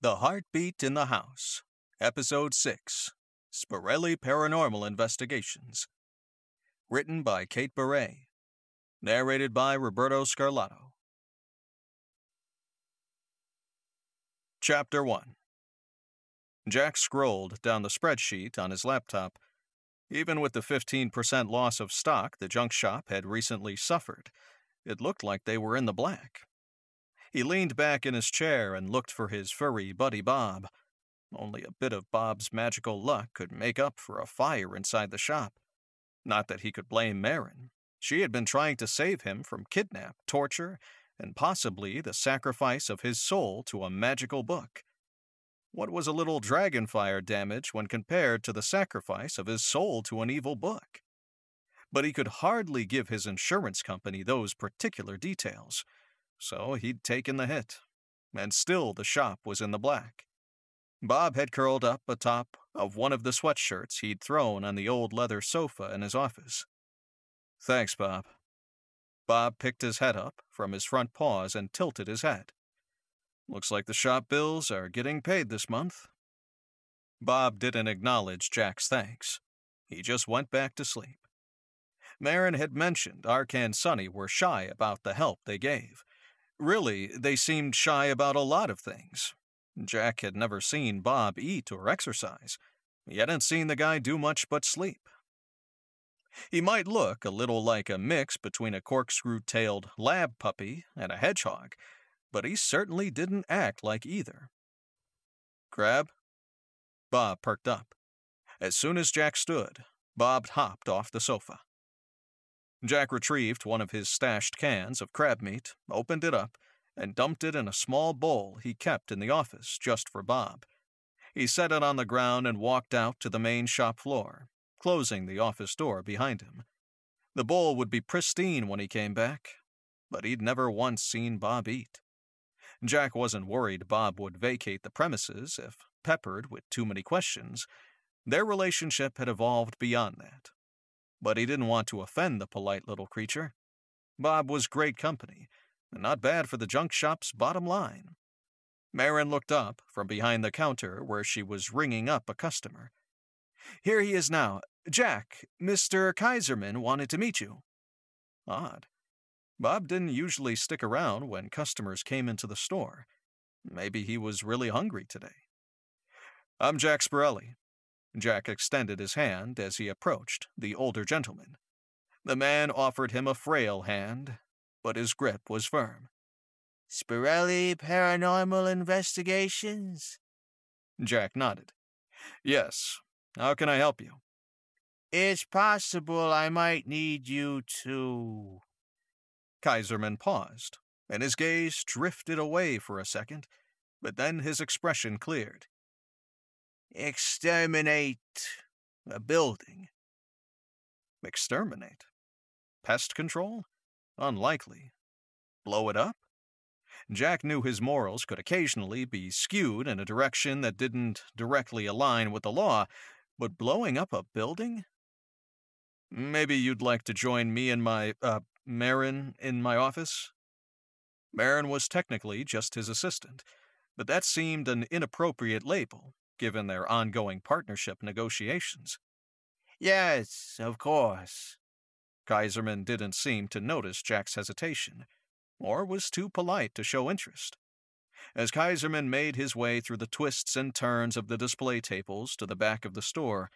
The Heartbeat in the House, Episode 6, Sporelli Paranormal Investigations. Written by Kate Baray. Narrated by Roberto Scarlato. Chapter 1. Jack scrolled down the spreadsheet on his laptop. Even with the 15% loss of stock the junk shop had recently suffered, it looked like they were in the black. He leaned back in his chair and looked for his furry buddy Bob. Only a bit of Bob's magical luck could make up for a fire inside the shop. Not that he could blame Marin. She had been trying to save him from kidnap, torture, and possibly the sacrifice of his soul to a magical book. What was a little dragonfire damage when compared to the sacrifice of his soul to an evil book? But he could hardly give his insurance company those particular details. So he'd taken the hit, and still the shop was in the black. Bob had curled up atop of one of the sweatshirts he'd thrown on the old leather sofa in his office. "Thanks, Bob." Bob picked his head up from his front paws and tilted his head. "Looks like the shop bills are getting paid this month." Bob didn't acknowledge Jack's thanks. He just went back to sleep. Marin had mentioned Ark and Sonny were shy about the help they gave. Really, they seemed shy about a lot of things. Jack had never seen Bob eat or exercise. He hadn't seen the guy do much but sleep. He might look a little like a mix between a corkscrew-tailed lab puppy and a hedgehog, but he certainly didn't act like either. "Grab?" Bob perked up. As soon as Jack stood, Bob hopped off the sofa. Jack retrieved one of his stashed cans of crab meat, opened it up, and dumped it in a small bowl he kept in the office just for Bob. He set it on the ground and walked out to the main shop floor, closing the office door behind him. The bowl would be pristine when he came back, but he'd never once seen Bob eat. Jack wasn't worried Bob would vacate the premises if peppered with too many questions. Their relationship had evolved beyond that. But he didn't want to offend the polite little creature. Bob was great company, and not bad for the junk shop's bottom line. Marin looked up from behind the counter where she was ringing up a customer. "Here he is now. Jack, Mr. Kaiserman wanted to meet you." Odd. Bob didn't usually stick around when customers came into the store. Maybe he was really hungry today. "I'm Jack Sporelli." Jack extended his hand as he approached the older gentleman. The man offered him a frail hand, but his grip was firm. "Sporelli Paranormal Investigations?" Jack nodded. "Yes. How can I help you?" "It's possible I might need you to..." Kaiserman paused, and his gaze drifted away for a second, but then his expression cleared. "Exterminate a building." Exterminate? Pest control? Unlikely. Blow it up? Jack knew his morals could occasionally be skewed in a direction that didn't directly align with the law, but blowing up a building? "Maybe you'd like to join me and Marin in my office?" Marin was technically just his assistant, but that seemed an inappropriate label, given their ongoing partnership negotiations. "Yes, of course." Kaiserman didn't seem to notice Jack's hesitation, or was too polite to show interest. As Kaiserman made his way through the twists and turns of the display tables to the back of the store,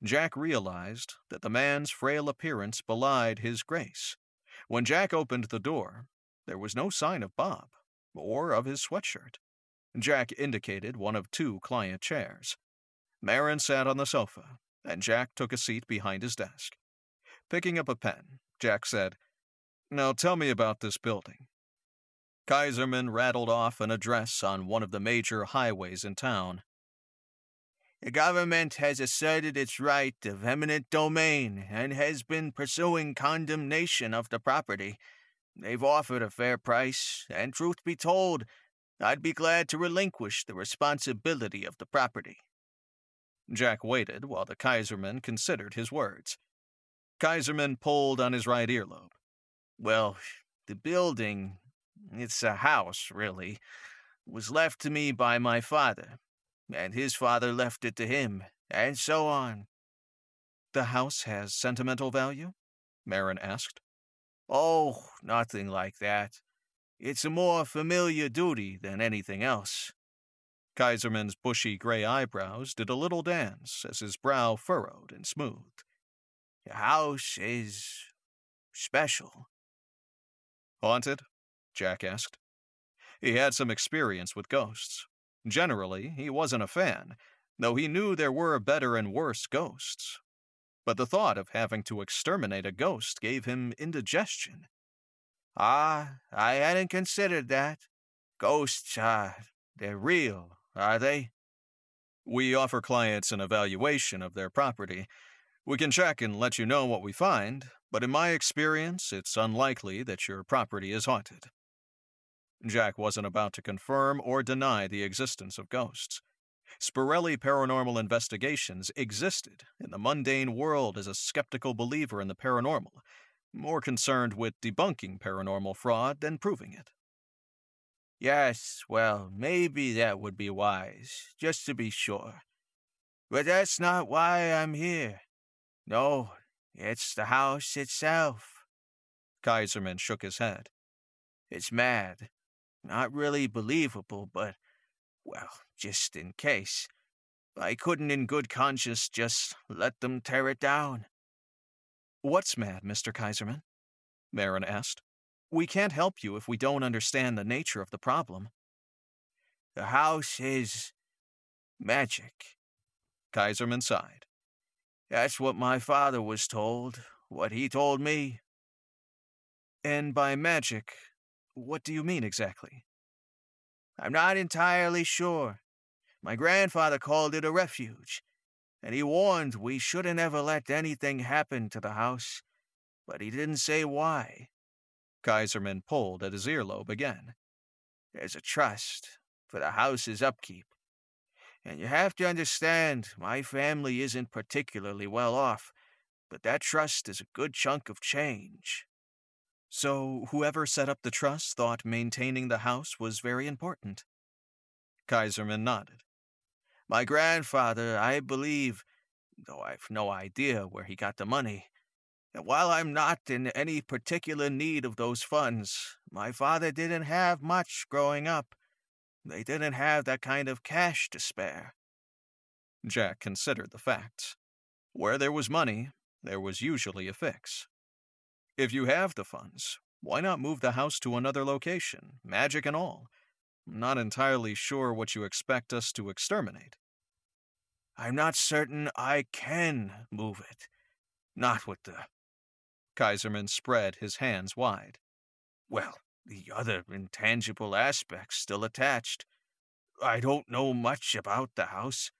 Jack realized that the man's frail appearance belied his grace. When Jack opened the door, there was no sign of Bob, or of his sweatshirt. Jack indicated one of two client chairs. Marin sat on the sofa, and Jack took a seat behind his desk. Picking up a pen, Jack said, "Now tell me about this building." Kaiserman rattled off an address on one of the major highways in town. "The government has asserted its right of eminent domain and has been pursuing condemnation of the property. They've offered a fair price, and truth be told, I'd be glad to relinquish the responsibility of the property." Jack waited while the Kaiserman considered his words. Kaiserman pulled on his right earlobe. "Well, the building, it's a house, really. was left to me by my father, and his father left it to him, and so on. The house has sentimental value? Marin asked. Oh, nothing like that. It's a more familiar duty than anything else. Kaiserman's bushy gray eyebrows did a little dance as his brow furrowed and smoothed. The house is special. Haunted? Jack asked. He had some experience with ghosts. Generally, he wasn't a fan, though he knew there were better and worse ghosts. But the thought of having to exterminate a ghost gave him indigestion. Ah, I hadn't considered that. Ghosts, they're real, are they? We offer clients an evaluation of their property. We can check and let you know what we find, but in my experience, it's unlikely that your property is haunted. Jack wasn't about to confirm or deny the existence of ghosts. Spirelli Paranormal Investigations existed in the mundane world as a skeptical believer in the paranormal, more concerned with debunking paranormal fraud than proving it. Yes, well, maybe that would be wise, just to be sure. But that's not why I'm here. No, it's the house itself. Kaiserman shook his head. It's mad. Not really believable, but, well, just in case. I couldn't in good conscience just let them tear it down. What's mad, Mr. Kaiserman? Marin asked. We can't help you if we don't understand the nature of the problem. The house is magic. Kaiserman sighed. That's what my father was told, what he told me. And by magic, what do you mean exactly? I'm not entirely sure. My grandfather called it a refuge, and he warned we shouldn't ever let anything happen to the house, but he didn't say why. Kaiserman pulled at his earlobe again. There's a trust for the house's upkeep. And you have to understand, my family isn't particularly well off, but that trust is a good chunk of change. So whoever set up the trust thought maintaining the house was very important? Kaiserman nodded. My grandfather, I believe, though I've no idea where he got the money, and while I'm not in any particular need of those funds, my father didn't have much growing up. They didn't have that kind of cash to spare. Jack considered the facts. Where there was money, there was usually a fix. If you have the funds, why not move the house to another location, magic and all? I'm not entirely sure what you expect us to exterminate. I'm not certain I can move it. Not with the... Kaiserman spread his hands wide. Well, the other intangible aspects still attached. I don't know much about the house.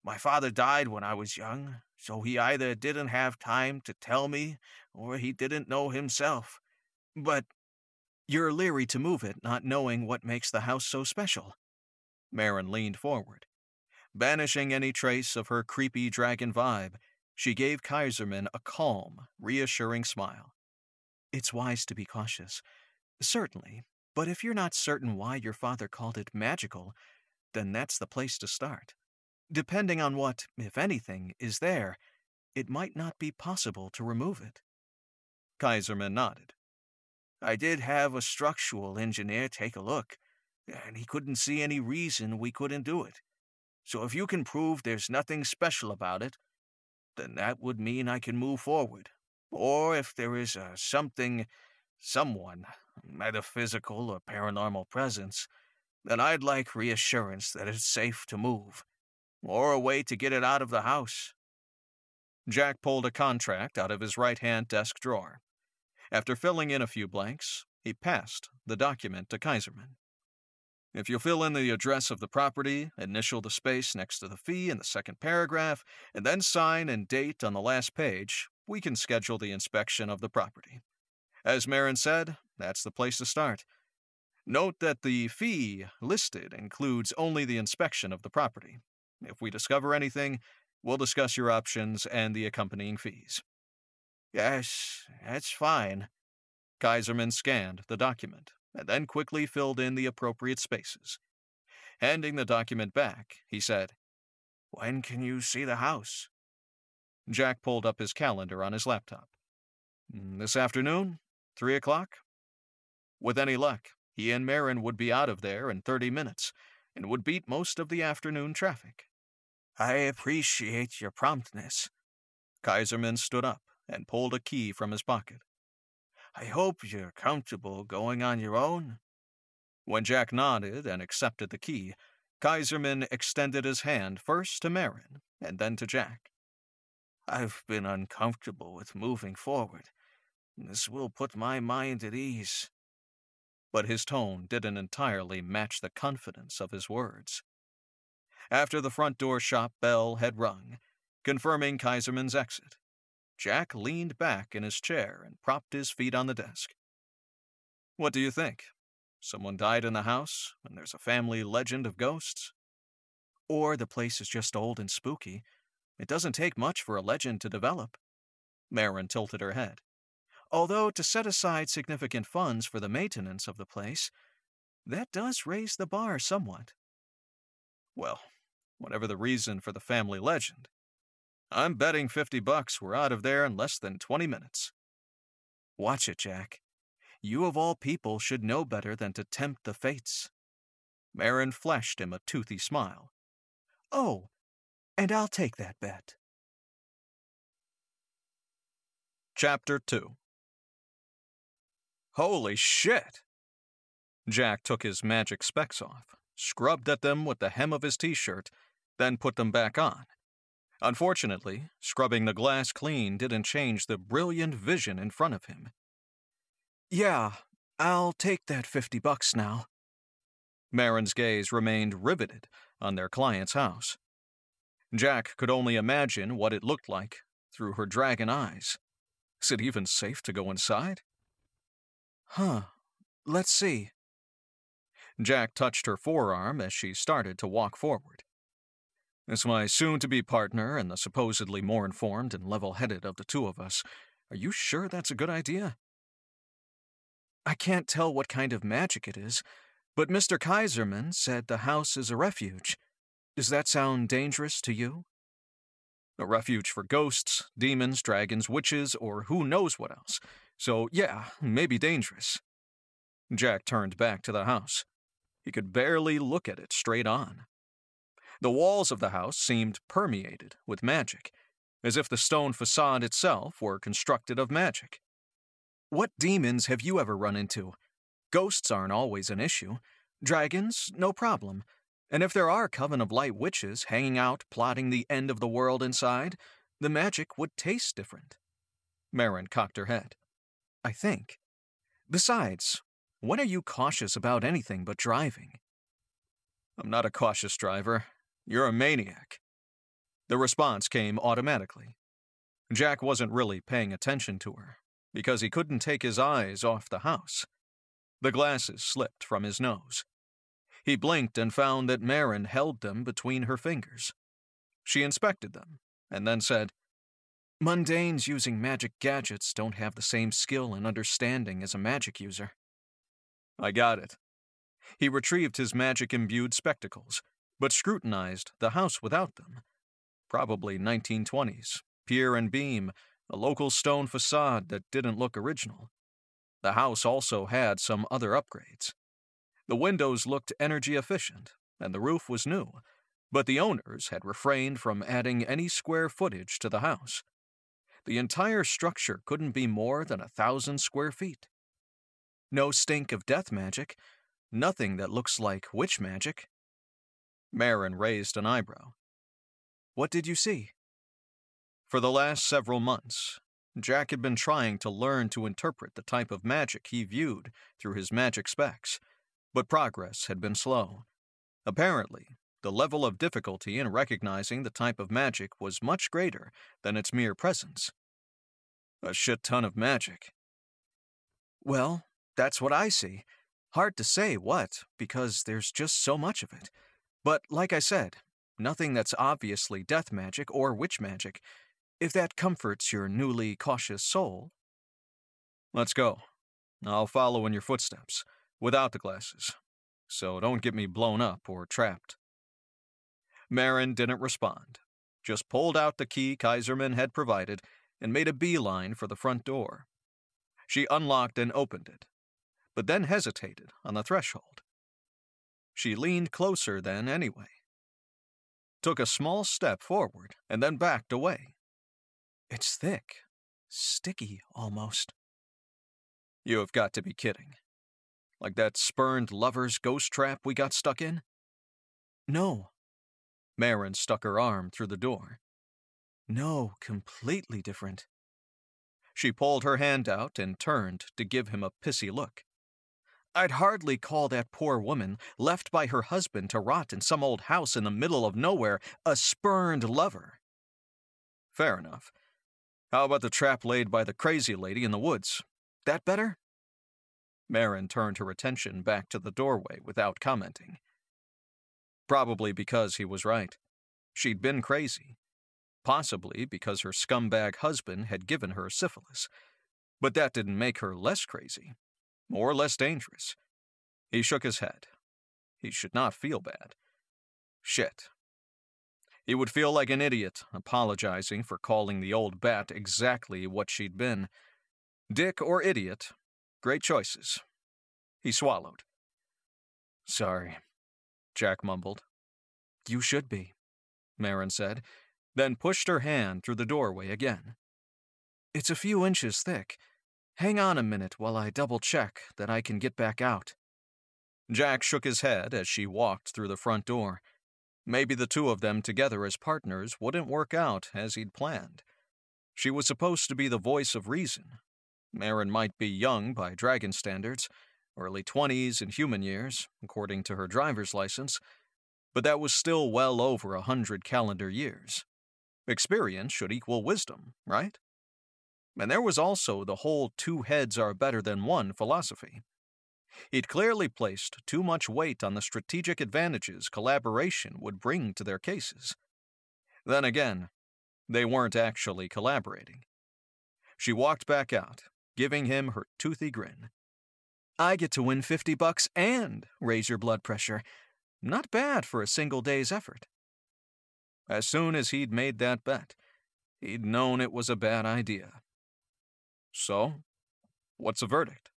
My father died when I was young, so he either didn't have time to tell me, or he didn't know himself. But you're leery to move it, not knowing what makes the house so special. Marin leaned forward. Banishing any trace of her creepy dragon vibe, she gave Kaiserman a calm, reassuring smile. It's wise to be cautious. Certainly, but if you're not certain why your father called it magical, then that's the place to start. Depending on what, if anything, is there, it might not be possible to remove it. Kaiserman nodded. I did have a structural engineer take a look, and he couldn't see any reason we couldn't do it. So if you can prove there's nothing special about it, then that would mean I can move forward. Or if there is someone, metaphysical or paranormal presence, then I'd like reassurance that it's safe to move, or a way to get it out of the house. Jack pulled a contract out of his right-hand desk drawer. After filling in a few blanks, he passed the document to Kaiserman. If you fill in the address of the property, initial the space next to the fee in the second paragraph, and then sign and date on the last page, we can schedule the inspection of the property. As Marin said, that's the place to start. Note that the fee listed includes only the inspection of the property. If we discover anything, we'll discuss your options and the accompanying fees. Yes, that's fine. Kaiserman scanned the document and then quickly filled in the appropriate spaces. Handing the document back, he said, "When can you see the house?" Jack pulled up his calendar on his laptop. This afternoon, 3 o'clock? With any luck, he and Marin would be out of there in 30 minutes and would beat most of the afternoon traffic. "I appreciate your promptness." Kaiserman stood up and pulled a key from his pocket. "I hope you're comfortable going on your own." When Jack nodded and accepted the key, Kaiserman extended his hand first to Marin and then to Jack. "I've been uncomfortable with moving forward. This will put my mind at ease." But his tone didn't entirely match the confidence of his words. After the front door shop bell had rung, confirming Kaiserman's exit, Jack leaned back in his chair and propped his feet on the desk. "What do you think? Someone died in the house, and there's a family legend of ghosts? Or the place is just old and spooky. It doesn't take much for a legend to develop." Marin tilted her head. "Although to set aside significant funds for the maintenance of the place, that does raise the bar somewhat." "Well, whatever the reason for the family legend, I'm betting $50 we're out of there in less than 20 minutes. Watch it, Jack. You of all people should know better than to tempt the fates." Marin flashed him a toothy smile. "Oh, and I'll take that bet." Chapter 2. Holy shit! Jack took his magic specs off, scrubbed at them with the hem of his t-shirt, then put them back on. Unfortunately, scrubbing the glass clean didn't change the brilliant vision in front of him. "Yeah, I'll take that $50 now." Marin's gaze remained riveted on their client's house. Jack could only imagine what it looked like through her dragon eyes. Is it even safe to go inside? Let's see." Jack touched her forearm as she started to walk forward. "As my soon-to-be partner and the supposedly more informed and level-headed of the two of us, are you sure that's a good idea?" "I can't tell what kind of magic it is, but Mr. Kaiserman said the house is a refuge. Does that sound dangerous to you?" "A refuge for ghosts, demons, dragons, witches, or who knows what else. So, yeah, maybe dangerous." Jack turned back to the house. He could barely look at it straight on. The walls of the house seemed permeated with magic, as if the stone facade itself were constructed of magic. "What demons have you ever run into? Ghosts aren't always an issue. Dragons, no problem. And if there are Coven of Light witches hanging out plotting the end of the world inside, the magic would taste different." Marin cocked her head. "I think. Besides, when are you cautious about anything but driving?" "I'm not a cautious driver. You're a maniac." The response came automatically. Jack wasn't really paying attention to her, because he couldn't take his eyes off the house. The glasses slipped from his nose. He blinked and found that Marin held them between her fingers. She inspected them, and then said, "Mundanes using magic gadgets don't have the same skill and understanding as a magic user." "I got it." He retrieved his magic-imbued spectacles, but scrutinized the house without them. Probably 1920s, pier and beam, a local stone facade that didn't look original. The house also had some other upgrades. The windows looked energy efficient, and the roof was new, but the owners had refrained from adding any square footage to the house. The entire structure couldn't be more than 1,000 square feet. No stink of death magic, nothing that looks like witch magic. Marin raised an eyebrow. "What did you see?" For the last several months, Jack had been trying to learn to interpret the type of magic he viewed through his magic specs, but progress had been slow. Apparently, the level of difficulty in recognizing the type of magic was much greater than its mere presence. "A shit ton of magic." "Well, that's what I see. Hard to say what, because there's just so much of it. But like I said, nothing that's obviously death magic or witch magic, if that comforts your newly cautious soul." "Let's go. I'll follow in your footsteps, without the glasses. so don't get me blown up or trapped." Marin didn't respond, just pulled out the key Kaiserman had provided and made a beeline for the front door. She unlocked and opened it, but then hesitated on the threshold. She leaned closer then anyway, took a small step forward, and then backed away. "It's thick, sticky almost." "You have got to be kidding. Like that spurned lover's ghost trap we got stuck in?" "No." Marin stuck her arm through the door. "No, completely different." She pulled her hand out and turned to give him a pissy look. "I'd hardly call that poor woman, left by her husband to rot in some old house in the middle of nowhere, a spurned lover." "Fair enough. How about the trap laid by the crazy lady in the woods? That better?" Marin turned her attention back to the doorway without commenting. Probably because he was right. She'd been crazy. Possibly because her scumbag husband had given her syphilis. But that didn't make her less crazy, or less dangerous. He shook his head. He should not feel bad. Shit. He would feel like an idiot, apologizing for calling the old bat exactly what she'd been. Dick or idiot, great choices. He swallowed. "Sorry," Jack mumbled. "You should be," Marin said, then pushed her hand through the doorway again. "It's a few inches thick. Hang on a minute while I double-check that I can get back out." Jack shook his head as she walked through the front door. Maybe the two of them together as partners wouldn't work out as he'd planned. She was supposed to be the voice of reason. Marin might be young by dragon standards, early 20s in human years, according to her driver's license, but that was still well over 100 calendar years. Experience should equal wisdom, right? And there was also the whole two heads are better than one philosophy. He'd clearly placed too much weight on the strategic advantages collaboration would bring to their cases. Then again, they weren't actually collaborating. She walked back out, giving him her toothy grin. "I get to win $50 and raise your blood pressure. Not bad for a single day's effort." As soon as he'd made that bet, he'd known it was a bad idea. So, what's the verdict?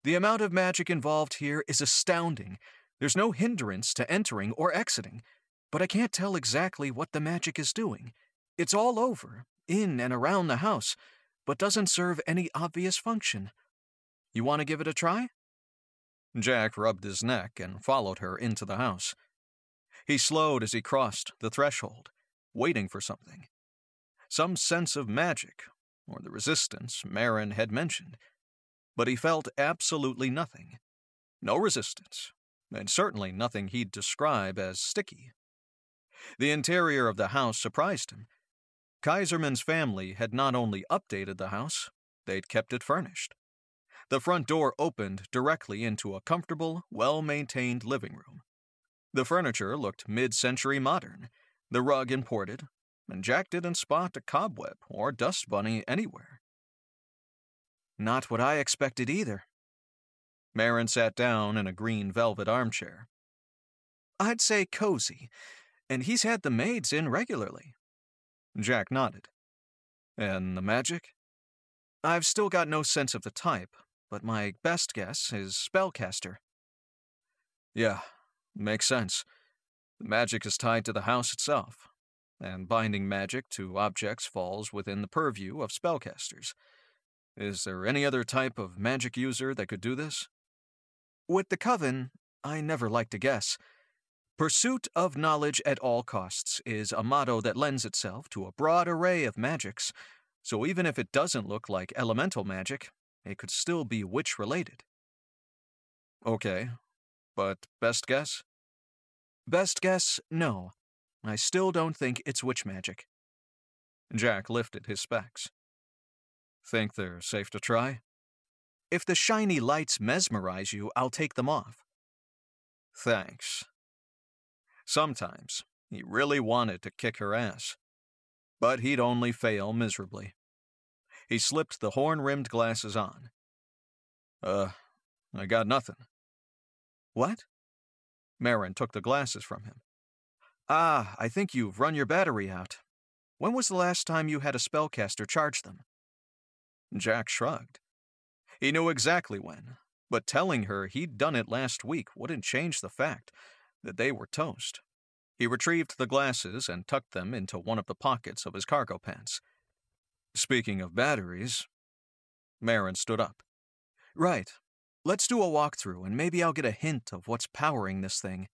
"The amount of magic involved here is astounding. There's no hindrance to entering or exiting, but I can't tell exactly what the magic is doing. It's all over, in and around the house, but doesn't serve any obvious function. You want to give it a try?" Jack rubbed his neck and followed her into the house. He slowed as he crossed the threshold, waiting for something. Some sense of magic, or the resistance Marin had mentioned. But he felt absolutely nothing. No resistance, and certainly nothing he'd describe as sticky. The interior of the house surprised him. Kaiserman's family had not only updated the house, they'd kept it furnished. The front door opened directly into a comfortable, well-maintained living room. The furniture looked mid-century modern, the rug imported, and Jack didn't spot a cobweb or dust bunny anywhere. "Not what I expected either." Marin sat down in a green velvet armchair. "I'd say cozy, and he's had the maids in regularly." Jack nodded. "And the magic?" "I've still got no sense of the type, but my best guess is spellcaster." "Yeah, makes sense. The magic is tied to the house itself, and binding magic to objects falls within the purview of spellcasters. Is there any other type of magic user that could do this?" "With the Coven, I never like to guess. Pursuit of knowledge at all costs is a motto that lends itself to a broad array of magics, so even if it doesn't look like elemental magic, it could still be witch-related." "Okay, but best guess?" "Best guess, no. I still don't think it's witch magic." Jack lifted his specs. "Think they're safe to try?" "If the shiny lights mesmerize you, I'll take them off." "Thanks." Sometimes he really wanted to kick her ass, but he'd only fail miserably. He slipped the horn-rimmed glasses on. I got nothing." What? Marin took the glasses from him. Ah, I think you've run your battery out. When was the last time you had a spellcaster charge them? Jack shrugged. He knew exactly when, but telling her he'd done it last week wouldn't change the fact that they were toast. He retrieved the glasses and tucked them into one of the pockets of his cargo pants. Speaking of batteries, Marin stood up. Right. Let's do a walkthrough and maybe I'll get a hint of what's powering this thing.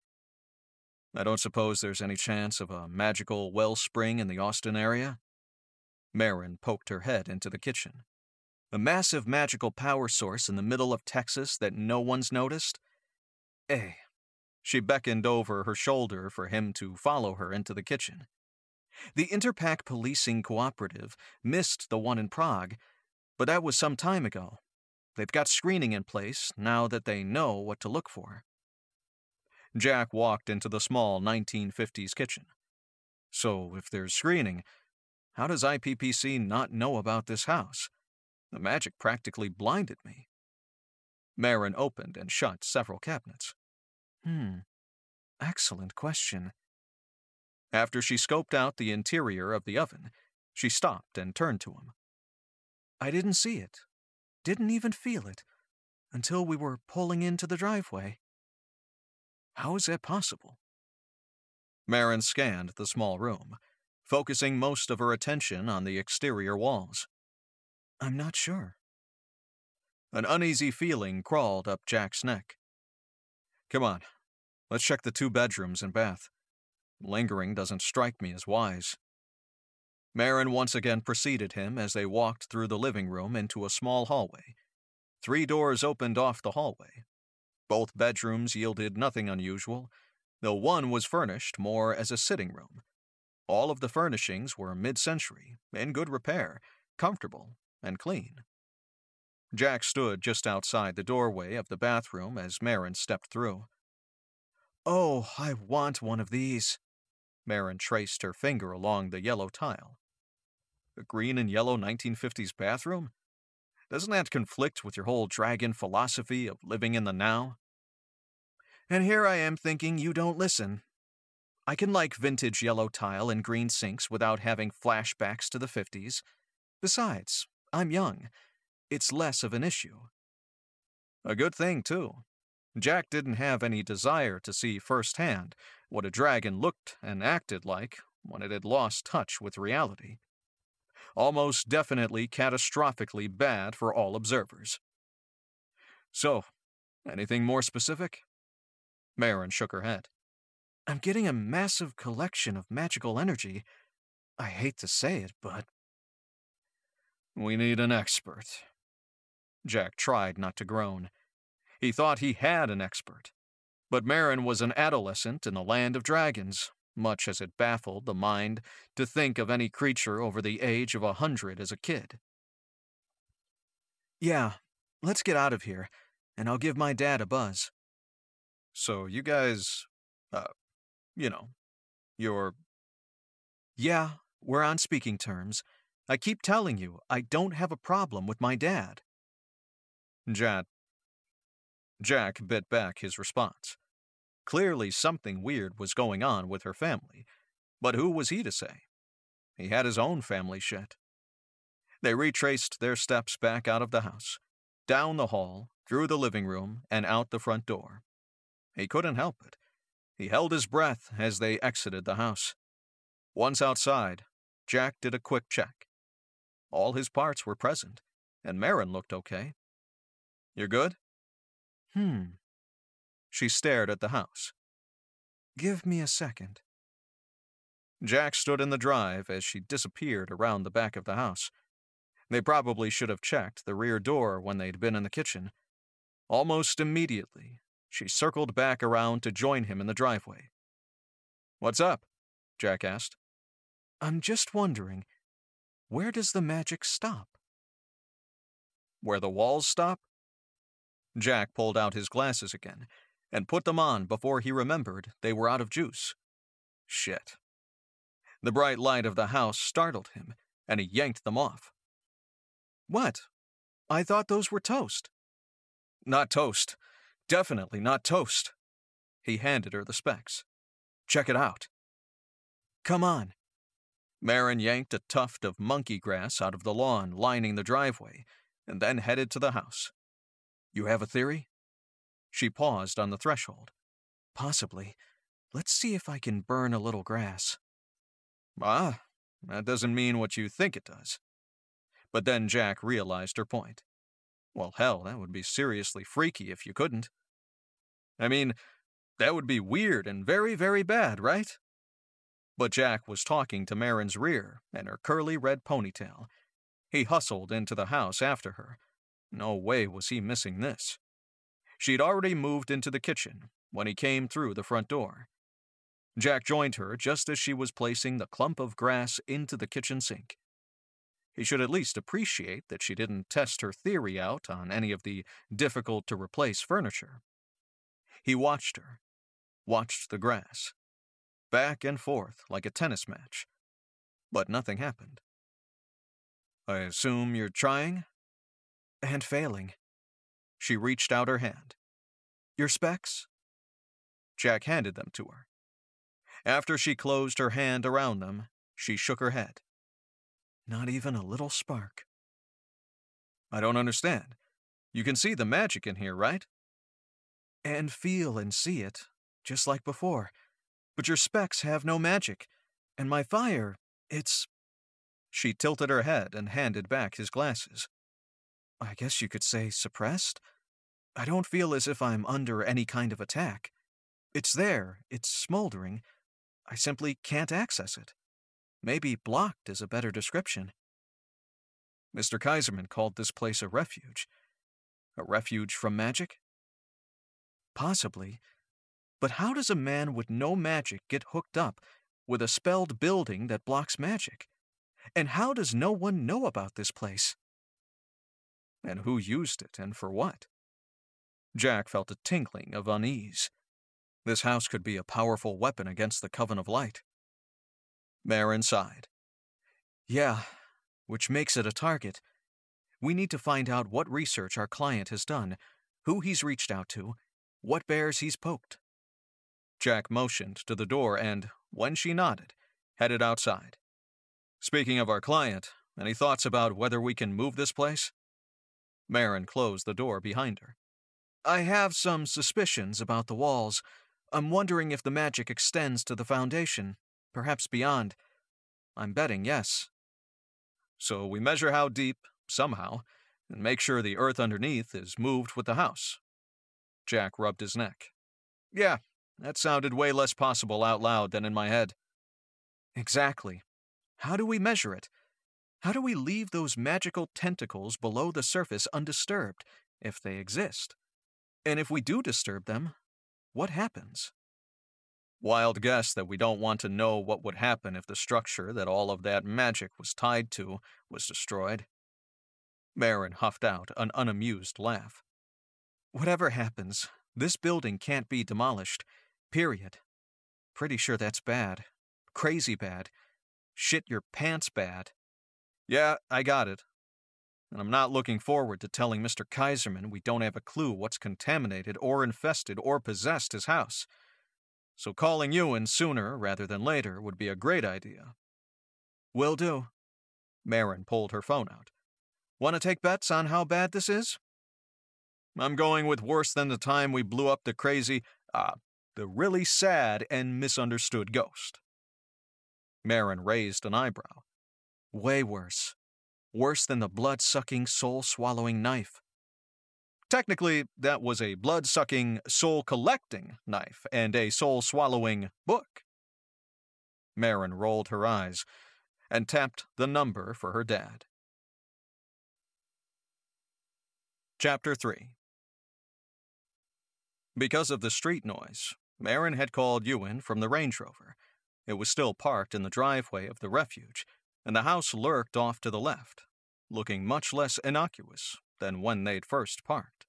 I don't suppose there's any chance of a magical wellspring in the Austin area? Marin poked her head into the kitchen. A massive magical power source in the middle of Texas that no one's noticed? Eh. She beckoned over her shoulder for him to follow her into the kitchen. The Interpack Policing Cooperative missed the one in Prague, but that was some time ago. They've got screening in place now that they know what to look for. Jack walked into the small 1950s kitchen. So, if there's screening, how does IPPC not know about this house? The magic practically blinded me. Marin opened and shut several cabinets. Excellent question. After she scoped out the interior of the oven, she stopped and turned to him. I didn't see it. Didn't even feel it. Until we were pulling into the driveway. How is that possible? Marin scanned the small room, focusing most of her attention on the exterior walls. I'm not sure. An uneasy feeling crawled up Jack's neck. Come on, let's check the 2 bedrooms and bath. Lingering doesn't strike me as wise. Marin once again preceded him as they walked through the living room into a small hallway. 3 doors opened off the hallway. Both bedrooms yielded nothing unusual, though one was furnished more as a sitting room. All of the furnishings were mid-century, in good repair, comfortable, and clean. Jack stood just outside the doorway of the bathroom as Marin stepped through. Oh, I want one of these. Marin traced her finger along the yellow tile. A green and yellow 1950s bathroom? Doesn't that conflict with your whole dragon philosophy of living in the now? And here I am thinking you don't listen. I can like vintage yellow tile and green sinks without having flashbacks to the 50s. Besides, I'm young. It's less of an issue. A good thing, too. Jack didn't have any desire to see firsthand what a dragon looked and acted like when it had lost touch with reality. Almost definitely catastrophically bad for all observers. So, anything more specific? Marin shook her head. I'm getting a massive collection of magical energy. I hate to say it, but... We need an expert. Jack tried not to groan. He thought he had an expert. But Marin was an adolescent in the land of dragons, much as it baffled the mind to think of any creature over the age of 100 as a kid. Yeah, let's get out of here, and I'll give my dad a buzz. So you guys, you're... Yeah, we're on speaking terms. I keep telling you, I don't have a problem with my dad. Jack bit back his response. Clearly something weird was going on with her family, but who was he to say? He had his own family shit. They retraced their steps back out of the house, down the hall, through the living room, and out the front door. He couldn't help it. He held his breath as they exited the house. Once outside, Jack did a quick check. All his parts were present, and Marin looked okay. You're good? She stared at the house. Give me a second. Jack stood in the drive as she disappeared around the back of the house. They probably should have checked the rear door when they'd been in the kitchen. Almost immediately, she circled back around to join him in the driveway. What's up? Jack asked. I'm just wondering, where does the magic stop? Where the walls stop? Jack pulled out his glasses again and put them on before he remembered they were out of juice. Shit. The bright light of the house startled him, and he yanked them off. What? I thought those were toast. Not toast. Definitely not toast. He handed her the specs. Check it out. Come on. Marin yanked a tuft of monkey grass out of the lawn lining the driveway, and then headed to the house. You have a theory? She paused on the threshold. Possibly. Let's see if I can burn a little grass. Ah, that doesn't mean what you think it does. But then Jack realized her point. Well, hell, that would be seriously freaky if you couldn't. I mean, that would be weird and very, very bad, right? But Jack was talking to Marin's rear and her curly red ponytail. He hustled into the house after her. No way was he missing this. She'd already moved into the kitchen when he came through the front door. Jack joined her just as she was placing the clump of grass into the kitchen sink. He should at least appreciate that she didn't test her theory out on any of the difficult-to-replace furniture. He watched her, watched the grass, back and forth like a tennis match. But nothing happened. I assume you're trying? And failing. She reached out her hand. Your specs? Jack handed them to her. After she closed her hand around them, she shook her head. Not even a little spark. I don't understand. You can see the magic in here, right? And feel and see it, just like before. But your specs have no magic, and my fire, it's... She tilted her head and handed back his glasses. I guess you could say suppressed? I don't feel as if I'm under any kind of attack. It's there, it's smoldering. I simply can't access it. Maybe blocked is a better description. Mr. Kaiserman called this place a refuge. A refuge from magic? Possibly. But how does a man with no magic get hooked up with a spelled building that blocks magic? And how does no one know about this place? And who used it, and for what? Jack felt a tinkling of unease. This house could be a powerful weapon against the Coven of Light. Marin sighed. Yeah, which makes it a target. We need to find out what research our client has done, who he's reached out to, what bears he's poked. Jack motioned to the door and, when she nodded, headed outside. Speaking of our client, any thoughts about whether we can move this place? Marin closed the door behind her. I have some suspicions about the walls. I'm wondering if the magic extends to the foundation, perhaps beyond. I'm betting yes. So we measure how deep, somehow, and make sure the earth underneath is moved with the house. Jack rubbed his neck. Yeah, that sounded way less possible out loud than in my head. Exactly. How do we measure it? How do we leave those magical tentacles below the surface undisturbed, if they exist? And if we do disturb them, what happens? Wild guess that we don't want to know what would happen if the structure that all of that magic was tied to was destroyed. Marin huffed out an unamused laugh. Whatever happens, this building can't be demolished. Period. Pretty sure that's bad. Crazy bad. Shit your pants bad. Yeah, I got it. And I'm not looking forward to telling Mr. Kaiserman we don't have a clue what's contaminated or infested or possessed his house. So calling you in sooner rather than later would be a great idea. Will do. Marin pulled her phone out. Want to take bets on how bad this is? I'm going with worse than the time we blew up the really sad and misunderstood ghost. Marin raised an eyebrow. Way worse. Worse than the blood-sucking, soul-swallowing knife. Technically, that was a blood-sucking, soul-collecting knife and a soul-swallowing book. Marin rolled her eyes and tapped the number for her dad. Chapter 3. Because of the street noise, Marin had called Ewan from the Range Rover. It was still parked in the driveway of the refuge, and the house lurked off to the left, looking much less innocuous than when they'd first parked.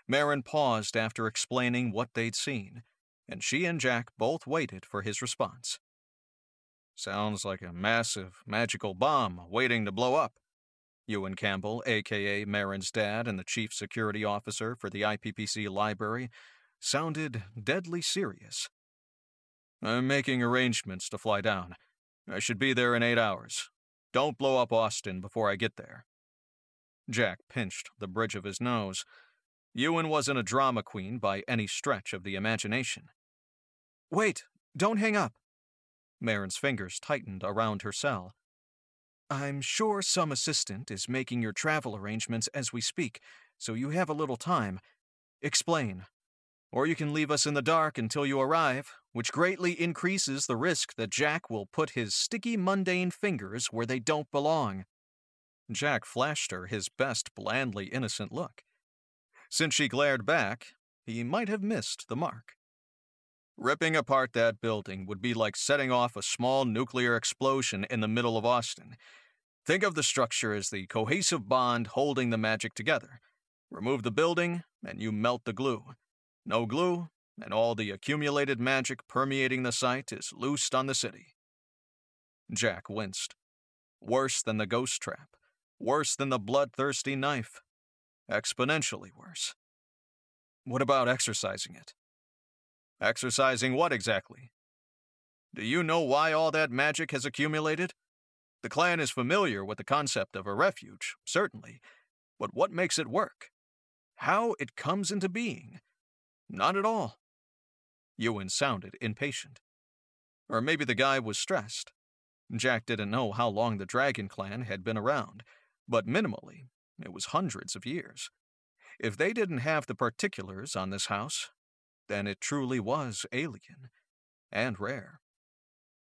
Marin paused after explaining what they'd seen, and she and Jack both waited for his response. Sounds like a massive, magical bomb waiting to blow up. Ewan Campbell, a.k.a. Marin's dad and the chief security officer for the IPPC library, sounded deadly serious. I'm making arrangements to fly down. I should be there in 8 hours. Don't blow up Austin before I get there. Jack pinched the bridge of his nose. Ewan wasn't a drama queen by any stretch of the imagination. Wait, don't hang up. Marin's fingers tightened around her cell. I'm sure some assistant is making your travel arrangements as we speak, so you have a little time. Explain. Or you can leave us in the dark until you arrive, which greatly increases the risk that Jack will put his sticky, mundane fingers where they don't belong. Jack flashed her his best blandly innocent look. Since she glared back, he might have missed the mark. Ripping apart that building would be like setting off a small nuclear explosion in the middle of Austin. Think of the structure as the cohesive bond holding the magic together. Remove the building, and you melt the glue. No glue, and all the accumulated magic permeating the site is loosed on the city. Jack winced. Worse than the ghost trap. Worse than the bloodthirsty knife. Exponentially worse. What about exorcising it? Exorcising what exactly? Do you know why all that magic has accumulated? The clan is familiar with the concept of a refuge, certainly, but what makes it work? How it comes into being? Not at all. Ewan sounded impatient. Or maybe the guy was stressed. Jack didn't know how long the Dragon Clan had been around, but minimally, it was hundreds of years. If they didn't have the particulars on this house, then it truly was alien and rare.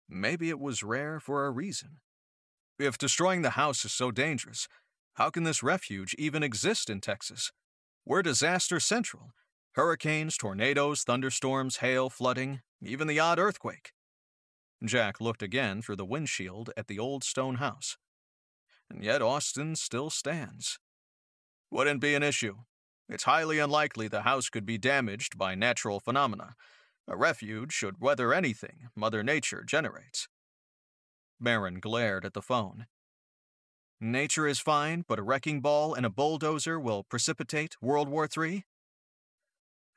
Maybe it was rare for a reason. If destroying the house is so dangerous, how can this refuge even exist in Texas? We're disaster central. Hurricanes, tornadoes, thunderstorms, hail, flooding, even the odd earthquake. Jack looked again through the windshield at the old stone house. And yet Austin still stands. Wouldn't be an issue. It's highly unlikely the house could be damaged by natural phenomena. A refuge should weather anything Mother Nature generates. Marin glared at the phone. Nature is fine, but a wrecking ball and a bulldozer will precipitate World War III?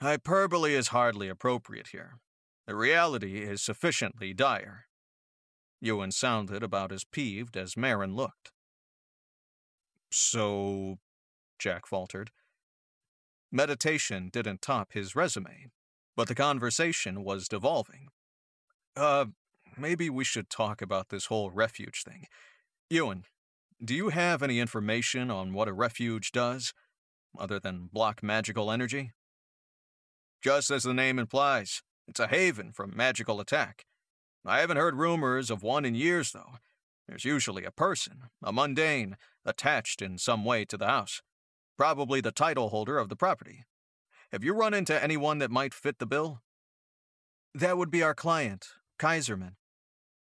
Hyperbole is hardly appropriate here. The reality is sufficiently dire. Ewan sounded about as peeved as Marin looked. So, Jack faltered. Meditation didn't top his resume, but the conversation was devolving. Maybe we should talk about this whole refuge thing. Ewan, do you have any information on what a refuge does, other than block magical energy? Just as the name implies, it's a haven from magical attack. I haven't heard rumors of one in years, though. There's usually a person, a mundane, attached in some way to the house. Probably the title holder of the property. Have you run into anyone that might fit the bill? That would be our client, Kaiserman.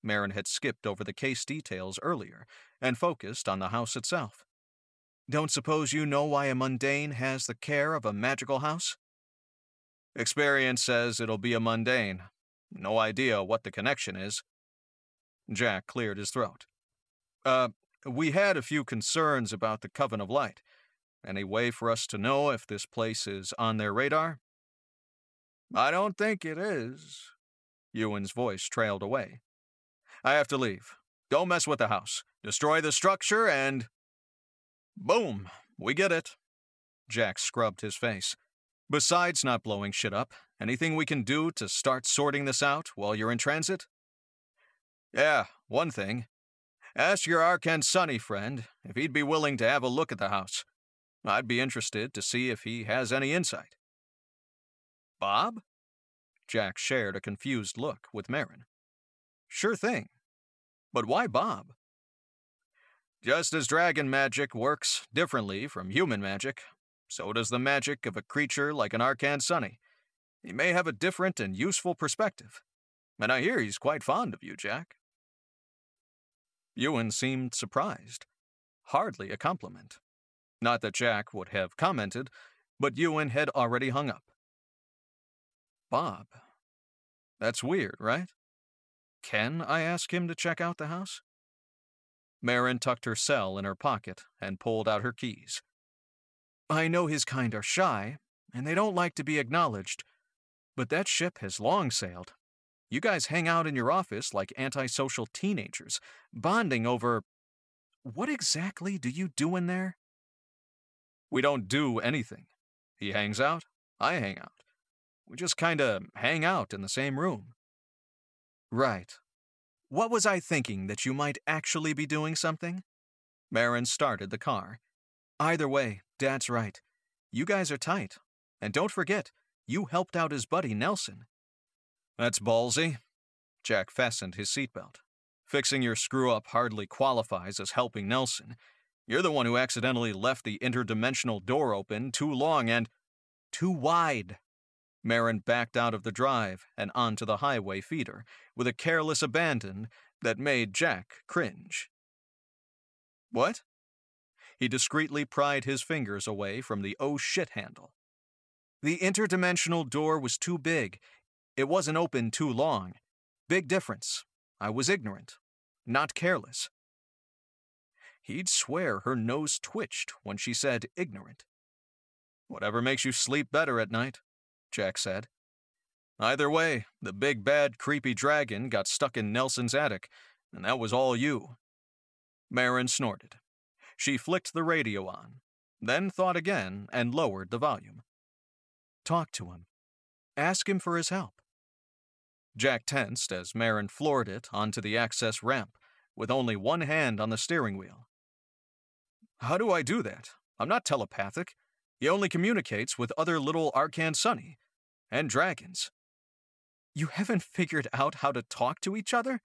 Marin had skipped over the case details earlier and focused on the house itself. Don't suppose you know why a mundane has the care of a magical house? Experience says it'll be a mundane. No idea what the connection is. Jack cleared his throat. We had a few concerns about the Coven of Light. Any way for us to know if this place is on their radar? I don't think it is. Ewan's voice trailed away. I have to leave. Don't mess with the house. Destroy the structure and... Boom! We get it. Jack scrubbed his face. Besides not blowing shit up, anything we can do to start sorting this out while you're in transit? Yeah, one thing. Ask your Arkansas friend if he'd be willing to have a look at the house. I'd be interested to see if he has any insight. Bob? Jack shared a confused look with Marin. Sure thing. But why Bob? Just as dragon magic works differently from human magic, so does the magic of a creature like an Arkansas. He may have a different and useful perspective. And I hear he's quite fond of you, Jack. Ewan seemed surprised. Hardly a compliment. Not that Jack would have commented, but Ewan had already hung up. Bob. That's weird, right? Can I ask him to check out the house? Marin tucked her cell in her pocket and pulled out her keys. I know his kind are shy, and they don't like to be acknowledged, but that ship has long sailed. You guys hang out in your office like antisocial teenagers, bonding over... What exactly do you do in there? We don't do anything. He hangs out, I hang out. We just kinda hang out in the same room. Right. What was I thinking, that you might actually be doing something? Marin started the car. Either way, Dad's right. You guys are tight. And don't forget, you helped out his buddy Nelson. That's ballsy. Jack fastened his seatbelt. Fixing your screw-up hardly qualifies as helping Nelson. You're the one who accidentally left the interdimensional door open too long and... too wide. Marin backed out of the drive and onto the highway feeder with a careless abandon that made Jack cringe. What? He discreetly pried his fingers away from the oh shit handle. The interdimensional door was too big. It wasn't open too long. Big difference. I was ignorant, not careless. He'd swear her nose twitched when she said ignorant. Whatever makes you sleep better at night, Jack said. Either way, the big bad creepy dragon got stuck in Nelson's attic, and that was all you. Marin snorted. She flicked the radio on, then thought again and lowered the volume. Talk to him. Ask him for his help. Jack tensed as Marin floored it onto the access ramp, with only one hand on the steering wheel. How do I do that? I'm not telepathic. He only communicates with other little Arcan Sunny. And dragons. You haven't figured out how to talk to each other?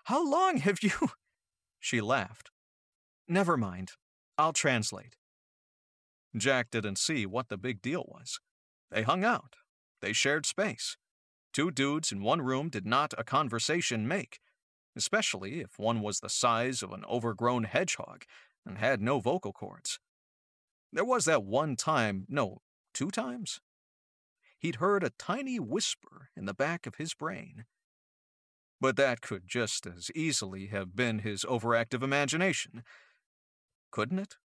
How long have you... She laughed. Never mind. I'll translate. Jack didn't see what the big deal was. They hung out. They shared space. Two dudes in one room did not a conversation make, especially if one was the size of an overgrown hedgehog and had no vocal cords. There was that one time, no, 2 times. He'd heard a tiny whisper in the back of his brain. But that could just as easily have been his overactive imagination, couldn't it?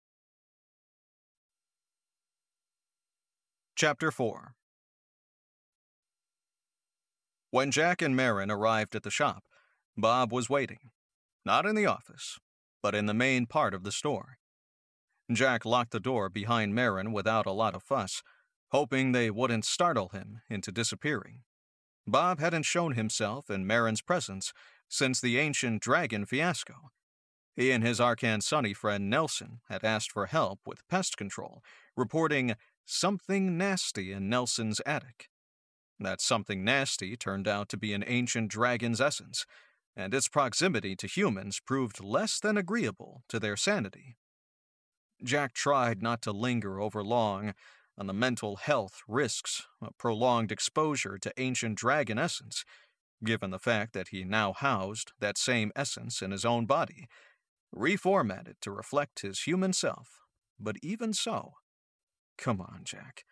Chapter 4. When Jack and Marin arrived at the shop, Bob was waiting. Not in the office, but in the main part of the store. Jack locked the door behind Marin without a lot of fuss, hoping they wouldn't startle him into disappearing. Bob hadn't shown himself in Marin's presence since the ancient dragon fiasco. He and his Arcan Sunny friend Nelson had asked for help with pest control, reporting something nasty in Nelson's attic. That something nasty turned out to be an ancient dragon's essence, and its proximity to humans proved less than agreeable to their sanity. Jack tried not to linger over long on the mental health risks of prolonged exposure to ancient dragon essence, given the fact that he now housed that same essence in his own body, reformatted to reflect his human self. But even so, come on, Jack,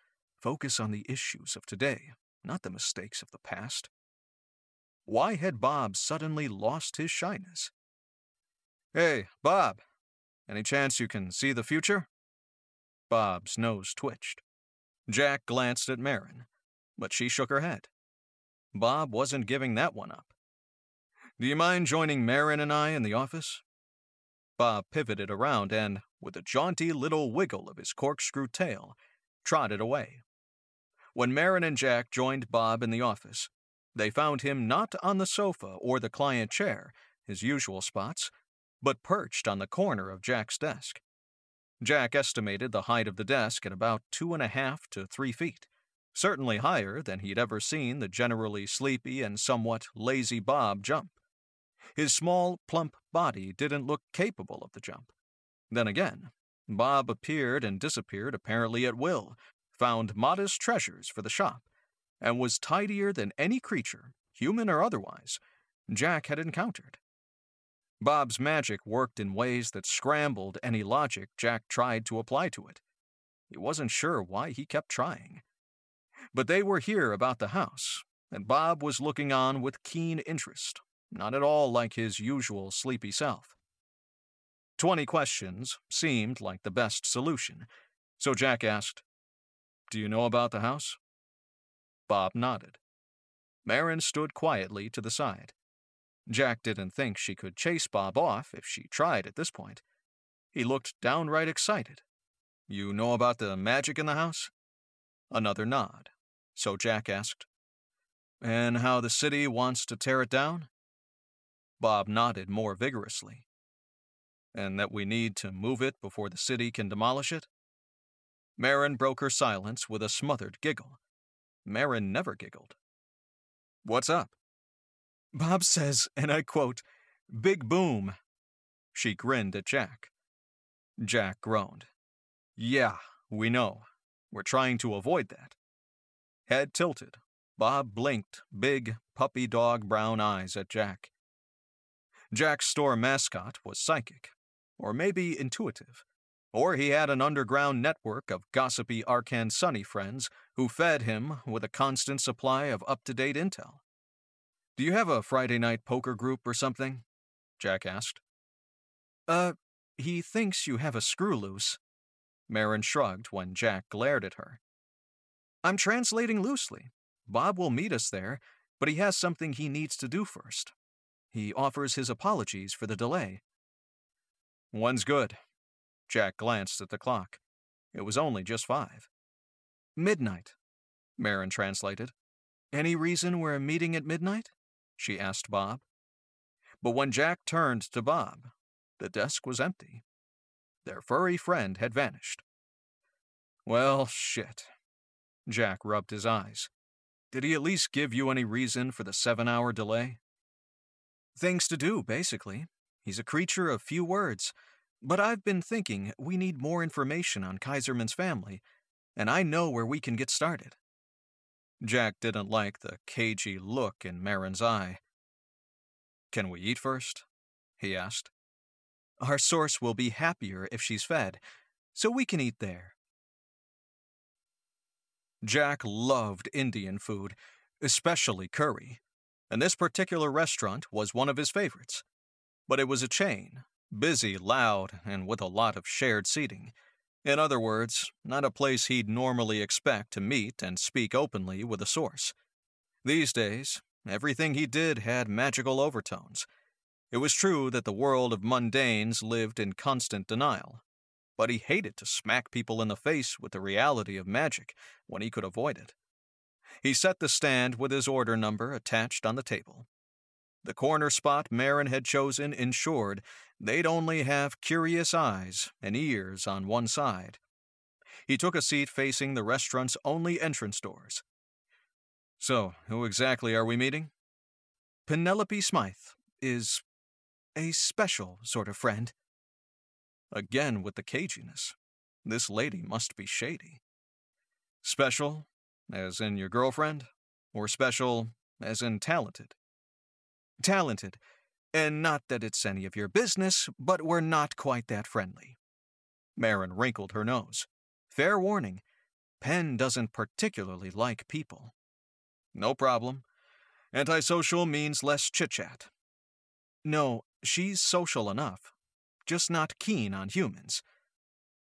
focus on the issues of today, not the mistakes of the past. Why had Bob suddenly lost his shyness? Hey, Bob, any chance you can see the future? Bob's nose twitched. Jack glanced at Marin, but she shook her head. Bob wasn't giving that one up. Do you mind joining Marin and I in the office? Bob pivoted around and, with a jaunty little wiggle of his corkscrew tail, trotted away. When Marin and Jack joined Bob in the office, they found him not on the sofa or the client chair, his usual spots, but perched on the corner of Jack's desk. Jack estimated the height of the desk at about 2.5 to 3 feet, certainly higher than he'd ever seen the generally sleepy and somewhat lazy Bob jump. His small, plump body didn't look capable of the jump. Then again, Bob appeared and disappeared apparently at will, found modest treasures for the shop, and was tidier than any creature, human or otherwise, Jack had encountered. Bob's magic worked in ways that scrambled any logic Jack tried to apply to it. He wasn't sure why he kept trying. But they were here about the house, and Bob was looking on with keen interest, not at all like his usual sleepy self. 20 questions seemed like the best solution, so Jack asked, "Do you know about the house?" Bob nodded. Marin stood quietly to the side. Jack didn't think she could chase Bob off if she tried at this point. He looked downright excited. "You know about the magic in the house?" Another nod. So Jack asked, "And how the city wants to tear it down?" Bob nodded more vigorously. "And that we need to move it before the city can demolish it?" Marin broke her silence with a smothered giggle. Marin never giggled. "What's up?" "Bob says, and I quote, 'Big boom.'" She grinned at Jack. Jack groaned. "Yeah, we know. We're trying to avoid that." Head tilted, Bob blinked big, puppy dog brown eyes at Jack. Jack's store mascot was psychic, or maybe intuitive, or he had an underground network of gossipy Arcan Sunny friends who fed him with a constant supply of up-to-date intel. "Do you have a Friday night poker group or something?" Jack asked. He thinks you have a screw loose." Marin shrugged when Jack glared at her. "I'm translating loosely. Bob will meet us there, but he has something he needs to do first. He offers his apologies for the delay." "When's good?" Jack glanced at the clock. It was only just 5. "Midnight," Marin translated. "Any reason we're meeting at midnight?" she asked Bob. But when Jack turned to Bob, the desk was empty. Their furry friend had vanished. "Well, shit." Jack rubbed his eyes. "Did he at least give you any reason for the 7-hour delay?" "Things to do, basically. He's a creature of few words. But I've been thinking we need more information on Kaiserman's family, and I know where we can get started." Jack didn't like the cagey look in Marin's eye. "Can we eat first?" he asked. "Our source will be happier if she's fed, so we can eat there." Jack loved Indian food, especially curry, and this particular restaurant was one of his favorites. But it was a chain, busy, loud, and with a lot of shared seating. In other words, not a place he'd normally expect to meet and speak openly with a source. These days, everything he did had magical overtones. It was true that the world of mundanes lived in constant denial, but he hated to smack people in the face with the reality of magic when he could avoid it. He set the stand with his order number attached on the table. The corner spot Marin had chosen ensured they'd only have curious eyes and ears on one side. He took a seat facing the restaurant's only entrance doors. "So, who exactly are we meeting?" "Penelope Smythe is a special sort of friend." Again with the caginess. This lady must be shady. "Special, as in your girlfriend? Or special, as in talented?" "Talented. And not that it's any of your business, but we're not quite that friendly." Marin wrinkled her nose. "Fair warning, Pen doesn't particularly like people." "No problem. Antisocial means less chit-chat." "No, she's social enough. Just not keen on humans."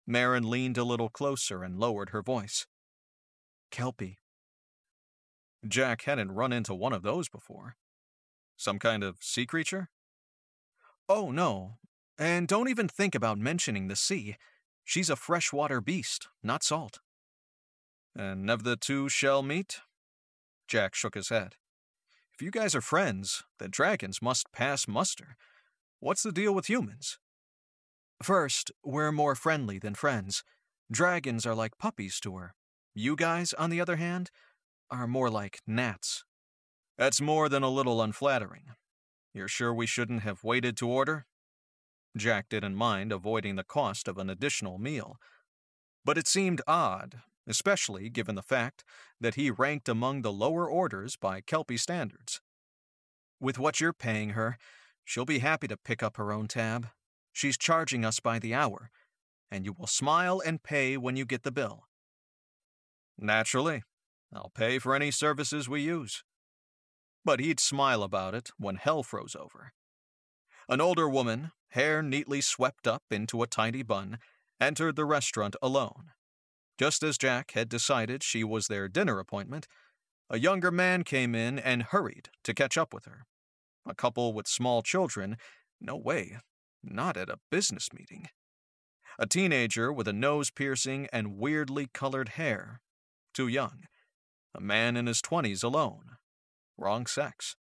Marin leaned a little closer and lowered her voice. "Kelpie." Jack hadn't run into one of those before. Some kind of sea creature? "Oh, no. And don't even think about mentioning the sea. She's a freshwater beast, not salt." "And never the two shall meet?" Jack shook his head. "If you guys are friends, then dragons must pass muster. What's the deal with humans?" "First, we're more friendly than friends. Dragons are like puppies to her. You guys, on the other hand, are more like gnats." "That's more than a little unflattering. You're sure we shouldn't have waited to order?" Jack didn't mind avoiding the cost of an additional meal. But it seemed odd, especially given the fact that he ranked among the lower orders by Kelpie standards. "With what you're paying her, she'll be happy to pick up her own tab. She's charging us by the hour, and you will smile and pay when you get the bill." "Naturally. I'll pay for any services we use." But he'd smile about it when hell froze over. An older woman, hair neatly swept up into a tiny bun, entered the restaurant alone. Just as Jack had decided she was their dinner appointment, a younger man came in and hurried to catch up with her. A couple with small children? No way, not at a business meeting. A teenager with a nose piercing and weirdly colored hair. Too young. A man in his 20s alone. Wrong sex.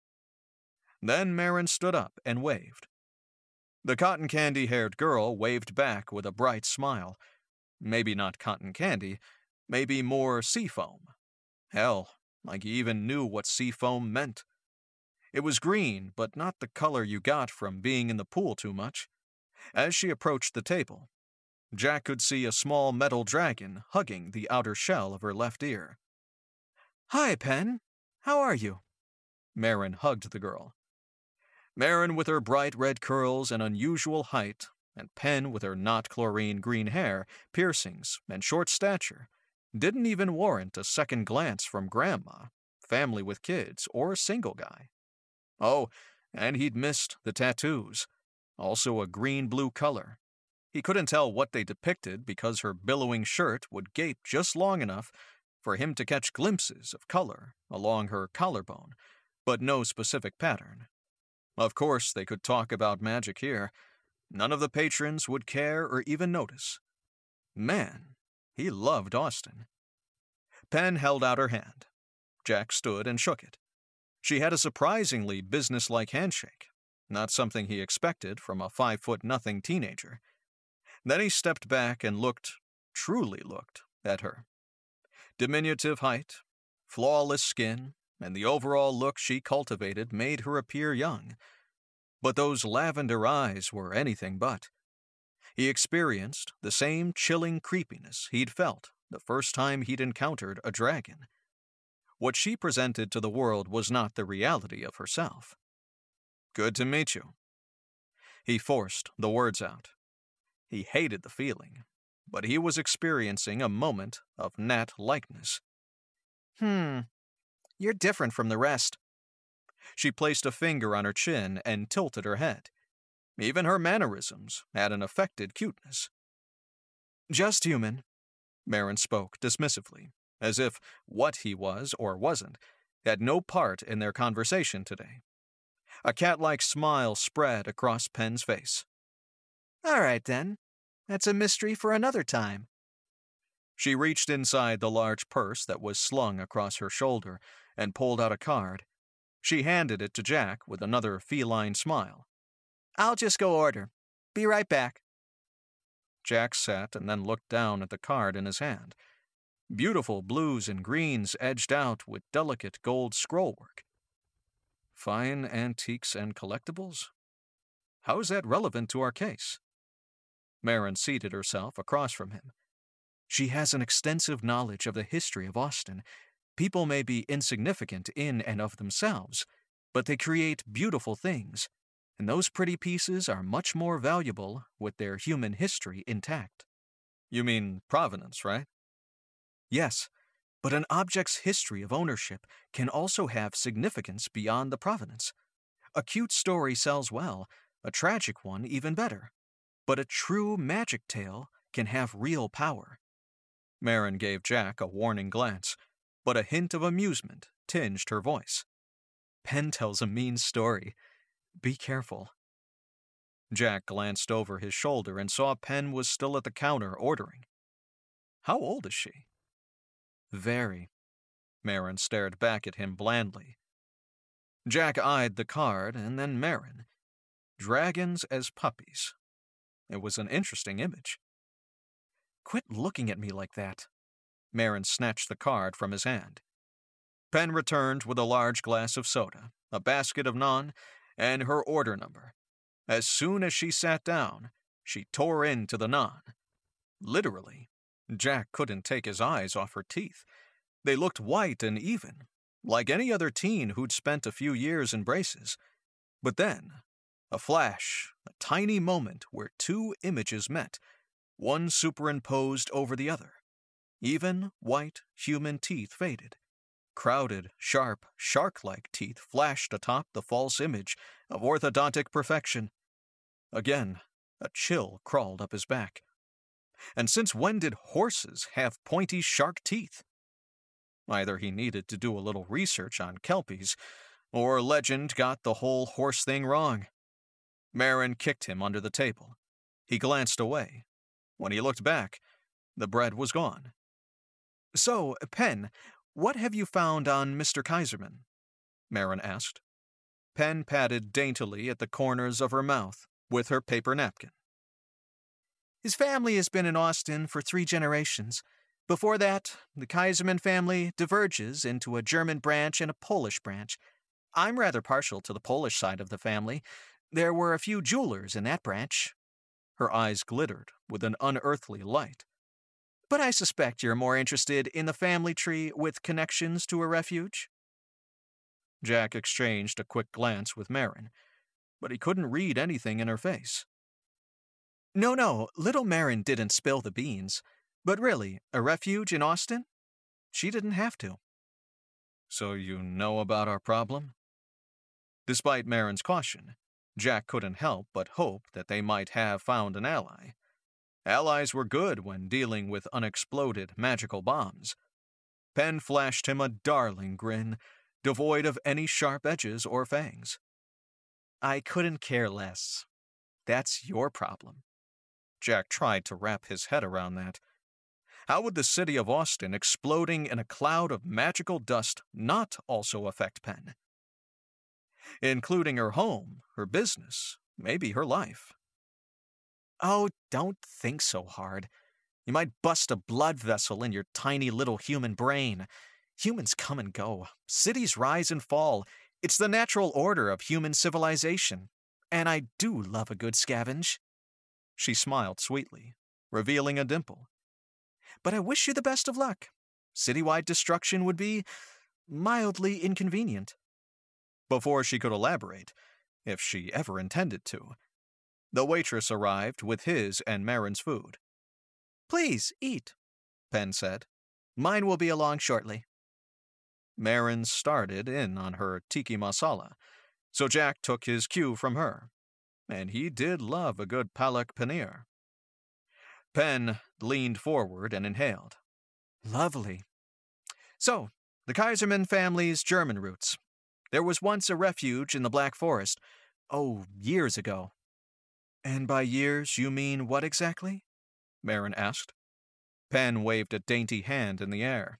Then Marin stood up and waved. The cotton candy-haired girl waved back with a bright smile. Maybe not cotton candy, maybe more seafoam. Hell, like he even knew what seafoam meant. It was green, but not the color you got from being in the pool too much. As she approached the table, Jack could see a small metal dragon hugging the outer shell of her left ear. "Hi, Pen. How are you?" Marin hugged the girl. Marin with her bright red curls and unusual height, and Pen with her not chlorine green hair, piercings, and short stature, didn't even warrant a second glance from Grandma, family with kids, or single guy. Oh, and he'd missed the tattoos, also a green-blue color. He couldn't tell what they depicted because her billowing shirt would gape just long enough for him to catch glimpses of color along her collarbone, but no specific pattern. Of course, they could talk about magic here. None of the patrons would care or even notice. Man, he loved Austin. Pen held out her hand. Jack stood and shook it. She had a surprisingly businesslike handshake, not something he expected from a 5'0" teenager. Then he stepped back and truly looked, at her. Diminutive height, flawless skin, and the overall look she cultivated made her appear young. But those lavender eyes were anything but. He experienced the same chilling creepiness he'd felt the first time he'd encountered a dragon. What she presented to the world was not the reality of herself. "Good to meet you." He forced the words out. He hated the feeling, but he was experiencing a moment of Nat-likeness. You're different from the rest." She placed a finger on her chin and tilted her head. Even her mannerisms had an affected cuteness. "Just human," Marin spoke dismissively, as if what he was or wasn't had no part in their conversation today. A cat-like smile spread across Pen's face. "All right, then. That's a mystery for another time." She reached inside the large purse that was slung across her shoulder and pulled out a card. She handed it to Jack with another feline smile. "I'll just go order. Be right back." Jack sat and then looked down at the card in his hand. Beautiful blues and greens edged out with delicate gold scrollwork. Fine antiques and collectibles? How is that relevant to our case? Marin seated herself across from him. She has an extensive knowledge of the history of Austin. People may be insignificant in and of themselves, but they create beautiful things, and those pretty pieces are much more valuable with their human history intact. You mean provenance, right? Yes, but an object's history of ownership can also have significance beyond the provenance. A cute story sells well, a tragic one even better. But a true magic tale can have real power. Marin gave Jack a warning glance, but a hint of amusement tinged her voice. Pen tells a mean story. Be careful. Jack glanced over his shoulder and saw Pen was still at the counter ordering. How old is she? Very. Marin stared back at him blandly. Jack eyed the card and then Marin. Dragons as puppies. It was an interesting image. Quit looking at me like that. Marin snatched the card from his hand. Pen returned with a large glass of soda, a basket of naan, and her order number. As soon as she sat down, she tore into the naan. Literally, Jack couldn't take his eyes off her teeth. They looked white and even, like any other teen who'd spent a few years in braces. But then, a flash, a tiny moment where two images met, one superimposed over the other. Even, white, human teeth faded. Crowded, sharp, shark-like teeth flashed atop the false image of orthodontic perfection. Again, a chill crawled up his back. And since when did horses have pointy shark teeth? Either he needed to do a little research on kelpies, or legend got the whole horse thing wrong. Marin kicked him under the table. He glanced away. When he looked back, the bread was gone. "So, Pen, what have you found on Mr. Kaiserman?" Marin asked. Pen patted daintily at the corners of her mouth with her paper napkin. "His family has been in Austin for 3 generations. Before that, the Kaiserman family diverges into a German branch and a Polish branch. I'm rather partial to the Polish side of the family. There were a few jewelers in that branch." Her eyes glittered with an unearthly light. "But I suspect you're more interested in the family tree with connections to a refuge?" Jack exchanged a quick glance with Marin, but he couldn't read anything in her face. No, little Marin didn't spill the beans. But really, a refuge in Austin? She didn't have to. "So you know about our problem?" Despite Marin's caution, Jack couldn't help but hope that they might have found an ally. Allies were good when dealing with unexploded magical bombs. Pen flashed him a darling grin, devoid of any sharp edges or fangs. "I couldn't care less. That's your problem." Jack tried to wrap his head around that. How would the city of Austin exploding in a cloud of magical dust not also affect Pen? Including her home, her business, maybe her life. "Oh, don't think so hard. You might bust a blood vessel in your tiny little human brain. Humans come and go. Cities rise and fall. It's the natural order of human civilization. And I do love a good scavenge." She smiled sweetly, revealing a dimple. "But I wish you the best of luck. Citywide destruction would be mildly inconvenient." Before she could elaborate, if she ever intended to, the waitress arrived with his and Marin's food. "Please, eat," Pen said. "Mine will be along shortly." Marin started in on her tiki masala, so Jack took his cue from her, and he did love a good palak paneer. Pen leaned forward and inhaled. "Lovely. So, the Kaiserman family's German roots. There was once a refuge in the Black Forest. Oh, years ago." "And by years you mean what exactly?" Marin asked. Pen waved a dainty hand in the air.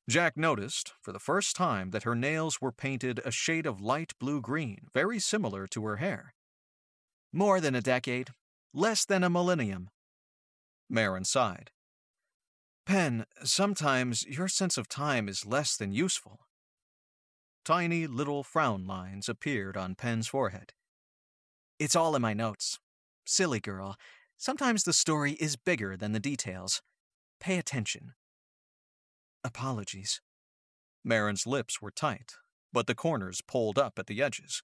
Jack noticed, for the first time, that her nails were painted a shade of light blue-green, very similar to her hair. "More than a decade. Less than a millennium." Marin sighed. "Pen, sometimes your sense of time is less than useful." Tiny little frown lines appeared on Pen's forehead. "It's all in my notes. Silly girl. Sometimes the story is bigger than the details. Pay attention." "Apologies." Marin's lips were tight, but the corners pulled up at the edges.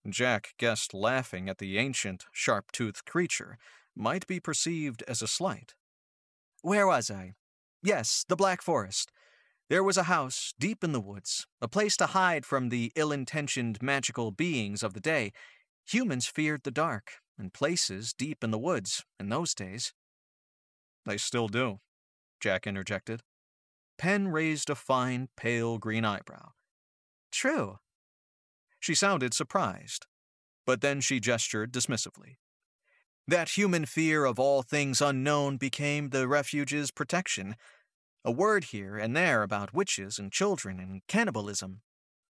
Jack guessed laughing at the ancient, sharp-toothed creature might be perceived as a slight. "Where was I? Yes, the Black Forest. There was a house deep in the woods, a place to hide from the ill-intentioned magical beings of the day. Humans feared the dark, and places deep in the woods in those days." "They still do," Jack interjected. Pen raised a fine, pale green eyebrow. "True." She sounded surprised, but then she gestured dismissively. That human fear of all things unknown became the refuge's protection. A word here and there about witches and children and cannibalism.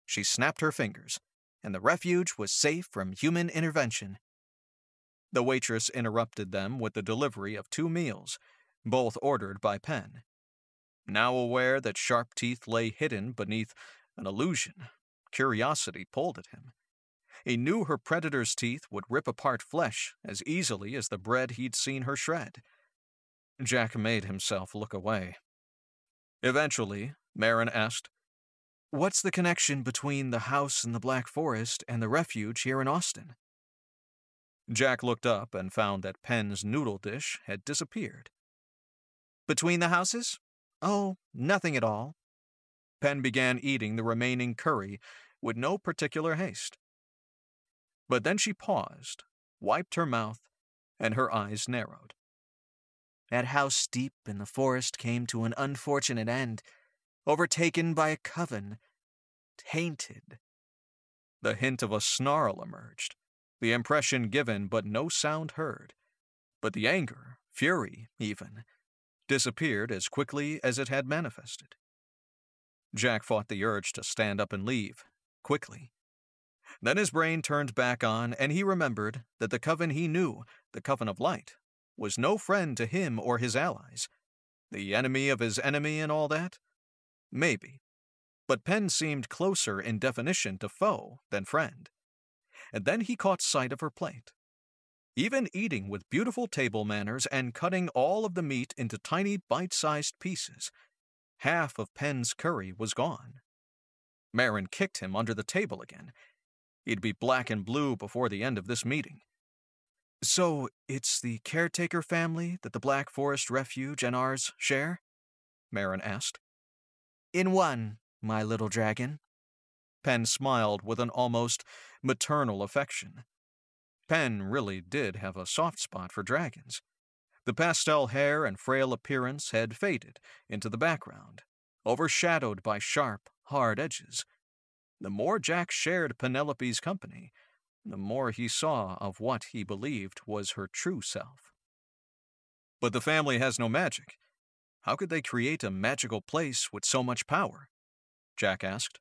She snapped her fingers, and the refuge was safe from human intervention. The waitress interrupted them with the delivery of 2 meals, both ordered by Pen. Now aware that sharp teeth lay hidden beneath an illusion, curiosity pulled at him. He knew her predator's teeth would rip apart flesh as easily as the bread he'd seen her shred. Jack made himself look away. Eventually, Marin asked, "What's the connection between the house in the Black Forest and the refuge here in Austin?" Jack looked up and found that Pen's noodle dish had disappeared. "Between the houses? Oh, nothing at all." Pen began eating the remaining curry with no particular haste. But then she paused, wiped her mouth, and her eyes narrowed. That house deep in the forest came to an unfortunate end, overtaken by a coven, tainted. The hint of a snarl emerged, the impression given but no sound heard. But the anger, fury even, disappeared as quickly as it had manifested. Jack fought the urge to stand up and leave, quickly. Then his brain turned back on, and he remembered that the coven he knew, the Coven of Light, was no friend to him or his allies. The enemy of his enemy and all that? Maybe. But Penn seemed closer in definition to foe than friend. And then he caught sight of her plate. Even eating with beautiful table manners and cutting all of the meat into tiny bite-sized pieces, half of Penn's curry was gone. Marin kicked him under the table again. He'd be black and blue before the end of this meeting. So it's the caretaker family that the Black Forest Refuge and ours share? Marin asked. In one, my little dragon. Penn smiled with an almost maternal affection. Penn really did have a soft spot for dragons. The pastel hair and frail appearance had faded into the background, overshadowed by sharp, hard edges. The more Jack shared Penelope's company, the more he saw of what he believed was her true self. But the family has no magic. How could they create a magical place with so much power? Jack asked.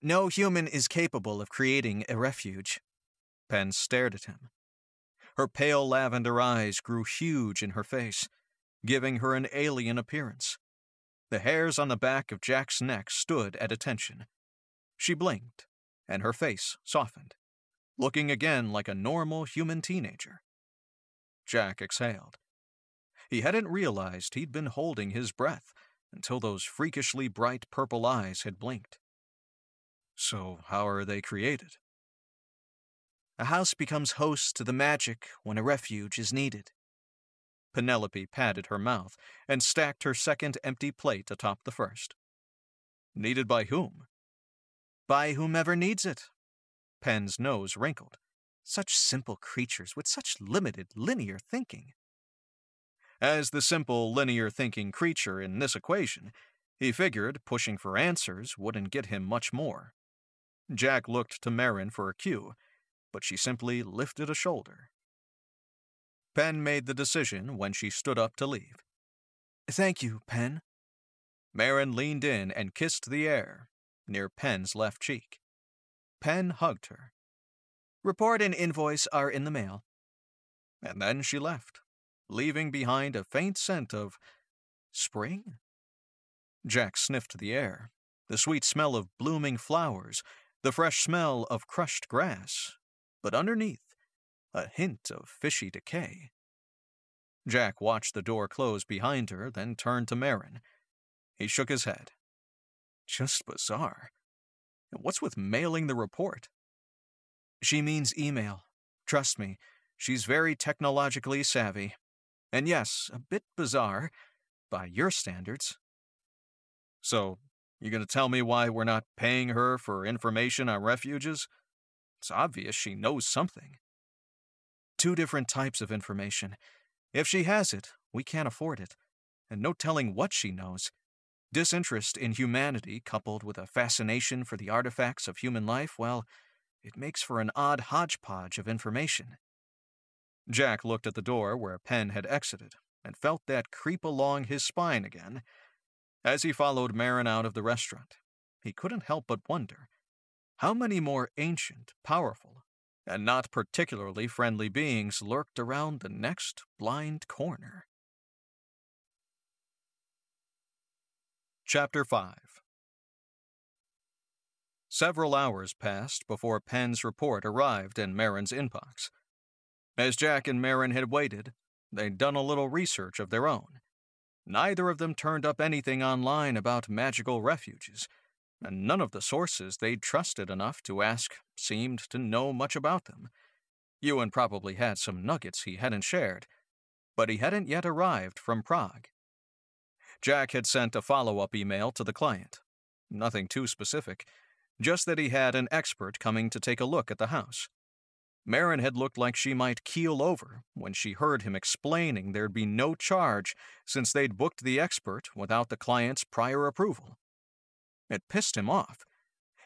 No human is capable of creating a refuge. Penn stared at him. Her pale lavender eyes grew huge in her face, giving her an alien appearance. The hairs on the back of Jack's neck stood at attention. She blinked, and her face softened, looking again like a normal human teenager. Jack exhaled. He hadn't realized he'd been holding his breath until those freakishly bright purple eyes had blinked. So how are they created? A house becomes host to the magic when a refuge is needed. Penelope patted her mouth and stacked her second empty plate atop the first. Needed by whom? By whomever needs it. Penn's nose wrinkled. Such simple creatures with such limited, linear thinking. As the simple, linear thinking creature in this equation, he figured pushing for answers wouldn't get him much more. Jack looked to Marin for a cue, but she simply lifted a shoulder. Penn made the decision when she stood up to leave. Thank you, Penn. Marin leaned in and kissed the air, near Penn's left cheek. Penn hugged her. Report and invoice are in the mail. And then she left, leaving behind a faint scent of spring. Jack sniffed the air, the sweet smell of blooming flowers, the fresh smell of crushed grass, but underneath, a hint of fishy decay. Jack watched the door close behind her, then turned to Marin. He shook his head. Just bizarre. What's with mailing the report? She means email. Trust me, she's very technologically savvy. And yes, a bit bizarre, by your standards. So, you gonna tell me why we're not paying her for information on refuges? It's obvious she knows something. 2 different types of information. If she has it, we can't afford it. And no telling what she knows. Disinterest in humanity coupled with a fascination for the artifacts of human life, well, it makes for an odd hodgepodge of information. Jack looked at the door where Penn had exited and felt that creep along his spine again. As he followed Marin out of the restaurant, he couldn't help but wonder how many more ancient, powerful, and not particularly friendly beings lurked around the next blind corner. Chapter 5. Several hours passed before Penn's report arrived in Marin's inbox. As Jack and Marin had waited, they'd done a little research of their own. Neither of them turned up anything online about magical refuges, and none of the sources they'd trusted enough to ask seemed to know much about them. Ewan probably had some nuggets he hadn't shared, but he hadn't yet arrived from Prague. Jack had sent a follow-up email to the client. Nothing too specific, just that he had an expert coming to take a look at the house. Marin had looked like she might keel over when she heard him explaining there'd be no charge since they'd booked the expert without the client's prior approval. It pissed him off.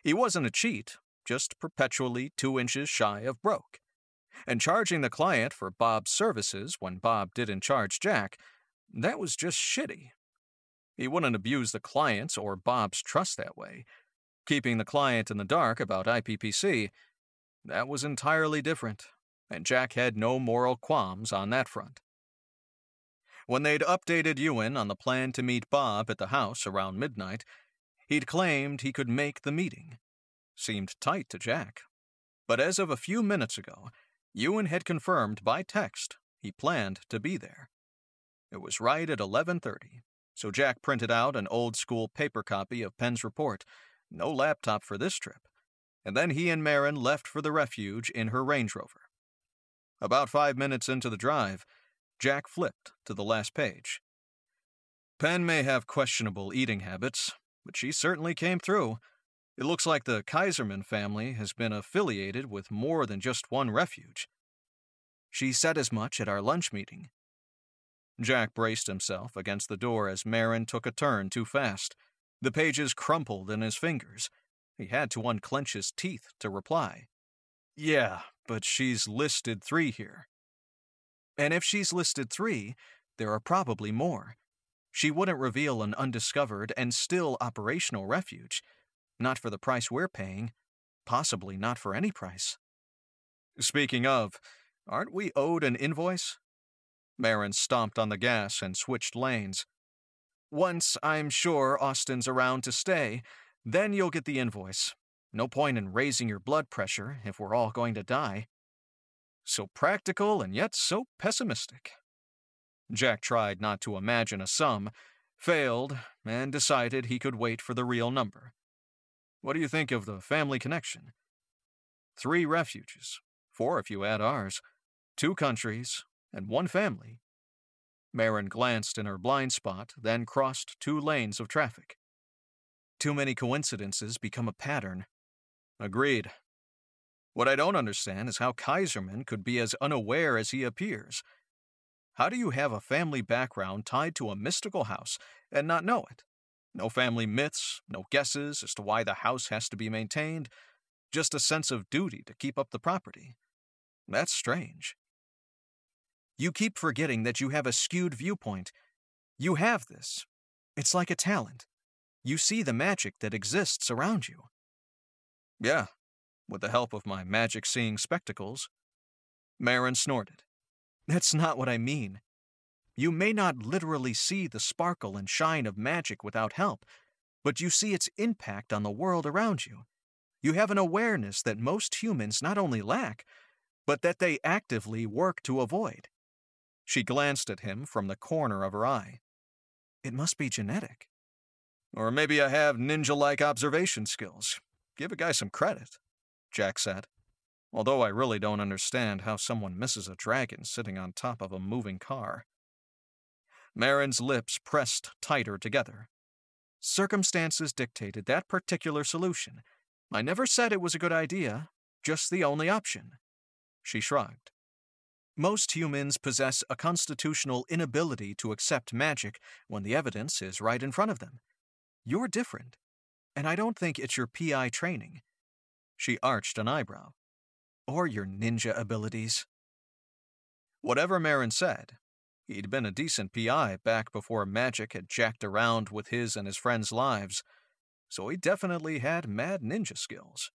He wasn't a cheat, just perpetually 2 inches shy of broke. And charging the client for Bob's services when Bob didn't charge Jack, that was just shitty. He wouldn't abuse the client's or Bob's trust that way. Keeping the client in the dark about IPPC, that was entirely different, and Jack had no moral qualms on that front. When they'd updated Ewan on the plan to meet Bob at the house around midnight, he'd claimed he could make the meeting. Seemed tight to Jack. But as of a few minutes ago, Ewan had confirmed by text he planned to be there. It was right at 11:30, so Jack printed out an old-school paper copy of Penn's report, no laptop for this trip, and then he and Marin left for the refuge in her Range Rover. About 5 minutes into the drive, Jack flipped to the last page. Penn may have questionable eating habits, but she certainly came through. It looks like the Kaiserman family has been affiliated with more than just one refuge. She said as much at our lunch meeting. Jack braced himself against the door as Marin took a turn too fast. The pages crumpled in his fingers. He had to unclench his teeth to reply. Yeah, but she's listed 3 here. And if she's listed 3, there are probably more. She wouldn't reveal an undiscovered and still operational refuge. Not for the price we're paying. Possibly not for any price. Speaking of, aren't we owed an invoice? Marin stomped on the gas and switched lanes. Once I'm sure Austin's around to stay, then you'll get the invoice. No point in raising your blood pressure if we're all going to die. So practical and yet so pessimistic. Jack tried not to imagine a sum, failed, and decided he could wait for the real number. What do you think of the family connection? 3 refuges, 4 if you add ours, 2 countries, and 1 family. Marin glanced in her blind spot, then crossed 2 lanes of traffic. Too many coincidences become a pattern. Agreed. What I don't understand is how Kaiserman could be as unaware as he appears. How do you have a family background tied to a mystical house and not know it? No family myths, no guesses as to why the house has to be maintained, just a sense of duty to keep up the property. That's strange. You keep forgetting that you have a skewed viewpoint. You have this. It's like a talent. You see the magic that exists around you. Yeah, with the help of my magic-seeing spectacles. Marin snorted. That's not what I mean. You may not literally see the sparkle and shine of magic without help, but you see its impact on the world around you. You have an awareness that most humans not only lack, but that they actively work to avoid. She glanced at him from the corner of her eye. It must be genetic. Or maybe I have ninja-like observation skills. Give a guy some credit, Jack said. Although I really don't understand how someone misses a dragon sitting on top of a moving car. Marin's lips pressed tighter together. Circumstances dictated that particular solution. I never said it was a good idea, just the only option. She shrugged. Most humans possess a constitutional inability to accept magic when the evidence is right in front of them. You're different, and I don't think it's your PI training. She arched an eyebrow. Or your ninja abilities. Whatever Marin said, he'd been a decent PI back before magic had jacked around with his and his friends' lives, so he definitely had mad ninja skills.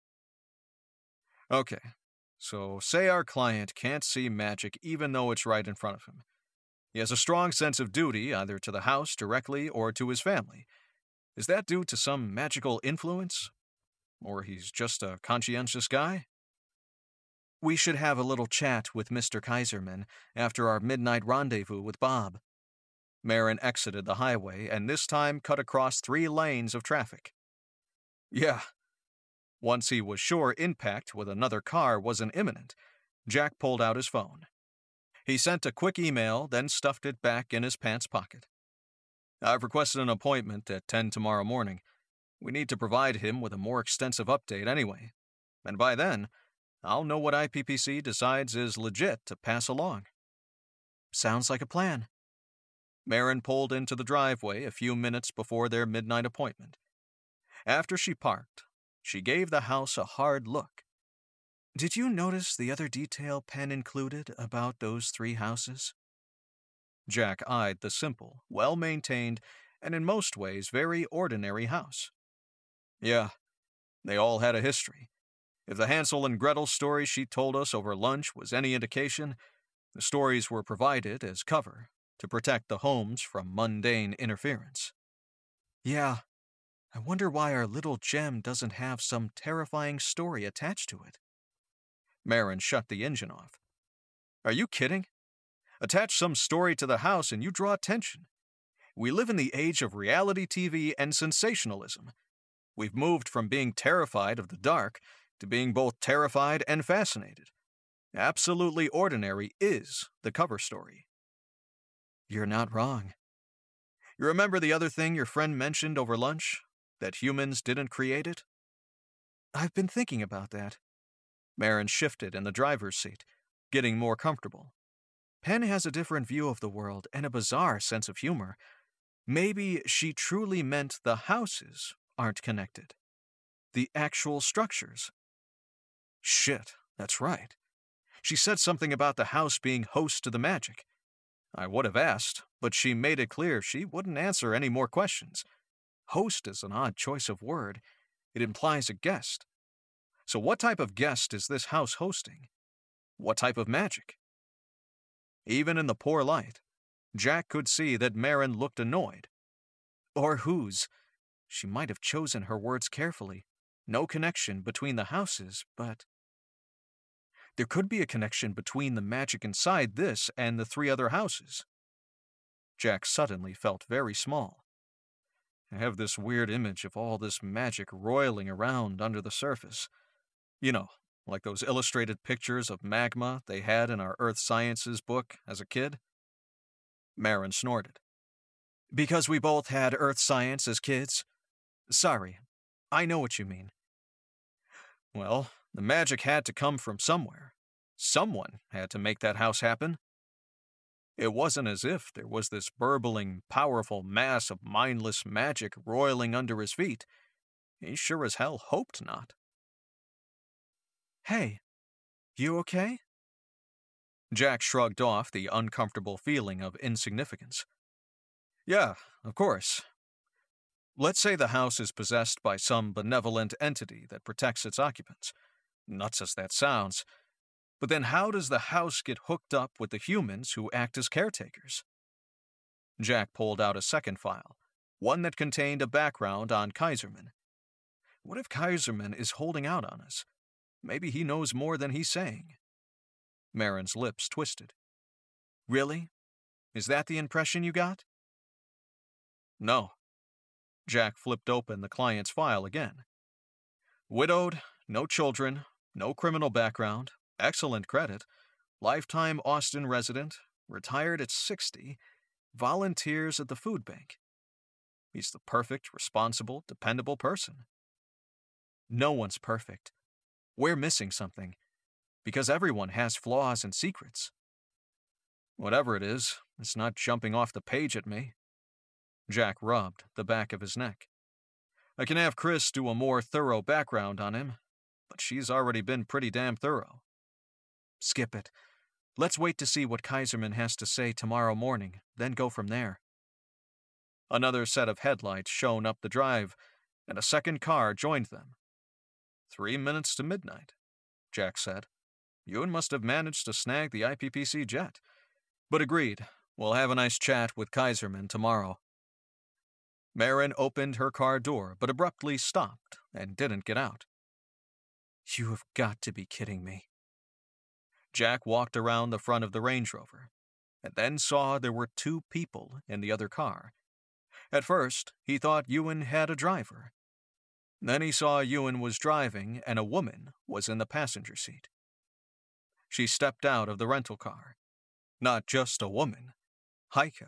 Okay, so say our client can't see magic even though it's right in front of him. He has a strong sense of duty either to the house directly or to his family. Is that due to some magical influence? Or he's just a conscientious guy? We should have a little chat with Mr. Kaiserman after our midnight rendezvous with Bob. Marin exited the highway and this time cut across 3 lanes of traffic. Yeah. Once he was sure impact with another car wasn't imminent, Jack pulled out his phone. He sent a quick email, then stuffed it back in his pants pocket. I've requested an appointment at 10 tomorrow morning. We need to provide him with a more extensive update anyway. And by then, I'll know what IPPC decides is legit to pass along. Sounds like a plan. Marin pulled into the driveway a few minutes before their midnight appointment. After she parked, she gave the house a hard look. Did you notice the other detail Penn included about those 3 houses? Jack eyed the simple, well-maintained, and in most ways very ordinary house. Yeah, they all had a history. If the Hansel and Gretel story she told us over lunch was any indication, the stories were provided as cover to protect the homes from mundane interference. Yeah, I wonder why our little gem doesn't have some terrifying story attached to it. Marin shut the engine off. Are you kidding? Attach some story to the house and you draw attention. We live in the age of reality TV and sensationalism. We've moved from being terrified of the dark to being both terrified and fascinated. Absolutely ordinary is the cover story. You're not wrong. You remember the other thing your friend mentioned over lunch? That humans didn't create it? I've been thinking about that. Marin shifted in the driver's seat, getting more comfortable. Penn has a different view of the world and a bizarre sense of humor. Maybe she truly meant the houses aren't connected. The actual structures. Shit, that's right. She said something about the house being host to the magic. I would have asked, but she made it clear she wouldn't answer any more questions. Host is an odd choice of word. It implies a guest. So what type of guest is this house hosting? What type of magic? Even in the poor light, Jack could see that Marin looked annoyed. Or whose? She might have chosen her words carefully. No connection between the houses, but... There could be a connection between the magic inside this and the 3 other houses. Jack suddenly felt very small. I have this weird image of all this magic roiling around under the surface. You know, like those illustrated pictures of magma they had in our Earth Sciences book as a kid. Marin snorted. Because we both had Earth Science as kids? Sorry, I know what you mean. Well, the magic had to come from somewhere. Someone had to make that house happen. It wasn't as if there was this burbling, powerful mass of mindless magic roiling under his feet. He sure as hell hoped not. Hey, you okay? Jack shrugged off the uncomfortable feeling of insignificance. Yeah, of course. Let's say the house is possessed by some benevolent entity that protects its occupants. Nuts as that sounds. But then how does the house get hooked up with the humans who act as caretakers? Jack pulled out a second file, one that contained a background on Kaiserman. What if Kaiserman is holding out on us? Maybe he knows more than he's saying. Marin's lips twisted. Really? Is that the impression you got? No. Jack flipped open the client's file again. Widowed, no children, no criminal background, excellent credit, lifetime Austin resident, retired at 60, volunteers at the food bank. He's the perfect, responsible, dependable person. No one's perfect. We're missing something, because everyone has flaws and secrets. Whatever it is, it's not jumping off the page at me. Jack rubbed the back of his neck. I can have Chris do a more thorough background on him, but she's already been pretty damn thorough. Skip it. Let's wait to see what Kaiserman has to say tomorrow morning, then go from there. Another set of headlights shone up the drive, and a second car joined them. 3 minutes to midnight, Jack said. Ewan must have managed to snag the IPPC jet. But agreed, we'll have a nice chat with Kaiserman tomorrow. Marin opened her car door, but abruptly stopped and didn't get out. You have got to be kidding me. Jack walked around the front of the Range Rover, and then saw there were 2 people in the other car. At first, he thought Ewan had a driver. Then he saw Ewan was driving and a woman was in the passenger seat. She stepped out of the rental car. Not just a woman. Heike,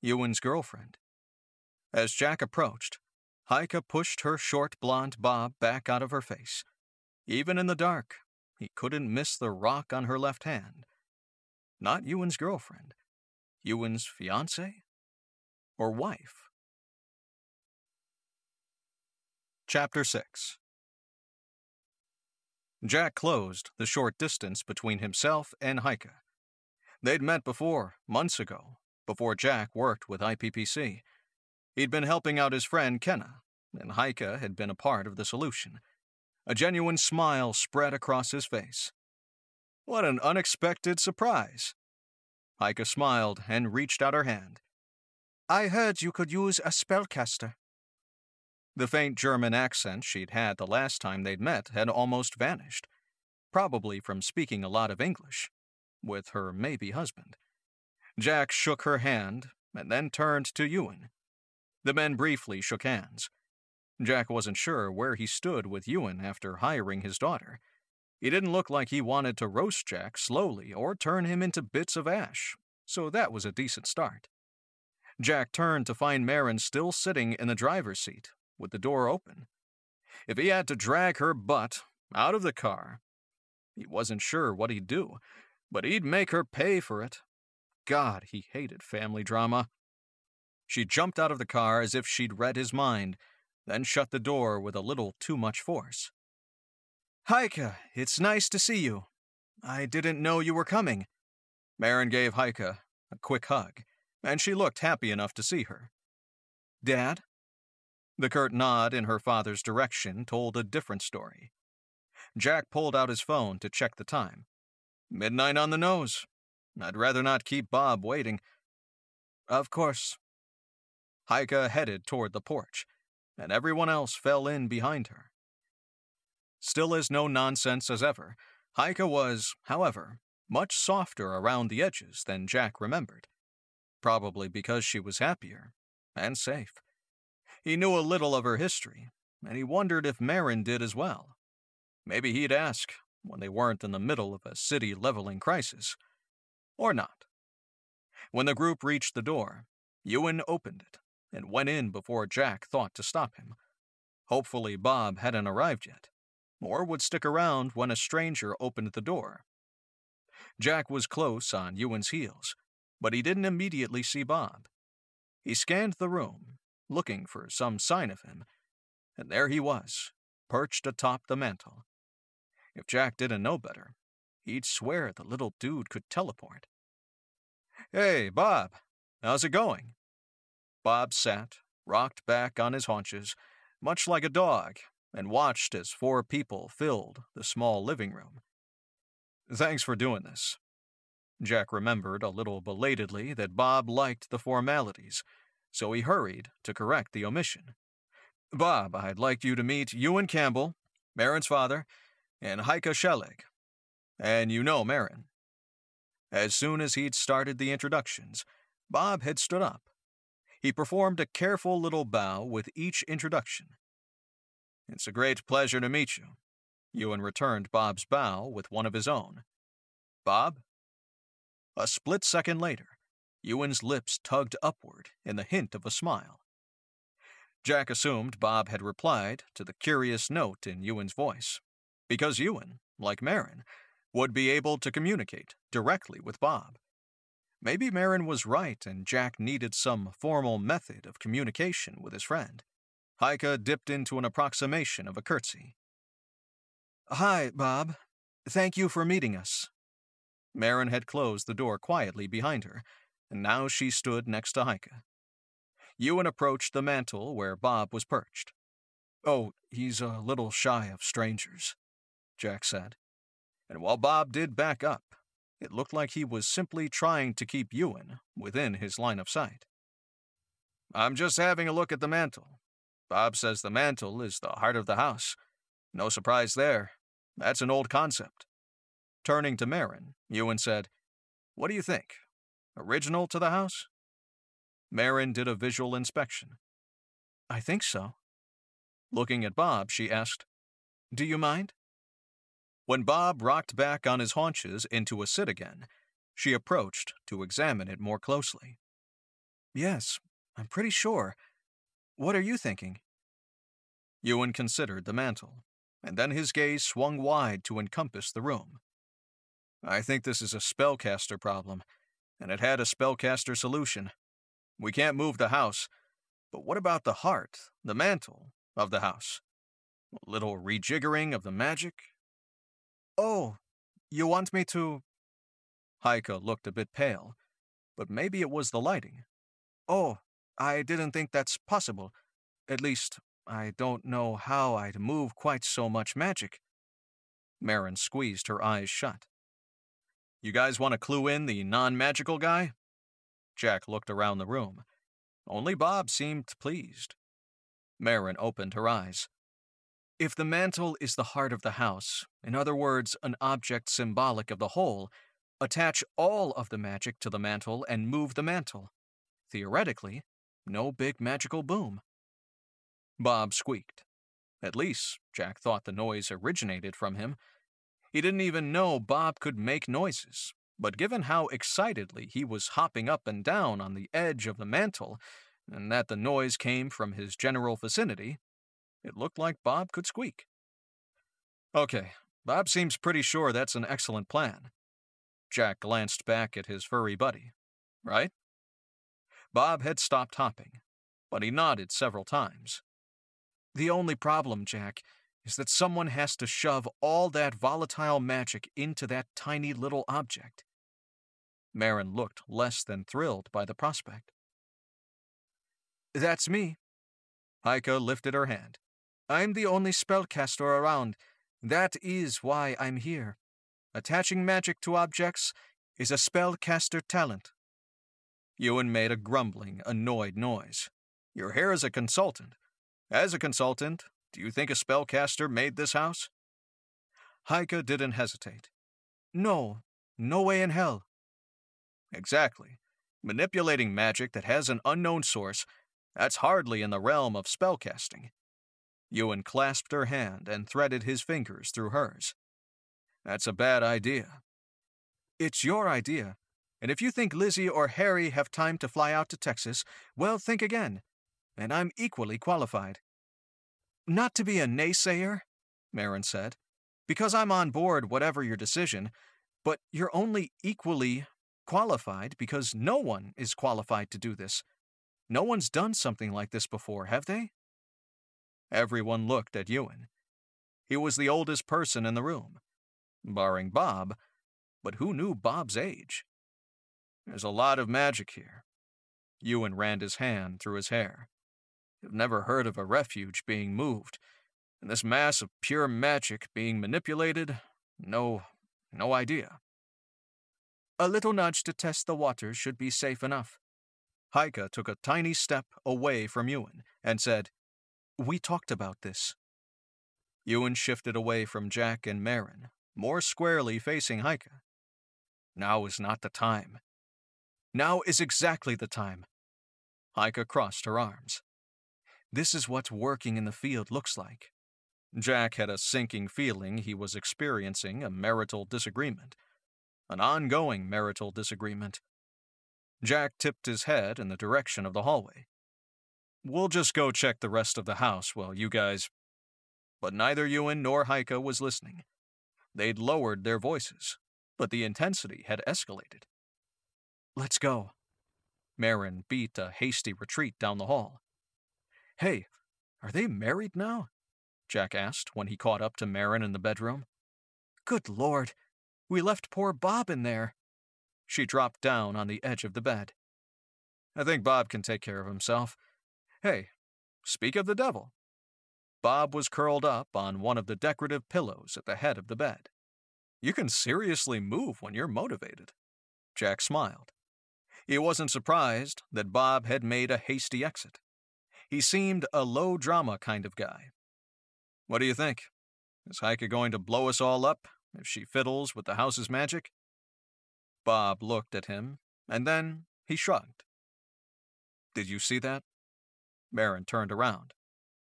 Ewan's girlfriend. As Jack approached, Heike pushed her short blonde bob back out of her face. Even in the dark, he couldn't miss the rock on her left hand. Not Ewan's girlfriend. Ewan's fiancée? Or wife? Chapter 6. Jack closed the short distance between himself and Heike. They'd met before, months ago, before Jack worked with IPPC. He'd been helping out his friend Kenna, and Heike had been a part of the solution. A genuine smile spread across his face. What an unexpected surprise. Heike smiled and reached out her hand. I heard you could use a spellcaster. The faint German accent she'd had the last time they'd met had almost vanished, probably from speaking a lot of English, with her maybe husband. Jack shook her hand and then turned to Ewan. The men briefly shook hands. Jack wasn't sure where he stood with Ewan after hiring his daughter. He didn't look like he wanted to roast Jack slowly or turn him into bits of ash, so that was a decent start. Jack turned to find Marin still sitting in the driver's seat, with the door open. If he had to drag her butt out of the car, he wasn't sure what he'd do, but he'd make her pay for it. God, he hated family drama. She jumped out of the car as if she'd read his mind, then shut the door with a little too much force. Heike, it's nice to see you. I didn't know you were coming. Marin gave Heike a quick hug, and she looked happy enough to see her. Dad? The curt nod in her father's direction told a different story. Jack pulled out his phone to check the time. Midnight on the nose. I'd rather not keep Bob waiting. Of course. Heike headed toward the porch, and everyone else fell in behind her. Still as no-nonsense as ever, Heike was, however, much softer around the edges than Jack remembered. Probably because she was happier and safe. He knew a little of her history, and he wondered if Marin did as well. Maybe he'd ask when they weren't in the middle of a city-leveling crisis. Or not. When the group reached the door, Ewan opened it and went in before Jack thought to stop him. Hopefully Bob hadn't arrived yet, or would stick around when a stranger opened the door. Jack was close on Ewan's heels, but he didn't immediately see Bob. He scanned the room, looking for some sign of him, and there he was, perched atop the mantel. If Jack didn't know better, he'd swear the little dude could teleport. Hey, Bob, how's it going? Bob sat, rocked back on his haunches, much like a dog, and watched as 4 people filled the small living room. Thanks for doing this. Jack remembered a little belatedly that Bob liked the formalities, so he hurried to correct the omission. Bob, I'd like you to meet Ewan Campbell, Marin's father, and Heike Schellig. And you know Marin. As soon as he'd started the introductions, Bob had stood up. He performed a careful little bow with each introduction. It's a great pleasure to meet you. Ewan returned Bob's bow with one of his own. Bob? A split second later, Ewan's lips tugged upward in the hint of a smile. Jack assumed Bob had replied to the curious note in Ewan's voice, because Ewan, like Marin, would be able to communicate directly with Bob. Maybe Marin was right and Jack needed some formal method of communication with his friend. Heike dipped into an approximation of a curtsy. Hi, Bob. Thank you for meeting us. Marin had closed the door quietly behind her, and now she stood next to Heike. Ewan approached the mantel where Bob was perched. Oh, he's a little shy of strangers, Jack said. And while Bob did back up, it looked like he was simply trying to keep Ewan within his line of sight. I'm just having a look at the mantel. Bob says the mantel is the heart of the house. No surprise there. That's an old concept. Turning to Marin, Ewan said, What do you think? Original to the house? Marin did a visual inspection. I think so. Looking at Bob, she asked, Do you mind? When Bob rocked back on his haunches into a sit again, she approached to examine it more closely. Yes, I'm pretty sure. What are you thinking? Ewan considered the mantel, and then his gaze swung wide to encompass the room. I think this is a spellcaster problem, and it had a spellcaster solution. We can't move the house, but what about the heart, the mantle, of the house? A little rejiggering of the magic? Oh, you want me to... Heike looked a bit pale, but maybe it was the lighting. Oh, I didn't think that's possible. At least, I don't know how I'd move quite so much magic. Marin squeezed her eyes shut. You guys want to clue in the non-magical guy? Jack looked around the room. Only Bob seemed pleased. Marin opened her eyes. If the mantle is the heart of the house, in other words, an object symbolic of the whole, attach all of the magic to the mantle and move the mantle. Theoretically, no big magical boom. Bob squeaked. At least, Jack thought the noise originated from him. He didn't even know Bob could make noises, but given how excitedly he was hopping up and down on the edge of the mantle, and that the noise came from his general vicinity, it looked like Bob could squeak. Okay, Bob seems pretty sure that's an excellent plan. Jack glanced back at his furry buddy. Right? Bob had stopped hopping, but he nodded several times. The only problem, Jack, is that someone has to shove all that volatile magic into that tiny little object. Marin looked less than thrilled by the prospect. That's me. Heike lifted her hand. I'm the only spellcaster around. That is why I'm here. Attaching magic to objects is a spellcaster talent. Ewan made a grumbling, annoyed noise. You're here as a consultant. As a consultant, do you think a spellcaster made this house? Heike didn't hesitate. No way in hell. Exactly. Manipulating magic that has an unknown source, that's hardly in the realm of spellcasting. Ewan clasped her hand and threaded his fingers through hers. That's a bad idea. It's your idea, and if you think Lizzie or Harry have time to fly out to Texas, well, think again, and I'm equally qualified. Not to be a naysayer, Marin said, because I'm on board whatever your decision, but you're only equally qualified because no one is qualified to do this. No one's done something like this before, have they? Everyone looked at Ewan. He was the oldest person in the room, barring Bob, but who knew Bob's age? There's a lot of magic here. Ewan ran his hand through his hair. You've never heard of a refuge being moved, and this mass of pure magic being manipulated? No idea. A little nudge to test the waters should be safe enough. Heike took a tiny step away from Ewan and said, We talked about this. Ewan shifted away from Jack and Marin, more squarely facing Heike. Now is not the time. Now is exactly the time. Heike crossed her arms. This is what working in the field looks like. Jack had a sinking feeling he was experiencing a marital disagreement. An ongoing marital disagreement. Jack tipped his head in the direction of the hallway. We'll just go check the rest of the house while you guys... But neither Ewan nor Heike was listening. They'd lowered their voices, but the intensity had escalated. Let's go. Marin beat a hasty retreat down the hall. Hey, are they married now? Jack asked when he caught up to Marin in the bedroom. Good Lord, we left poor Bob in there. She dropped down on the edge of the bed. I think Bob can take care of himself. Hey, speak of the devil. Bob was curled up on one of the decorative pillows at the head of the bed. You can seriously move when you're motivated. Jack smiled. He wasn't surprised that Bob had made a hasty exit. He seemed a low-drama kind of guy. What do you think? Is Heike going to blow us all up if she fiddles with the house's magic? Bob looked at him, and then he shrugged. Did you see that? Marin turned around.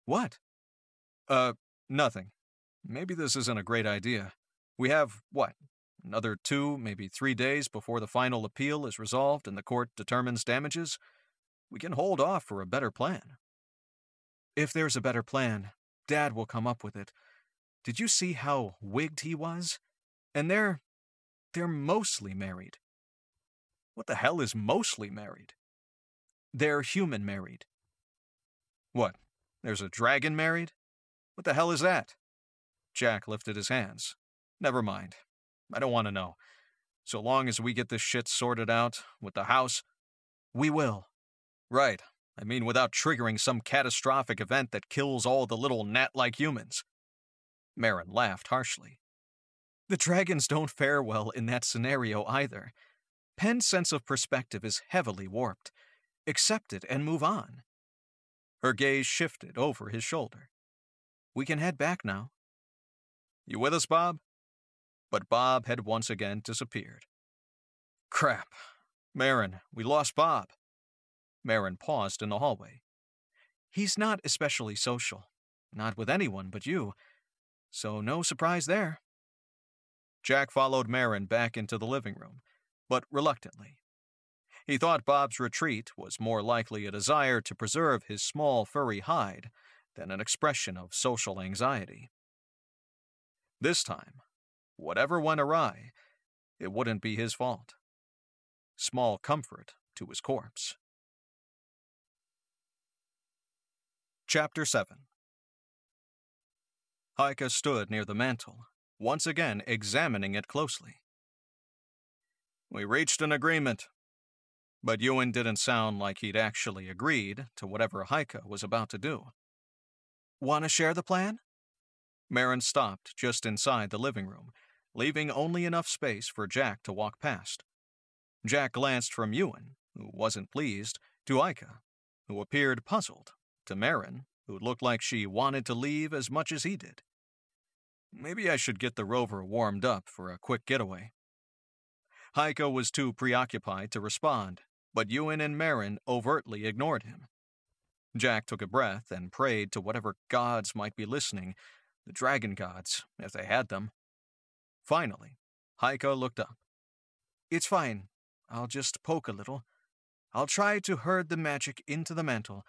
What? Nothing. Maybe this isn't a great idea. We have, another 2, maybe 3 days before the final appeal is resolved and the court determines damages? We can hold off for a better plan. If there's a better plan, Dad will come up with it. Did you see how wigged he was? And they're mostly married. What the hell is mostly married? They're human married. What? There's a dragon married? What the hell is that? Jack lifted his hands. Never mind. I don't want to know. So long as we get this shit sorted out with the house, we will. Right. I mean, without triggering some catastrophic event that kills all the little gnat-like humans. Marin laughed harshly. The dragons don't fare well in that scenario either. Penn's sense of perspective is heavily warped. Accept it and move on. Her gaze shifted over his shoulder. We can head back now. You with us, Bob? But Bob had once again disappeared. Crap. Marin, we lost Bob. Marin paused in the hallway. He's not especially social. Not with anyone but you. So no surprise there. Jack followed Marin back into the living room, but reluctantly. He thought Bob's retreat was more likely a desire to preserve his small furry hide than an expression of social anxiety. This time, whatever went awry, it wouldn't be his fault. Small comfort to his corpse. Chapter 7. Heike stood near the mantel, once again examining it closely. We reached an agreement. But Ewan didn't sound like he'd actually agreed to whatever Heike was about to do. Want to share the plan? Marin stopped just inside the living room, leaving only enough space for Jack to walk past. Jack glanced from Ewan, who wasn't pleased, to Heike, who appeared puzzled, to Marin, who looked like she wanted to leave as much as he did. Maybe I should get the rover warmed up for a quick getaway. Heike was too preoccupied to respond, but Ewan and Marin overtly ignored him. Jack took a breath and prayed to whatever gods might be listening, the dragon gods, if they had them. Finally, Heike looked up. It's fine. I'll just poke a little. I'll try to herd the magic into the mantle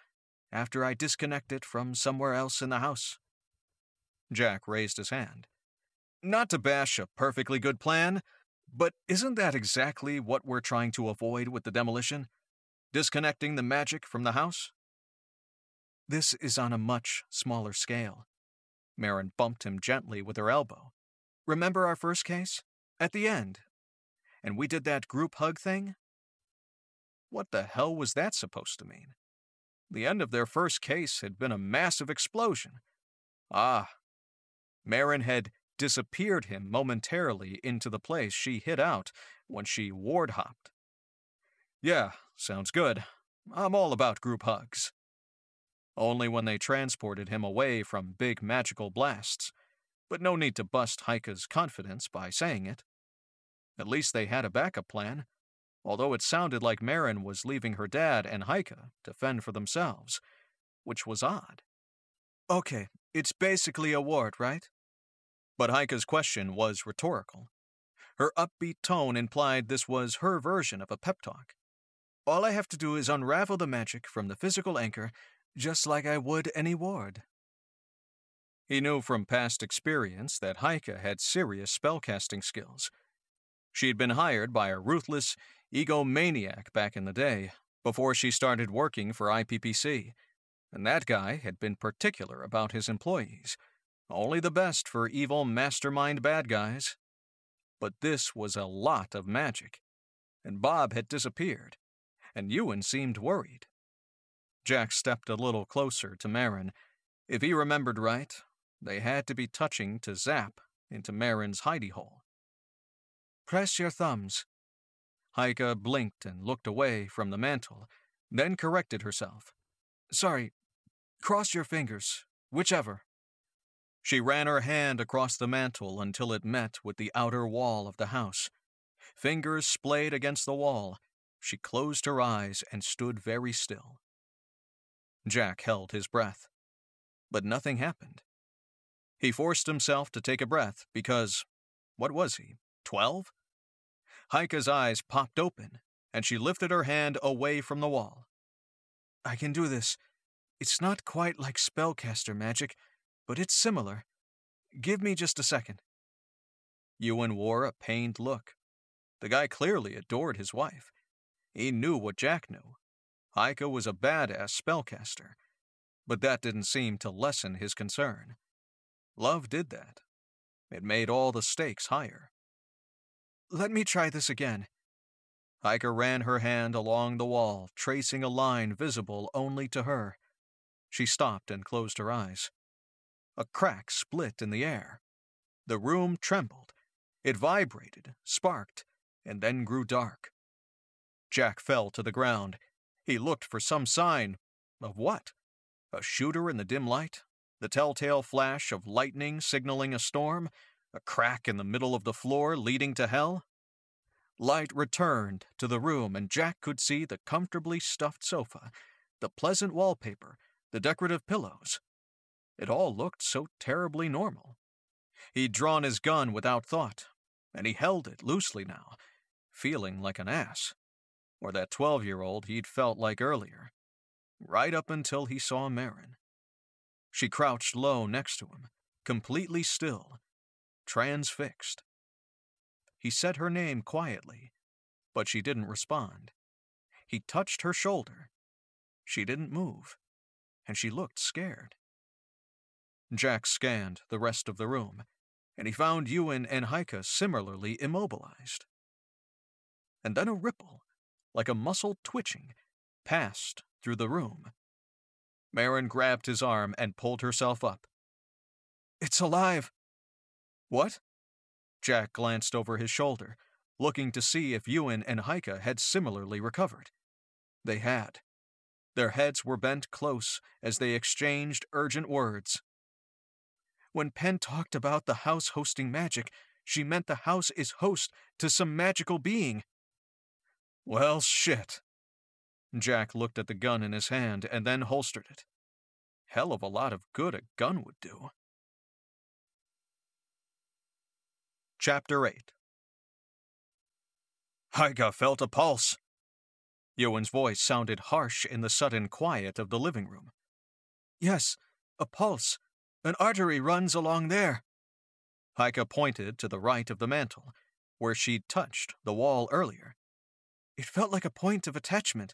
after I disconnect it from somewhere else in the house. Jack raised his hand. Not to bash a perfectly good plan, but isn't that exactly what we're trying to avoid with the demolition? Disconnecting the magic from the house? This is on a much smaller scale. Marin bumped him gently with her elbow. Remember our first case? At the end. And we did that group hug thing? What the hell was that supposed to mean? The end of their first case had been a massive explosion. Ah. Marin had disappeared him momentarily into the place she hid out when she ward-hopped. Yeah, sounds good. I'm all about group hugs. Only when they transported him away from big magical blasts, but no need to bust Heike's confidence by saying it. At least they had a backup plan, although it sounded like Marin was leaving her dad and Heike to fend for themselves, which was odd. Okay, it's basically a ward, right? But Heike's question was rhetorical. Her upbeat tone implied this was her version of a pep talk. All I have to do is unravel the magic from the physical anchor, just like I would any ward. He knew from past experience that Heike had serious spellcasting skills. She'd been hired by a ruthless egomaniac back in the day, before she started working for IPPC, and that guy had been particular about his employees. Only the best for evil mastermind bad guys. But this was a lot of magic, and Bob had disappeared, and Ewan seemed worried. Jack stepped a little closer to Marin. If he remembered right, they had to be touching to zap into Marin's hidey hole. Press your thumbs. Heike blinked and looked away from the mantle, then corrected herself. Sorry, cross your fingers, whichever. She ran her hand across the mantle until it met with the outer wall of the house. Fingers splayed against the wall, she closed her eyes and stood very still. Jack held his breath, but nothing happened. He forced himself to take a breath because, what was he, 12? Heike's eyes popped open, and she lifted her hand away from the wall. I can do this. It's not quite like spellcaster magic, but it's similar. Give me just a second. Ewan wore a pained look. The guy clearly adored his wife. He knew what Jack knew. Heike was a badass spellcaster, but that didn't seem to lessen his concern. Love did that. It made all the stakes higher. Let me try this again. Heike ran her hand along the wall, tracing a line visible only to her. She stopped and closed her eyes. A crack split in the air. The room trembled. It vibrated, sparked, and then grew dark. Jack fell to the ground. He looked for some sign. Of what? A shooter in the dim light? The telltale flash of lightning signaling a storm? A crack in the middle of the floor leading to hell? Light returned to the room, and Jack could see the comfortably stuffed sofa, the pleasant wallpaper, the decorative pillows. It all looked so terribly normal. He'd drawn his gun without thought, and he held it loosely now, feeling like an ass. Or that 12-year-old he'd felt like earlier. Right up until he saw Marin. She crouched low next to him, completely still, transfixed. He said her name quietly, but she didn't respond. He touched her shoulder. She didn't move, and she looked scared. Jack scanned the rest of the room, and he found Ewan and Heike similarly immobilized. And then a ripple, like a muscle twitching, passed through the room. Marin grabbed his arm and pulled herself up. It's alive! What? Jack glanced over his shoulder, looking to see if Ewan and Heike had similarly recovered. They had. Their heads were bent close as they exchanged urgent words. When Penn talked about the house hosting magic, she meant the house is host to some magical being. Well, shit. Jack looked at the gun in his hand and then holstered it. Hell of a lot of good a gun would do. Chapter 8. Heike felt a pulse. Ewan's voice sounded harsh in the sudden quiet of the living room. Yes, a pulse. An artery runs along there. Heike pointed to the right of the mantel, where she'd touched the wall earlier. It felt like a point of attachment.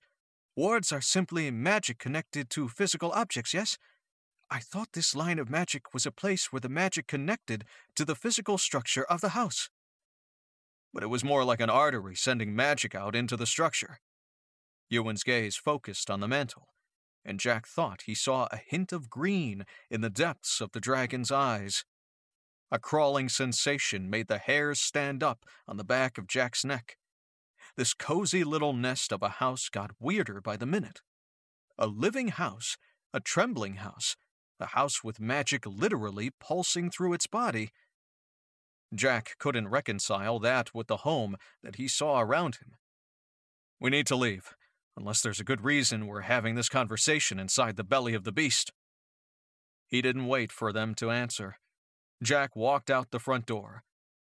Wards are simply magic connected to physical objects, yes? I thought this line of magic was a place where the magic connected to the physical structure of the house. But it was more like an artery sending magic out into the structure. Ewan's gaze focused on the mantel, and Jack thought he saw a hint of green in the depths of the dragon's eyes. A crawling sensation made the hairs stand up on the back of Jack's neck. This cozy little nest of a house got weirder by the minute. A living house, a trembling house, a house with magic literally pulsing through its body. Jack couldn't reconcile that with the home that he saw around him. We need to leave, unless there's a good reason we're having this conversation inside the belly of the beast. He didn't wait for them to answer. Jack walked out the front door.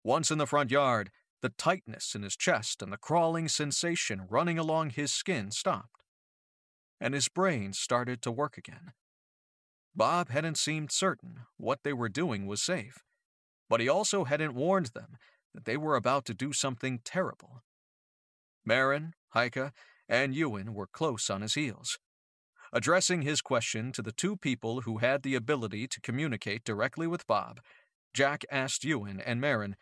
Once in the front yard, the tightness in his chest and the crawling sensation running along his skin stopped, and his brain started to work again. Bob hadn't seemed certain what they were doing was safe, but he also hadn't warned them that they were about to do something terrible. Marin, Heike, and Ewan were close on his heels. Addressing his question to the two people who had the ability to communicate directly with Bob, Jack asked Ewan and Marin,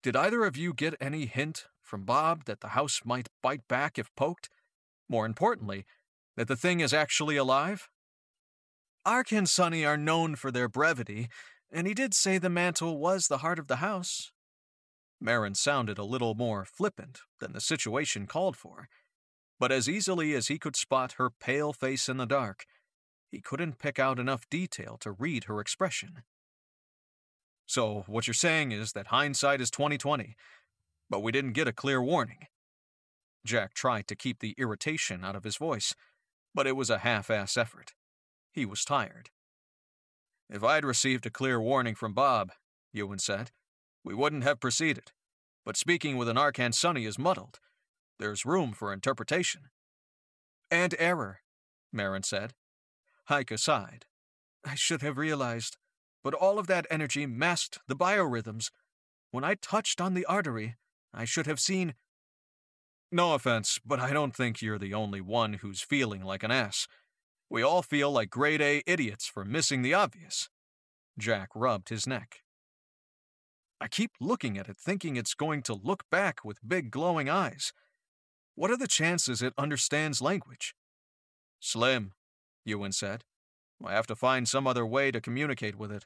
"Did either of you get any hint from Bob that the house might bite back if poked? More importantly, that the thing is actually alive?" Ark and Sonny are known for their brevity, and he did say the mantle was the heart of the house. Marin sounded a little more flippant than the situation called for, but as easily as he could spot her pale face in the dark, he couldn't pick out enough detail to read her expression. So what you're saying is that hindsight is 20/20, but we didn't get a clear warning. Jack tried to keep the irritation out of his voice, but it was a half-ass effort. He was tired. If I'd received a clear warning from Bob, Ewan said, we wouldn't have proceeded. But speaking with an Arcan Sonny is muddled. There's room for interpretation. And error, Marin said. Heike sighed. I should have realized. But all of that energy masked the biorhythms. When I touched on the artery, I should have seen. No offense, but I don't think you're the only one who's feeling like an ass. We all feel like grade A idiots for missing the obvious. Jack rubbed his neck. I keep looking at it thinking it's going to look back with big glowing eyes. What are the chances it understands language? Slim, Ewan said. I have to find some other way to communicate with it.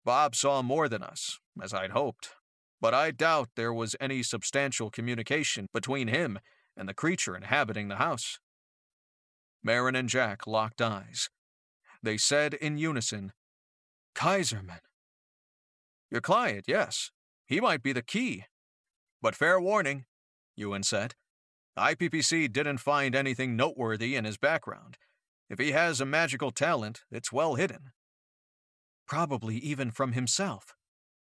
Bob saw more than us, as I'd hoped, but I doubt there was any substantial communication between him and the creature inhabiting the house. Marin and Jack locked eyes. They said in unison, Kaiserman. Your client, yes. He might be the key. But fair warning, Ewan said. IPPC didn't find anything noteworthy in his background. If he has a magical talent, it's well hidden. Probably even from himself.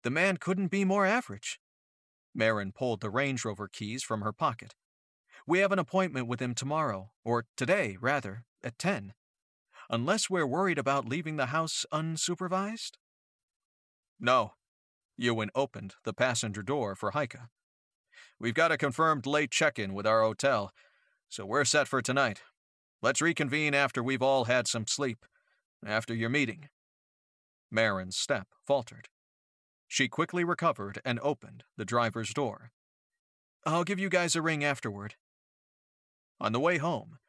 The man couldn't be more average. Marin pulled the Range Rover keys from her pocket. We have an appointment with him tomorrow, or today, rather, at 10. Unless we're worried about leaving the house unsupervised? No. Ewan opened the passenger door for Heike. We've got a confirmed late check-in with our hotel, so we're set for tonight. Let's reconvene after we've all had some sleep, after your meeting. Marin's step faltered. She quickly recovered and opened the driver's door. I'll give you guys a ring afterward. On the way home,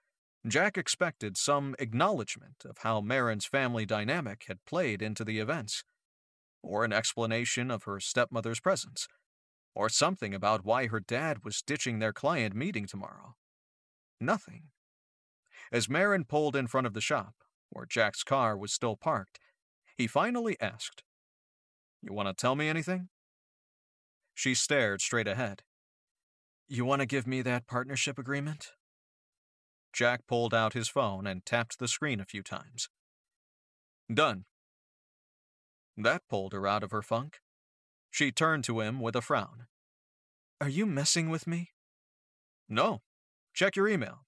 Jack expected some acknowledgement of how Marin's family dynamic had played into the events, or an explanation of her stepmother's presence, or something about why her dad was ditching their client meeting tomorrow. Nothing. As Marin pulled in front of the shop, where Jack's car was still parked, he finally asked, You want to tell me anything? She stared straight ahead. You want to give me that partnership agreement? Jack pulled out his phone and tapped the screen a few times. Done. That pulled her out of her funk. She turned to him with a frown. Are you messing with me? No. Check your email.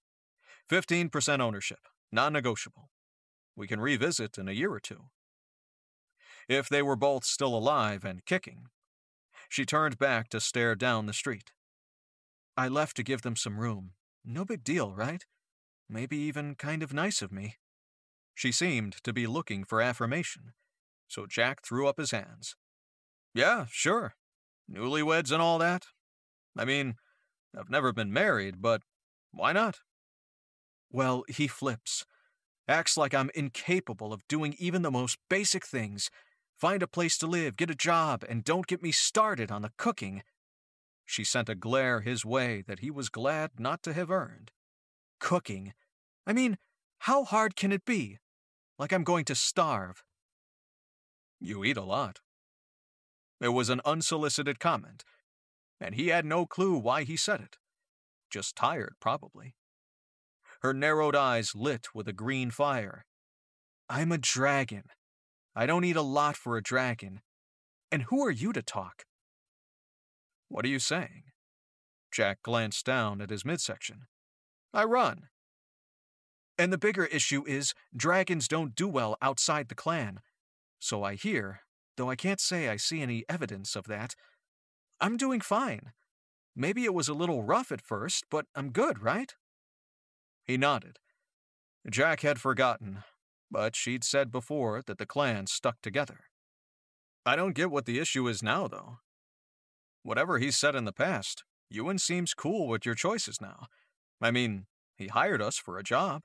15% ownership, non-negotiable. We can revisit in a year or two. If they were both still alive and kicking. She turned back to stare down the street. I left to give them some room. No big deal, right? Maybe even kind of nice of me. She seemed to be looking for affirmation, so Jack threw up his hands. Yeah, sure. Newlyweds and all that. I mean, I've never been married, but why not? Well, he flips. Acts like I'm incapable of doing even the most basic things. Find a place to live, get a job, and don't get me started on the cooking. She sent a glare his way that he was glad not to have earned. Cooking? I mean, how hard can it be? Like I'm going to starve. You eat a lot. It was an unsolicited comment, and he had no clue why he said it. Just tired, probably. Her narrowed eyes lit with a green fire. I'm a dragon. I don't eat a lot for a dragon. And who are you to talk? What are you saying? Jack glanced down at his midsection. I run. And the bigger issue is dragons don't do well outside the clan. So I hear, though I can't say I see any evidence of that. I'm doing fine. Maybe it was a little rough at first, but I'm good, right? He nodded. Jack had forgotten, but she'd said before that the clan stuck together. I don't get what the issue is now, though. Whatever he said in the past, Ewan seems cool with your choices now. I mean, he hired us for a job.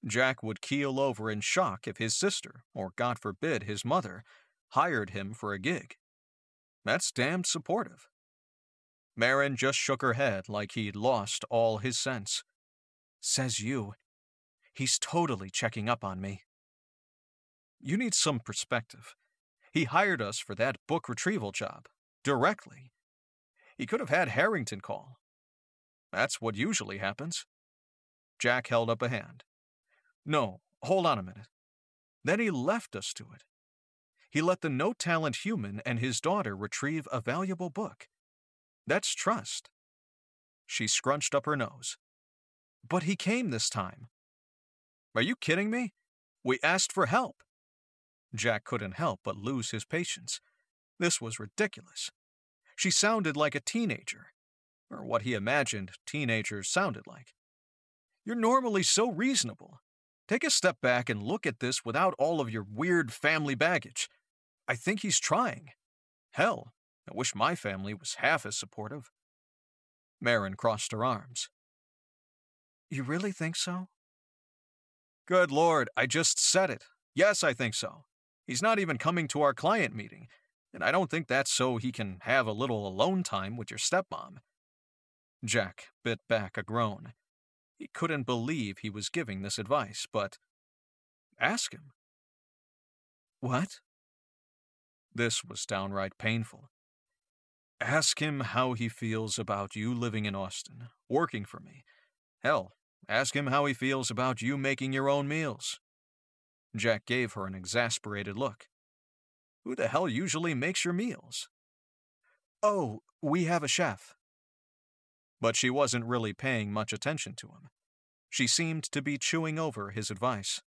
Jack would keel over in shock if his sister, or God forbid his mother, hired him for a gig. That's damned supportive. Marin just shook her head like he'd lost all his sense. Says you. He's totally checking up on me. You need some perspective. He hired us for that book retrieval job, directly. He could have had Harrington call. That's what usually happens. Jack held up a hand. No, hold on a minute. Then he left us to it. He let the no-talent human and his daughter retrieve a valuable book. That's trust. She scrunched up her nose. But he came this time. Are you kidding me? We asked for help. Jack couldn't help but lose his patience. This was ridiculous. She sounded like a teenager, or what he imagined teenagers sounded like. You're normally so reasonable. Take a step back and look at this without all of your weird family baggage. I think he's trying. Hell, I wish my family was half as supportive. Marin crossed her arms. You really think so? Good Lord, I just said it. Yes, I think so. He's not even coming to our client meeting, and I don't think that's so he can have a little alone time with your stepmom. Jack bit back a groan. He couldn't believe he was giving this advice, but ask him. What? This was downright painful. Ask him how he feels about you living in Austin, working for me. Hell, ask him how he feels about you making your own meals. Jack gave her an exasperated look. Who the hell usually makes your meals? Oh, we have a chef. But she wasn't really paying much attention to him. She seemed to be chewing over his advice.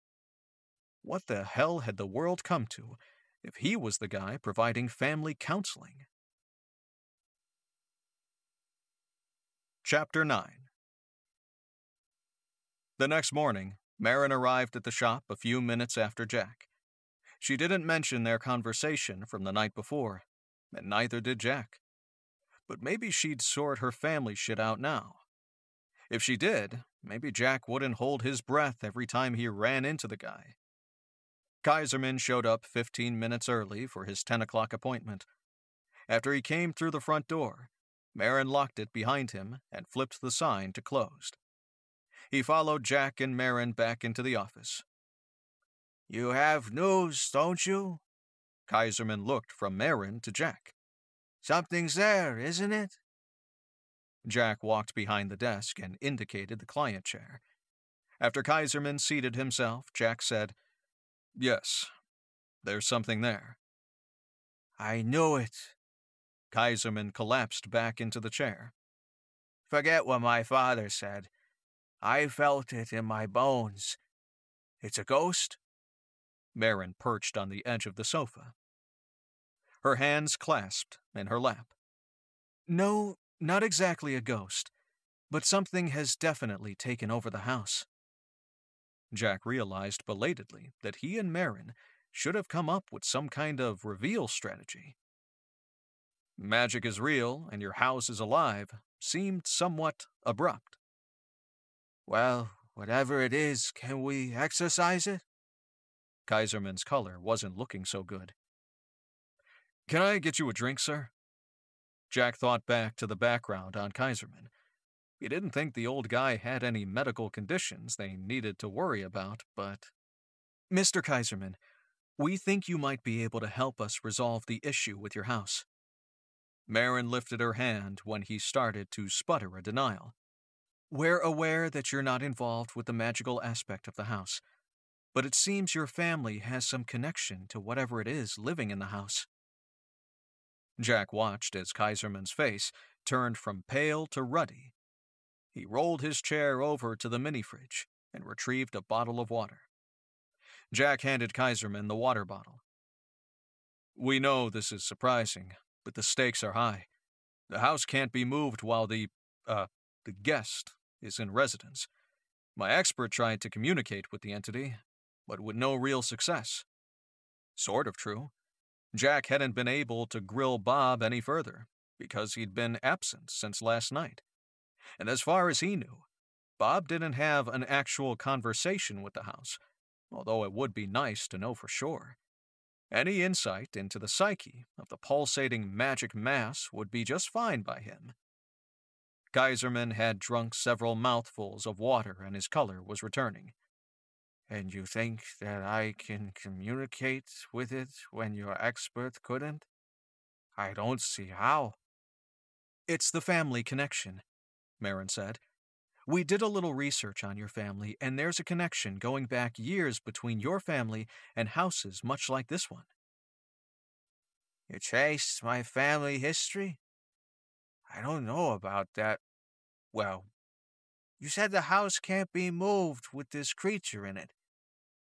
What the hell had the world come to if he was the guy providing family counseling? Chapter 9. The next morning, Marin arrived at the shop a few minutes after Jack. She didn't mention their conversation from the night before, and neither did Jack. But maybe she'd sort her family shit out now. If she did, maybe Jack wouldn't hold his breath every time he ran into the guy. Kaiserman showed up 15 minutes early for his 10 o'clock appointment. After he came through the front door, Marin locked it behind him and flipped the sign to closed. He followed Jack and Marin back into the office. You have news, don't you? Kaiserman looked from Marin to Jack. Something's there, isn't it? Jack walked behind the desk and indicated the client chair. After Kaiserman seated himself, Jack said, Yes, there's something there. I knew it. Kaiserman collapsed back into the chair. Forget what my father said. I felt it in my bones. It's a ghost? Marin perched on the edge of the sofa. Her hands clasped in her lap. No, not exactly a ghost, but something has definitely taken over the house. Jack realized belatedly that he and Marin should have come up with some kind of reveal strategy. Magic is real and your house is alive seemed somewhat abrupt. Well, whatever it is, can we exorcise it? Kaiserman's color wasn't looking so good. Can I get you a drink, sir? Jack thought back to the background on Kaiserman. He didn't think the old guy had any medical conditions they needed to worry about, but... Mr. Kaiserman, we think you might be able to help us resolve the issue with your house. Marin lifted her hand when he started to sputter a denial. We're aware that you're not involved with the magical aspect of the house, but it seems your family has some connection to whatever it is living in the house. Jack watched as Kaiserman's face turned from pale to ruddy. He rolled his chair over to the mini-fridge and retrieved a bottle of water. Jack handed Kaiserman the water bottle. We know this is surprising, but the stakes are high. The house can't be moved while the guest is in residence. My expert tried to communicate with the entity, but with no real success. Sort of true. Jack hadn't been able to grill Bob any further, because he'd been absent since last night. And as far as he knew, Bob didn't have an actual conversation with the house, although it would be nice to know for sure. Any insight into the psyche of the pulsating magic mass would be just fine by him. Kaiserman had drunk several mouthfuls of water and his color was returning. And you think that I can communicate with it when your expert couldn't? I don't see how. It's the family connection, Marin said. We did a little research on your family, and there's a connection going back years between your family and houses much like this one. You traced my family history? I don't know about that. Well, you said the house can't be moved with this creature in it.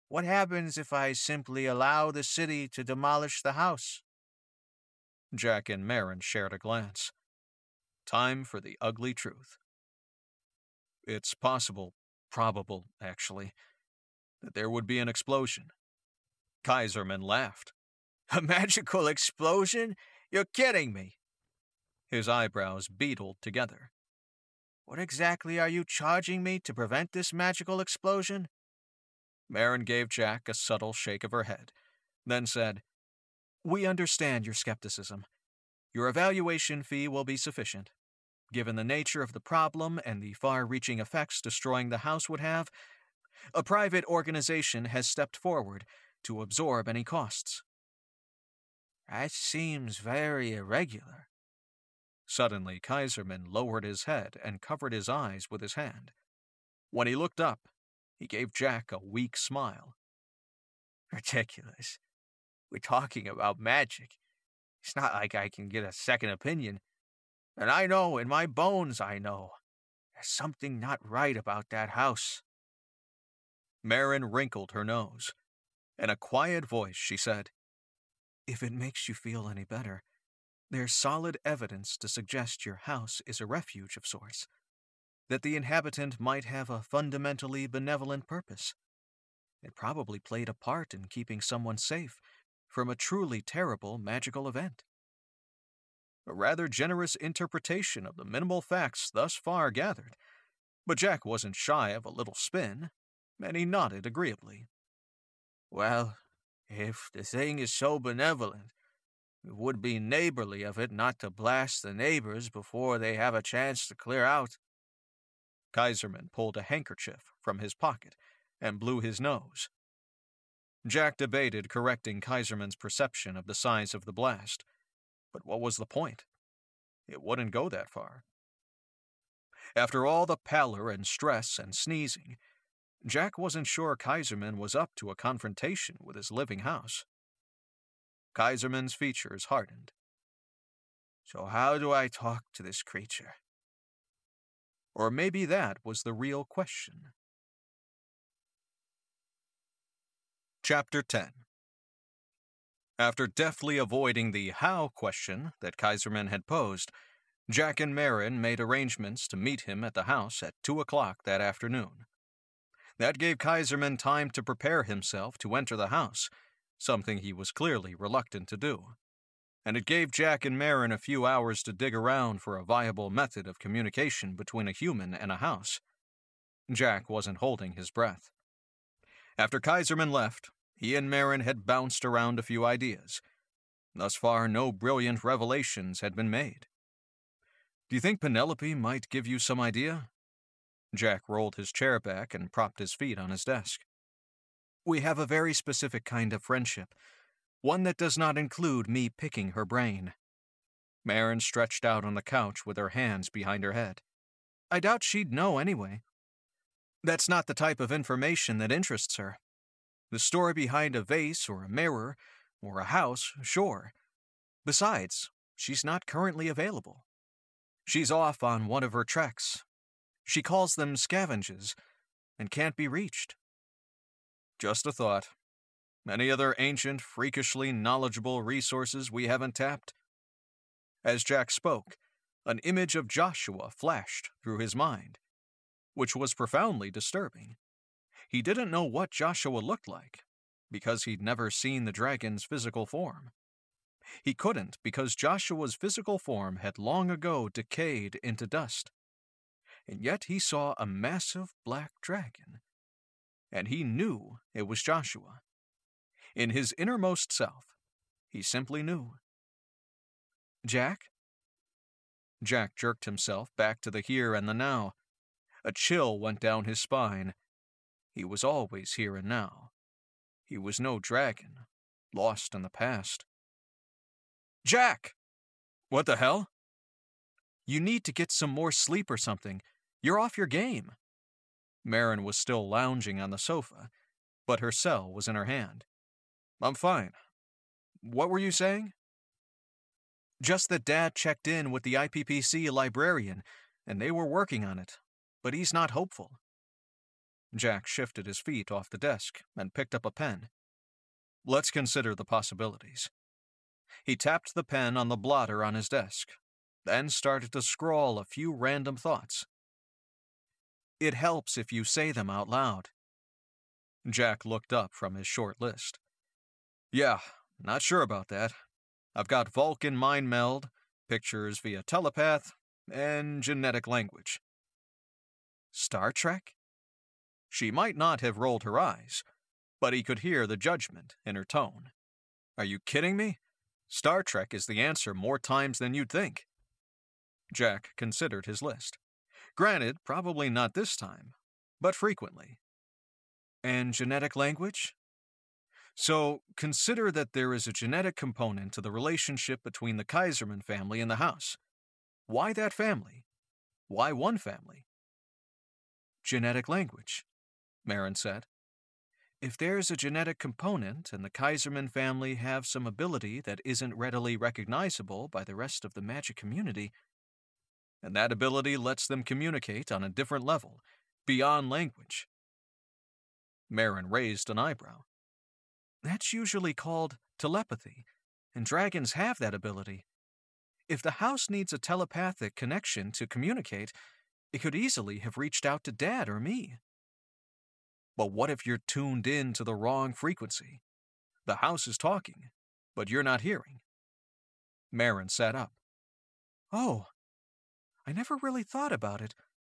What happens if I simply allow the city to demolish the house? Jack and Marin shared a glance. Time for the ugly truth. It's possible, probable, actually, that there would be an explosion. Kaiserman laughed. A magical explosion? You're kidding me. His eyebrows beetled together. What exactly are you charging me to prevent this magical explosion? Marin gave Jack a subtle shake of her head, then said, "We understand your skepticism. Your evaluation fee will be sufficient. Given the nature of the problem and the far-reaching effects destroying the house would have, a private organization has stepped forward to absorb any costs." That seems very irregular. Suddenly, Kaiserman lowered his head and covered his eyes with his hand. When he looked up, he gave Jack a weak smile. Ridiculous. We're talking about magic. It's not like I can get a second opinion. And I know, in my bones I know, there's something not right about that house. Marin wrinkled her nose. In a quiet voice, she said, "If it makes you feel any better, there's solid evidence to suggest your house is a refuge of sorts, that the inhabitant might have a fundamentally benevolent purpose. It probably played a part in keeping someone safe from a truly terrible magical event." A rather generous interpretation of the minimal facts thus far gathered, but Jack wasn't shy of a little spin, and he nodded agreeably. Well, if the thing is so benevolent, it would be neighborly of it not to blast the neighbors before they have a chance to clear out. Kaiserman pulled a handkerchief from his pocket and blew his nose. Jack debated correcting Kaiserman's perception of the size of the blast, but what was the point? It wouldn't go that far. After all the pallor and stress and sneezing, Jack wasn't sure Kaiserman was up to a confrontation with his living house. Kaiserman's features hardened. So how do I talk to this creature? Or maybe that was the real question. Chapter 10. After deftly avoiding the how question that Kaiserman had posed, Jack and Marin made arrangements to meet him at the house at 2 o'clock that afternoon. That gave Kaiserman time to prepare himself to enter the house, something he was clearly reluctant to do. And it gave Jack and Marin a few hours to dig around for a viable method of communication between a human and a house. Jack wasn't holding his breath. After Kaiserman left, he and Marin had bounced around a few ideas. Thus far, no brilliant revelations had been made. "Do you think Penelope might give you some idea?" Jack rolled his chair back and propped his feet on his desk. "We have a very specific kind of friendship, one that does not include me picking her brain." Marin stretched out on the couch with her hands behind her head. "I doubt she'd know anyway. That's not the type of information that interests her. The story behind a vase or a mirror or a house, sure. Besides, she's not currently available. She's off on one of her treks. She calls them scavenges and can't be reached." Just a thought. Any other ancient, freakishly knowledgeable resources we haven't tapped? As Jack spoke, an image of Joshua flashed through his mind, which was profoundly disturbing. He didn't know what Joshua looked like, because he'd never seen the dragon's physical form. He couldn't, because Joshua's physical form had long ago decayed into dust. And yet he saw a massive black dragon. And he knew it was Joshua. In his innermost self, he simply knew. "Jack?" Jack jerked himself back to the here and the now. A chill went down his spine. He was always here and now. He was no dragon, lost in the past. "Jack!" "What the hell?" "You need to get some more sleep or something. You're off your game." Marin was still lounging on the sofa, but her cell was in her hand. "I'm fine. What were you saying?" "Just that Dad checked in with the IPPC librarian, and they were working on it, but he's not hopeful." Jack shifted his feet off the desk and picked up a pen. Let's consider the possibilities. He tapped the pen on the blotter on his desk, then started to scrawl a few random thoughts. It helps if you say them out loud. Jack looked up from his short list. Yeah, not sure about that. I've got Vulcan mind meld, pictures via telepath, and genetic language. Star Trek? She might not have rolled her eyes, but he could hear the judgment in her tone. Are you kidding me? Star Trek is the answer more times than you'd think. Jack considered his list. Granted, probably not this time, but frequently. And genetic language? So, consider that there is a genetic component to the relationship between the Kaiserman family and the house. Why that family? Why one family? Genetic language, Marin said. If there's a genetic component and the Kaiserman family have some ability that isn't readily recognizable by the rest of the magic community, and that ability lets them communicate on a different level, beyond language. Marin raised an eyebrow. That's usually called telepathy, and dragons have that ability. If the house needs a telepathic connection to communicate, it could easily have reached out to Dad or me. But what if you're tuned in to the wrong frequency? The house is talking, but you're not hearing. Marin sat up. Oh, I never really thought about it,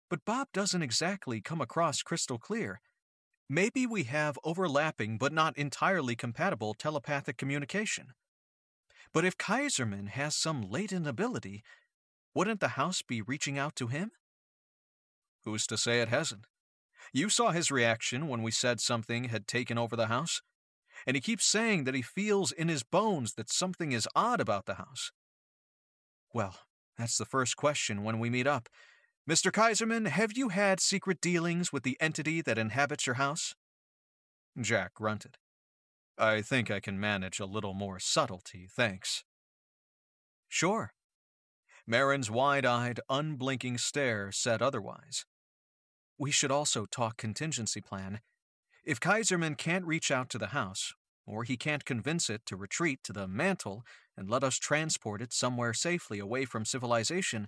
but Bob doesn't exactly come across crystal clear. Maybe we have overlapping but not entirely compatible telepathic communication. But if Kaiserman has some latent ability, wouldn't the house be reaching out to him? Who's to say it hasn't? You saw his reaction when we said something had taken over the house, and he keeps saying that he feels in his bones that something is odd about the house. Well, that's the first question when we meet up. Mr. Kaiserman, have you had secret dealings with the entity that inhabits your house? Jack grunted. I think I can manage a little more subtlety, thanks. Sure. Marin's wide-eyed, unblinking stare said otherwise. We should also talk contingency plan. If Kaiserman can't reach out to the house, or he can't convince it to retreat to the mantle and let us transport it somewhere safely away from civilization,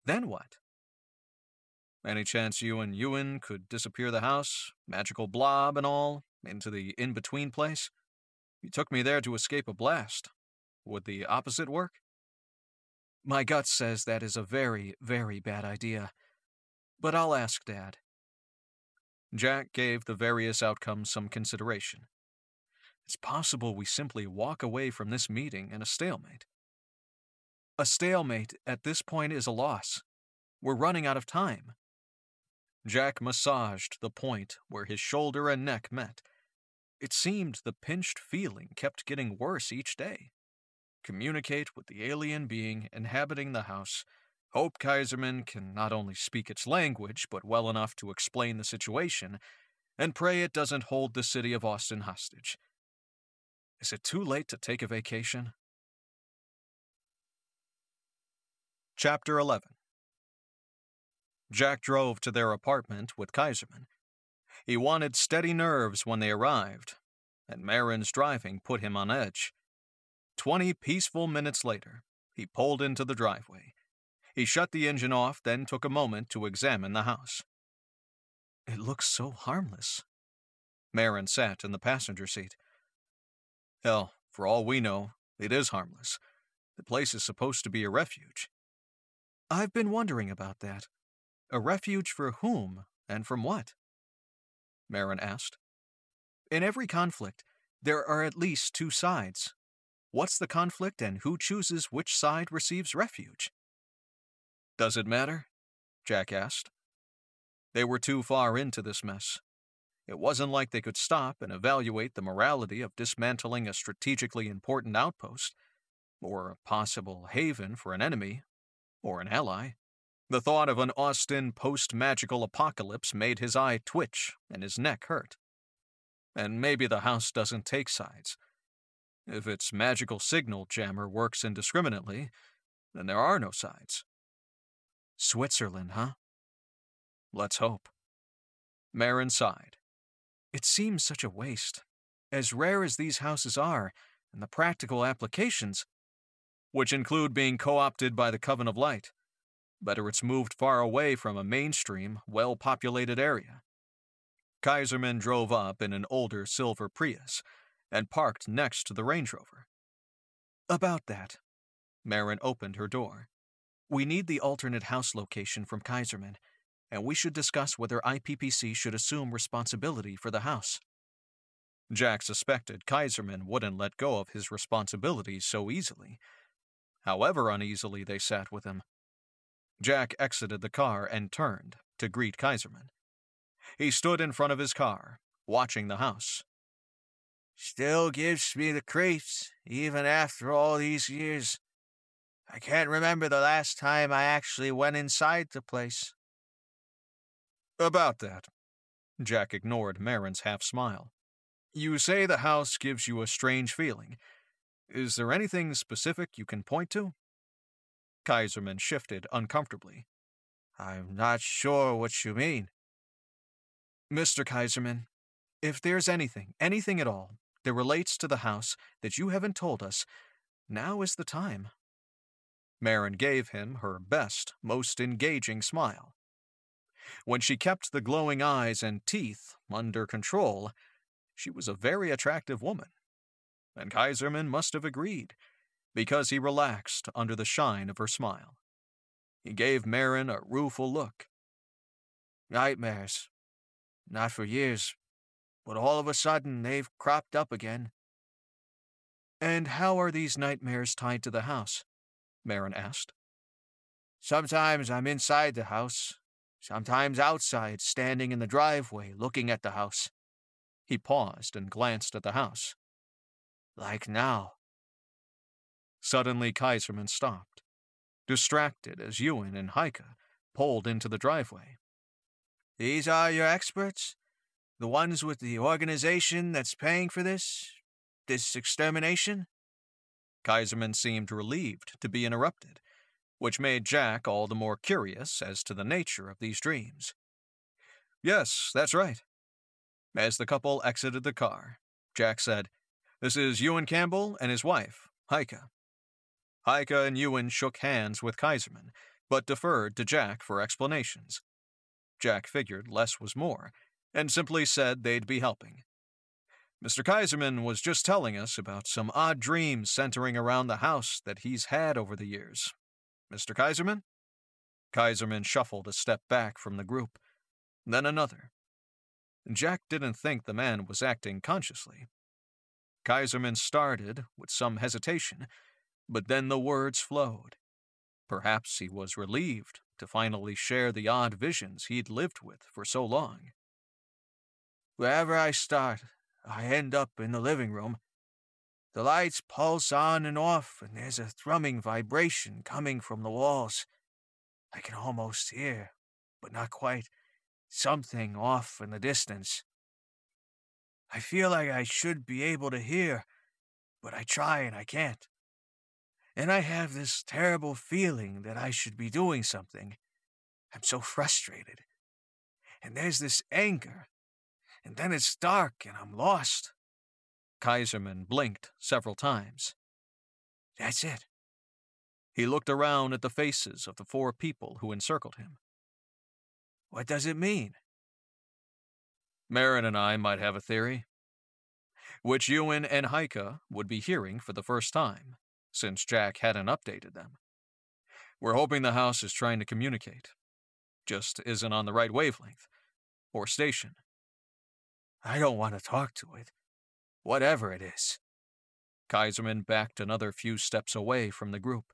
then what? Any chance you and Ewan could disappear the house, magical blob and all, into the in-between place? You took me there to escape a blast. Would the opposite work? My gut says that is a very, very bad idea. But I'll ask Dad. Jack gave the various outcomes some consideration. It's possible we simply walk away from this meeting in a stalemate. A stalemate at this point is a loss. We're running out of time. Jack massaged the point where his shoulder and neck met. It seemed the pinched feeling kept getting worse each day. Communicate with the alien being inhabiting the house. Hope Kaiserman can not only speak its language, but well enough to explain the situation, and pray it doesn't hold the city of Austin hostage. Is it too late to take a vacation? Chapter 11. Jack drove to their apartment with Kaiserman. He wanted steady nerves when they arrived, and Marin's driving put him on edge. 20 peaceful minutes later, he pulled into the driveway. He shut the engine off, then took a moment to examine the house. It looks so harmless. Marin sat in the passenger seat. Hell, for all we know, it is harmless. The place is supposed to be a refuge. I've been wondering about that. A refuge for whom and from what? Marin asked. In every conflict, there are at least two sides. What's the conflict and who chooses which side receives refuge? Does it matter? Jack asked. They were too far into this mess. It wasn't like they could stop and evaluate the morality of dismantling a strategically important outpost, or a possible haven for an enemy, or an ally. The thought of an Austin post-magical apocalypse made his eye twitch and his neck hurt. And maybe the house doesn't take sides. If its magical signal jammer works indiscriminately, then there are no sides. Switzerland, huh? Let's hope. Marin sighed. It seems such a waste. As rare as these houses are, and the practical applications, which include being co-opted by the Coven of Light, better it's moved far away from a mainstream, well-populated area. Kaiserman drove up in an older silver Prius and parked next to the Range Rover. About that. Marin opened her door. We need the alternate house location from Kaiserman, and we should discuss whether IPPC should assume responsibility for the house. Jack suspected Kaiserman wouldn't let go of his responsibilities so easily. However uneasily they sat with him. Jack exited the car and turned to greet Kaiserman. He stood in front of his car, watching the house. Still gives me the creeps, even after all these years. I can't remember the last time I actually went inside the place. About that. Jack ignored Marin's half-smile. You say the house gives you a strange feeling. Is there anything specific you can point to? Kaiserman shifted uncomfortably. I'm not sure what you mean. Mr. Kaiserman, if there's anything at all, that relates to the house that you haven't told us, now is the time. Marin gave him her best, most engaging smile. When she kept the glowing eyes and teeth under control, she was a very attractive woman. And Kaiserman must have agreed, because he relaxed under the shine of her smile. He gave Marin a rueful look. Nightmares. Not for years, but all of a sudden they've cropped up again. And how are these nightmares tied to the house? Marin asked. Sometimes I'm inside the house, sometimes outside, standing in the driveway, looking at the house. He paused and glanced at the house. Like now. Suddenly Kaiserman stopped, distracted as Ewan and Heike pulled into the driveway. These are your experts? The ones with the organization that's paying for this extermination? Kaiserman seemed relieved to be interrupted, which made Jack all the more curious as to the nature of these dreams. Yes, that's right. As the couple exited the car, Jack said, This is Ewan Campbell and his wife, Heike. Heike and Ewan shook hands with Kaiserman, but deferred to Jack for explanations. Jack figured less was more, and simply said they'd be helping. Mr. Kaiserman was just telling us about some odd dreams centering around the house that he's had over the years. Mr. Kaiserman? Kaiserman shuffled a step back from the group, then another. Jack didn't think the man was acting consciously. Kaiserman started with some hesitation, but then the words flowed. Perhaps he was relieved to finally share the odd visions he'd lived with for so long. Wherever I start, I end up in the living room. The lights pulse on and off, and there's a thrumming vibration coming from the walls. I can almost hear, but not quite, something off in the distance. I feel like I should be able to hear, but I try and I can't. And I have this terrible feeling that I should be doing something. I'm so frustrated. And there's this anger. And then it's dark and I'm lost. Kaiserman blinked several times. That's it. He looked around at the faces of the 4 people who encircled him. What does it mean? Marin and I might have a theory, which Ewan and Heike would be hearing for the first time, since Jack hadn't updated them. We're hoping the house is trying to communicate, just isn't on the right wavelength, or station. I don't want to talk to it, whatever it is. Kaiserman backed another few steps away from the group.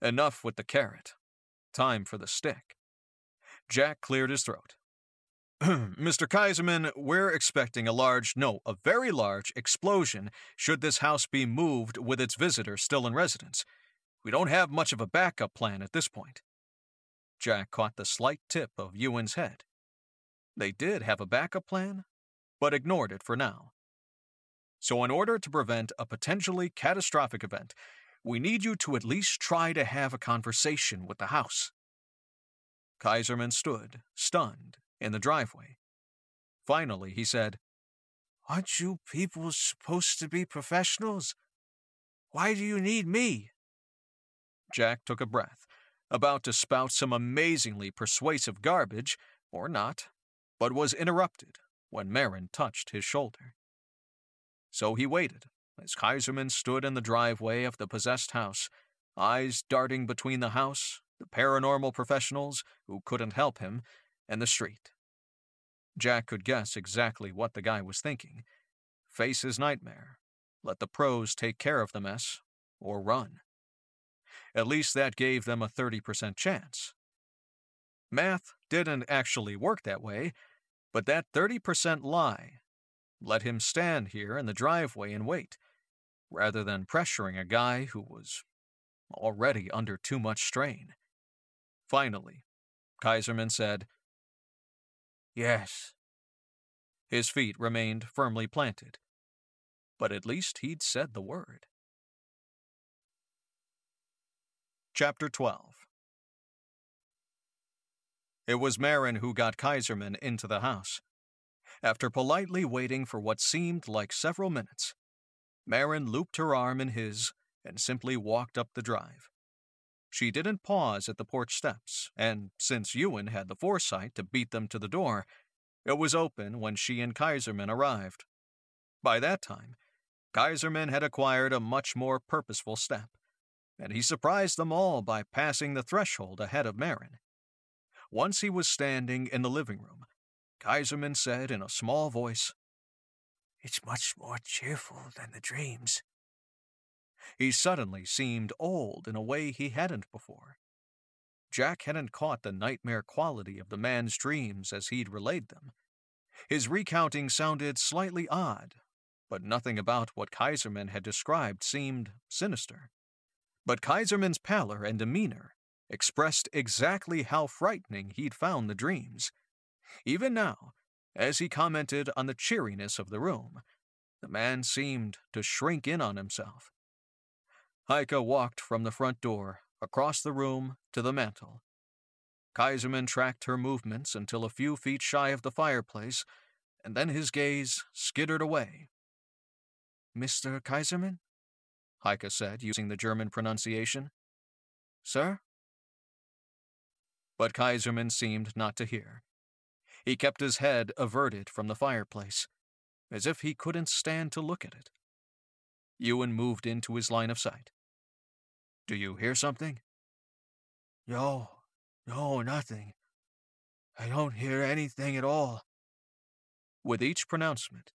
Enough with the carrot. Time for the stick. Jack cleared his throat. Mr. Kaiserman, we're expecting a very large explosion should this house be moved with its visitor still in residence. We don't have much of a backup plan at this point. Jack caught the slight tip of Ewan's head. They did have a backup plan, but ignored it for now. So in order to prevent a potentially catastrophic event, we need you to at least try to have a conversation with the house. Kaiserman stood, stunned, in the driveway, Finally, he said, "Aren't you people supposed to be professionals? Why do you need me?" Jack took a breath, about to spout some amazingly persuasive garbage, or not, but was interrupted when Marin touched his shoulder. So he waited as Kaiserman stood in the driveway of the possessed house, eyes darting between the house, the paranormal professionals who couldn't help him, and the street. Jack could guess exactly what the guy was thinking. Face his nightmare, let the pros take care of the mess, or run. At least that gave them a 30% chance. Math didn't actually work that way, but that 30% lie let him stand here in the driveway and wait, rather than pressuring a guy who was already under too much strain. Finally, Kaiserman said, "Yes." His feet remained firmly planted, but at least he'd said the word. Chapter 12. It was Marin who got Kaiserman into the house. After politely waiting for what seemed like several minutes, Marin looped her arm in his and simply walked up the drive. She didn't pause at the porch steps, and since Ewan had the foresight to beat them to the door, it was open when she and Kaiserman arrived. By that time, Kaiserman had acquired a much more purposeful step, and he surprised them all by passing the threshold ahead of Marin. Once he was standing in the living room, Kaiserman said in a small voice, "It's much more cheerful than the dreams." He suddenly seemed old in a way he hadn't before. Jack hadn't caught the nightmare quality of the man's dreams as he'd relayed them. His recounting sounded slightly odd, but nothing about what Kaiserman had described seemed sinister. But Kaiserman's pallor and demeanor expressed exactly how frightening he'd found the dreams. Even now, as he commented on the cheeriness of the room, the man seemed to shrink in on himself. Heike walked from the front door, across the room, to the mantel. Kaiserman tracked her movements until a few feet shy of the fireplace, and then his gaze skittered away. "Mr. Kaiserman?" Heike said, using the German pronunciation. "Sir?" But Kaiserman seemed not to hear. He kept his head averted from the fireplace, as if he couldn't stand to look at it. Ewan moved into his line of sight. "Do you hear something?" No, nothing. I don't hear anything at all." With each pronouncement,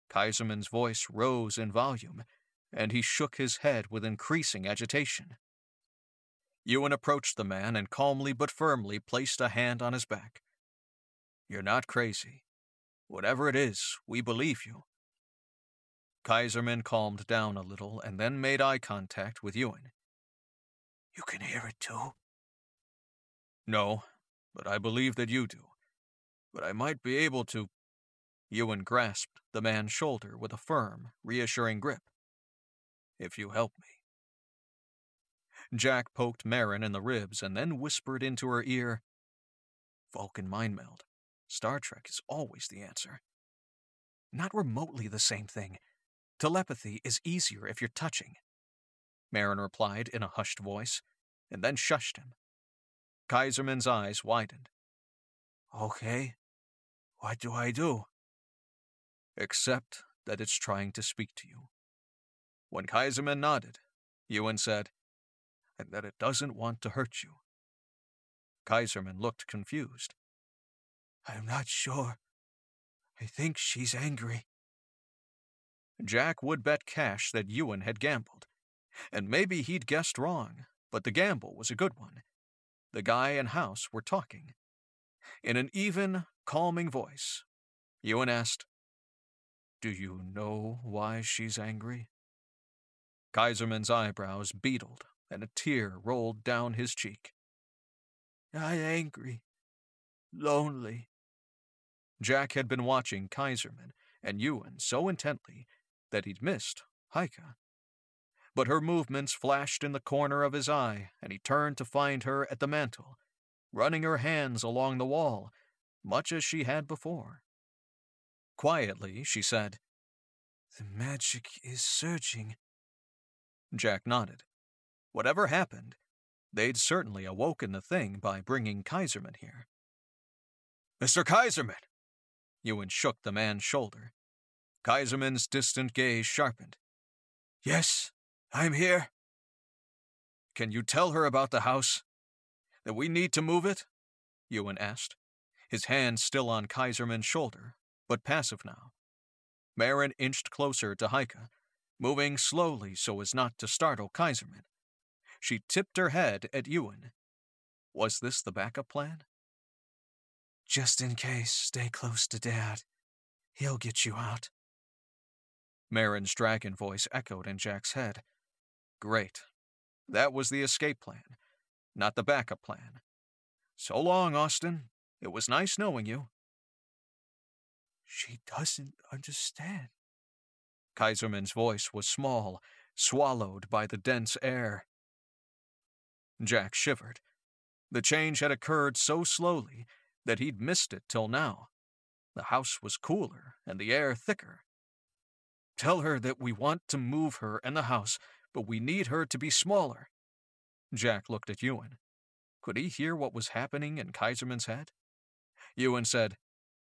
Kaiserman's voice rose in volume, and he shook his head with increasing agitation. Ewan approached the man and calmly but firmly placed a hand on his back. "You're not crazy. Whatever it is, we believe you." Kaiserman calmed down a little and then made eye contact with Ewan. "You can hear it too?" "No, but I believe that you do. But I might be able to—" Ewan grasped the man's shoulder with a firm, reassuring grip. "If you help me." Jack poked Marin in the ribs and then whispered into her ear, "Vulcan mind meld. Star Trek is always the answer." "Not remotely the same thing. Telepathy is easier if you're touching," Marin replied in a hushed voice, and then shushed him. Kaiserman's eyes widened. "Okay. What do I do?" "Accept that it's trying to speak to you." When Kaiserman nodded, Ewan said, "And that it doesn't want to hurt you." Kaiserman looked confused. "I'm not sure. I think she's angry." Jack would bet cash that Ewan had gambled. And maybe he'd guessed wrong, but the gamble was a good one. The guy and house were talking. In an even, calming voice, Ewan asked, "Do you know why she's angry?" Kaiserman's eyebrows beetled, and a tear rolled down his cheek. "Not angry. Lonely." Jack had been watching Kaiserman and Ewan so intently that he'd missed Heike. But her movements flashed in the corner of his eye, and he turned to find her at the mantel, running her hands along the wall, much as she had before. Quietly, she said, The magic is surging. Jack nodded. Whatever happened, they'd certainly awoken the thing by bringing Kaiserman here. Mr. Kaiserman! Ewan shook the man's shoulder. Kaiserman's distant gaze sharpened. Yes, I'm here. Can you tell her about the house? That we need to move it? Ewan asked, his hand still on Kaiserman's shoulder, but passive now. Marin inched closer to Heike, moving slowly so as not to startle Kaiserman. She tipped her head at Ewan. Was this the backup plan? Just in case, stay close to Dad. He'll get you out. Marin's dragon voice echoed in Jack's head. Great. That was the escape plan, not the backup plan. So long, Austin. It was nice knowing you. She doesn't understand. Kaiserman's voice was small, swallowed by the dense air. Jack shivered. The change had occurred so slowly that he'd missed it till now. The house was cooler and the air thicker. Tell her that we want to move her and the house, but we need her to be smaller. Jack looked at Ewan. Could he hear what was happening in Kaiserman's head? Ewan said,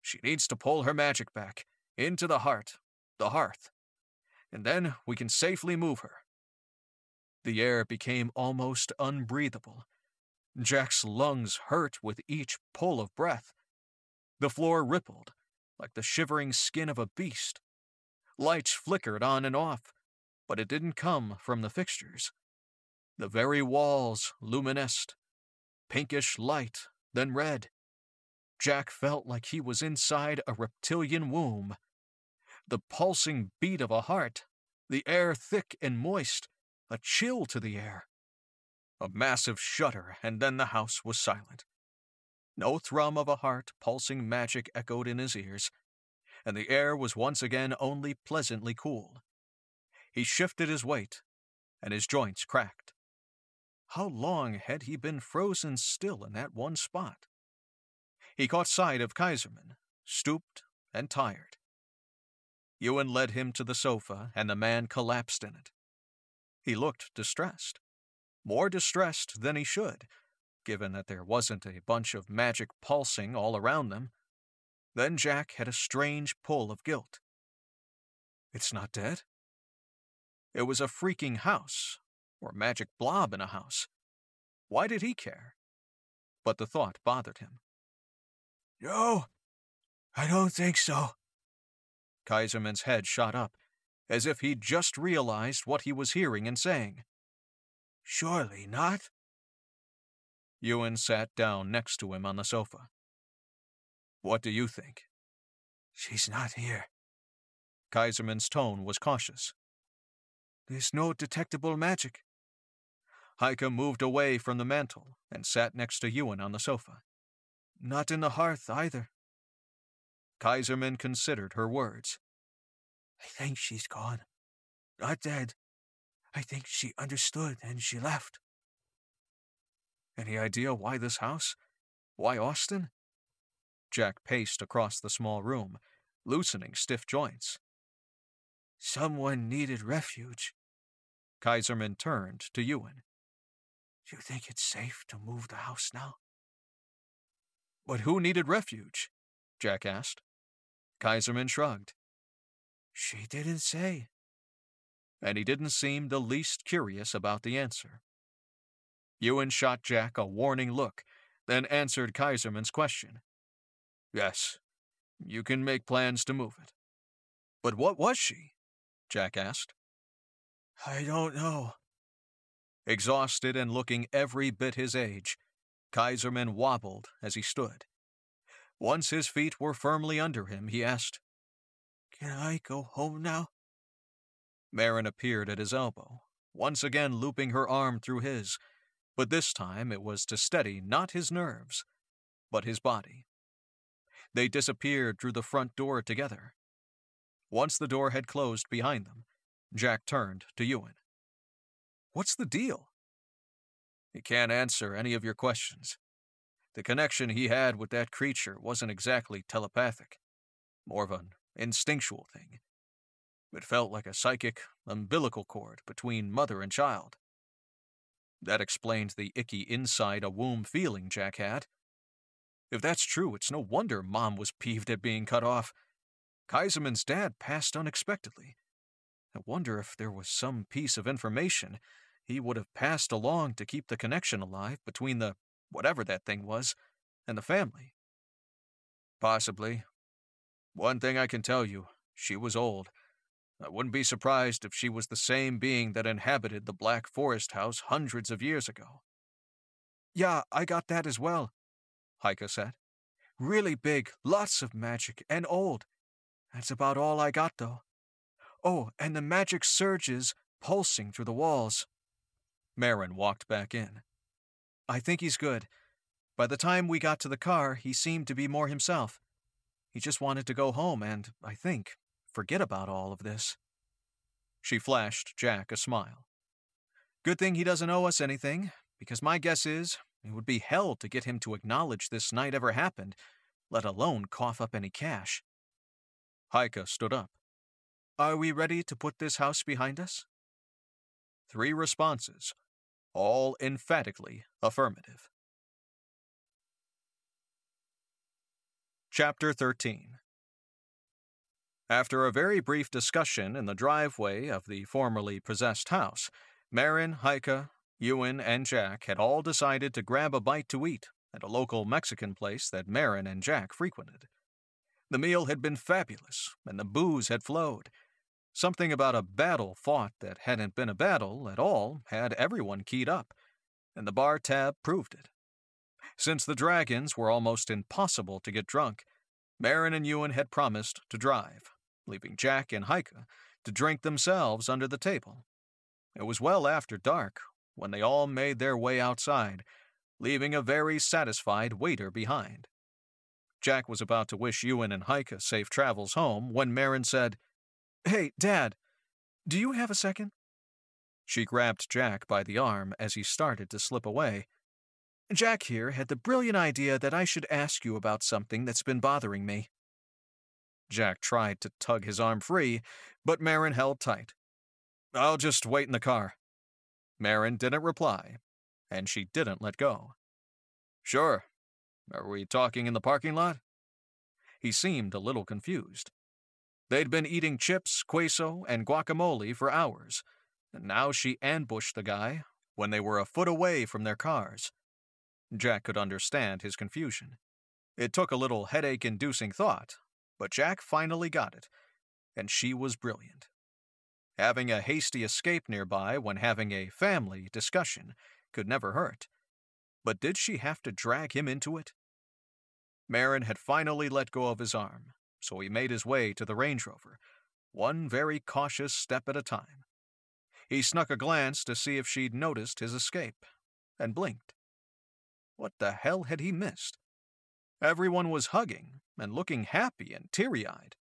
She needs to pull her magic back, into the hearth, and then we can safely move her. The air became almost unbreathable. Jack's lungs hurt with each pull of breath. The floor rippled, like the shivering skin of a beast. Lights flickered on and off, but it didn't come from the fixtures. The very walls luminesced. Pinkish light, then red. Jack felt like he was inside a reptilian womb. The pulsing beat of a heart, the air thick and moist, a chill to the air. A massive shudder, and then the house was silent. No thrum of a heart pulsing magic echoed in his ears, and the air was once again only pleasantly cool. He shifted his weight, and his joints cracked. How long had he been frozen still in that one spot? He caught sight of Kaiserman, stooped and tired. Ewan led him to the sofa, and the man collapsed in it. He looked distressed. More distressed than he should, given that there wasn't a bunch of magic pulsing all around them. Then Jack had a strange pull of guilt. It's not dead? It was a freaking house, or a magic blob in a house. Why did he care? But the thought bothered him. No, I don't think so. Kaiserman's head shot up, as if he'd just realized what he was hearing and saying. Surely not. Ewan sat down next to him on the sofa. What do you think? She's not here. Kaiserman's tone was cautious. There's no detectable magic. Heike moved away from the mantel and sat next to Ewan on the sofa. Not in the hearth, either. Kaiserman considered her words. I think she's gone. Not dead. I think she understood and she left. Any idea why this house? Why Austin? Jack paced across the small room, loosening stiff joints. Someone needed refuge. Kaiserman turned to Ewan. Do you think it's safe to move the house now? But who needed refuge? Jack asked. Kaiserman shrugged. She didn't say. And he didn't seem the least curious about the answer. Ewan shot Jack a warning look, then answered Kaiserman's question. Yes, you can make plans to move it. But what was she? Jack asked. I don't know. Exhausted and looking every bit his age, Kaiserman wobbled as he stood. Once his feet were firmly under him, he asked, Can I go home now? Marin appeared at his elbow, once again looping her arm through his, but this time it was to steady not his nerves, but his body. They disappeared through the front door together. Once the door had closed behind them, Jack turned to Ewan. What's the deal? He can't answer any of your questions. The connection he had with that creature wasn't exactly telepathic. More of an instinctual thing. It felt like a psychic umbilical cord between mother and child. That explained the icky inside-a-womb feeling Jack had. If that's true, it's no wonder Mom was peeved at being cut off. Kaiserman's dad passed unexpectedly. I wonder if there was some piece of information he would have passed along to keep the connection alive between the whatever that thing was and the family. Possibly. One thing I can tell you, she was old. I wouldn't be surprised if she was the same being that inhabited the Black Forest house hundreds of years ago. Yeah, I got that as well, Heike said. Really big, lots of magic, and old. That's about all I got, though. Oh, and the magic surges pulsing through the walls. Marin walked back in. I think he's good. By the time we got to the car, he seemed to be more himself. He just wanted to go home and, I think, forget about all of this. She flashed Jack a smile. Good thing he doesn't owe us anything, because my guess is it would be hell to get him to acknowledge this night ever happened, let alone cough up any cash. Heike stood up. Are we ready to put this house behind us? 3 responses, all emphatically affirmative. Chapter 13. After a very brief discussion in the driveway of the formerly possessed house, Marin, Heike, Ewan, and Jack had all decided to grab a bite to eat at a local Mexican place that Marin and Jack frequented. The meal had been fabulous, and the booze had flowed. Something about a battle fought that hadn't been a battle at all had everyone keyed up, and the bar tab proved it. Since the dragons were almost impossible to get drunk, Marin and Ewan had promised to drive, leaving Jack and Heike to drink themselves under the table. It was well after dark when they all made their way outside, leaving a very satisfied waiter behind. Jack was about to wish Ewan and Heike safe travels home when Marin said, Hey, Dad, do you have a second? She grabbed Jack by the arm as he started to slip away. Jack here had the brilliant idea that I should ask you about something that's been bothering me. Jack tried to tug his arm free, but Marin held tight. I'll just wait in the car. Marin didn't reply, and she didn't let go. Sure. Are we talking in the parking lot? He seemed a little confused. They'd been eating chips, queso, and guacamole for hours, and now she ambushed the guy when they were a foot away from their cars. Jack could understand his confusion. It took a little headache-inducing thought, but Jack finally got it, and she was brilliant. Having a hasty escape nearby when having a family discussion could never hurt. But did she have to drag him into it? Marin had finally let go of his arm, so he made his way to the Range Rover, one very cautious step at a time. He snuck a glance to see if she'd noticed his escape, and blinked. What the hell had he missed? Everyone was hugging and looking happy and teary-eyed.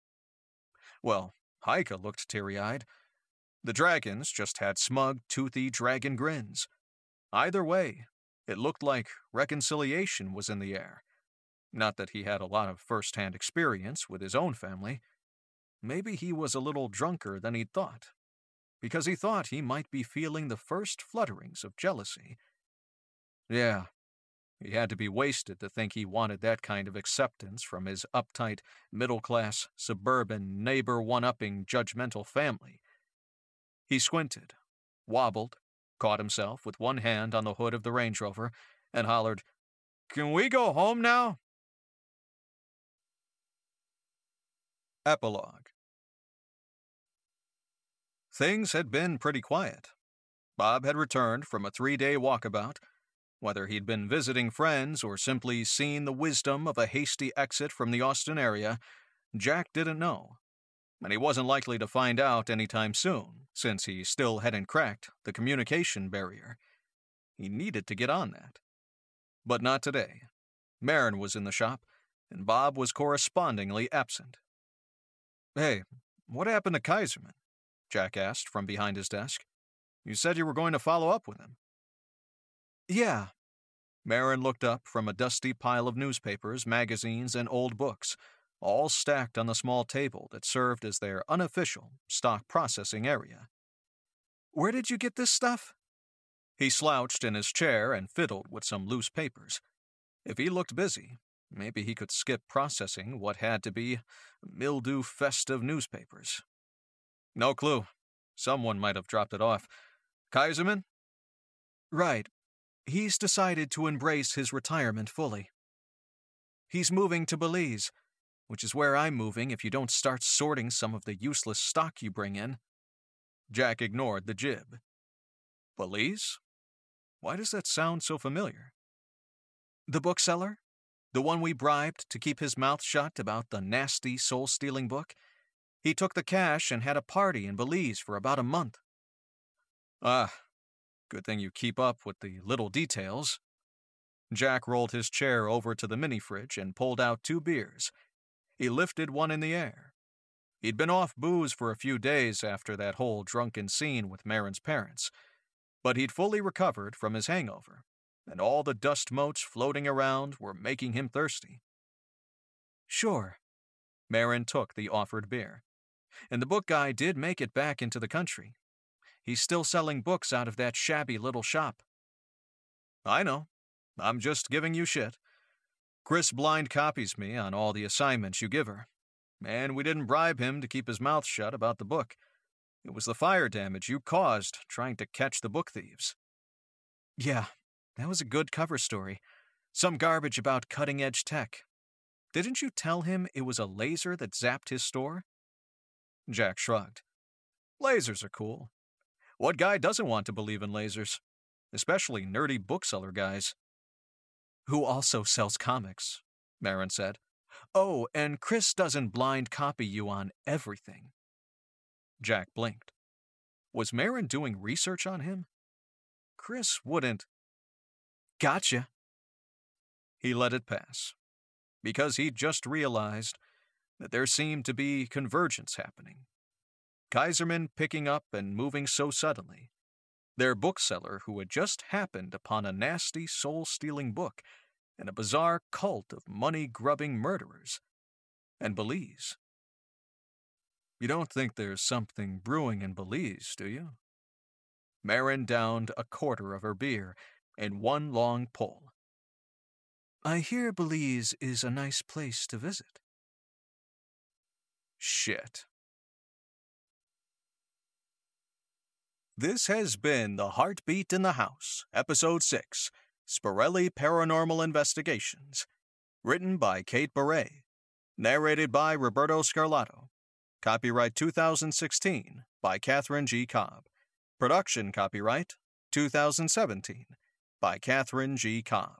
Well, Heike looked teary-eyed. The dragons just had smug, toothy dragon grins. Either way, it looked like reconciliation was in the air. Not that he had a lot of first-hand experience with his own family. Maybe he was a little drunker than he'd thought, because he thought he might be feeling the first flutterings of jealousy. Yeah, he had to be wasted to think he wanted that kind of acceptance from his uptight, middle-class, suburban, neighbor one-upping, judgmental family. He squinted, wobbled, caught himself with one hand on the hood of the Range Rover, and hollered, Can we go home now? Epilogue. Things had been pretty quiet. Bob had returned from a 3-day walkabout. Whether he'd been visiting friends or simply seen the wisdom of a hasty exit from the Austin area, Jack didn't know. And he wasn't likely to find out anytime soon, since he still hadn't cracked the communication barrier. He needed to get on that. But not today. Marin was in the shop, and Bob was correspondingly absent. Hey, what happened to Kaiserman? Jack asked from behind his desk. You said you were going to follow up with him. Yeah. Marin looked up from a dusty pile of newspapers, magazines, and old books, all stacked on the small table that served as their unofficial stock processing area. "Where did you get this stuff?" He slouched in his chair and fiddled with some loose papers. If he looked busy, maybe he could skip processing what had to be mildew-festive newspapers. No clue. Someone might have dropped it off. Kaiserman? Right. He's decided to embrace his retirement fully. He's moving to Belize, which is where I'm moving if you don't start sorting some of the useless stock you bring in. Jack ignored the jib. Belize? Why does that sound so familiar? The bookseller? The one we bribed to keep his mouth shut about the nasty, soul-stealing book? He took the cash and had a party in Belize for about a month. Ah, good thing you keep up with the little details. Jack rolled his chair over to the mini-fridge and pulled out 2 beers. He lifted one in the air. He'd been off booze for a few days after that whole drunken scene with Marin's parents, but he'd fully recovered from his hangover, and all the dust motes floating around were making him thirsty. Sure. Marin took the offered beer. And the book guy did make it back into the country. He's still selling books out of that shabby little shop. I know. I'm just giving you shit. Chris blind copies me on all the assignments you give her. And we didn't bribe him to keep his mouth shut about the book. It was the fire damage you caused trying to catch the book thieves. Yeah, that was a good cover story. Some garbage about cutting-edge tech. Didn't you tell him it was a laser that zapped his store? Jack shrugged. Lasers are cool. What guy doesn't want to believe in lasers? Especially nerdy bookseller guys. Who also sells comics, Marin said. Oh, and Chris doesn't blind copy you on everything. Jack blinked. Was Marin doing research on him? Chris wouldn't. Gotcha. He let it pass, because he'd just realized that there seemed to be convergence happening. Kaiserman picking up and moving so suddenly. Their bookseller who had just happened upon a nasty soul-stealing book and a bizarre cult of money-grubbing murderers. And Belize. You don't think there's something brewing in Belize, do you? Marin downed a quarter of her beer in one long pull. I hear Belize is a nice place to visit. Shit. This has been The Heartbeat in the House, Episode 6, Sporelli Paranormal Investigations. Written by Kate Baray. Narrated by Roberto Scarlato. Copyright 2016 by Catherine G. Cobb. Production copyright 2017 by Catherine G. Cobb.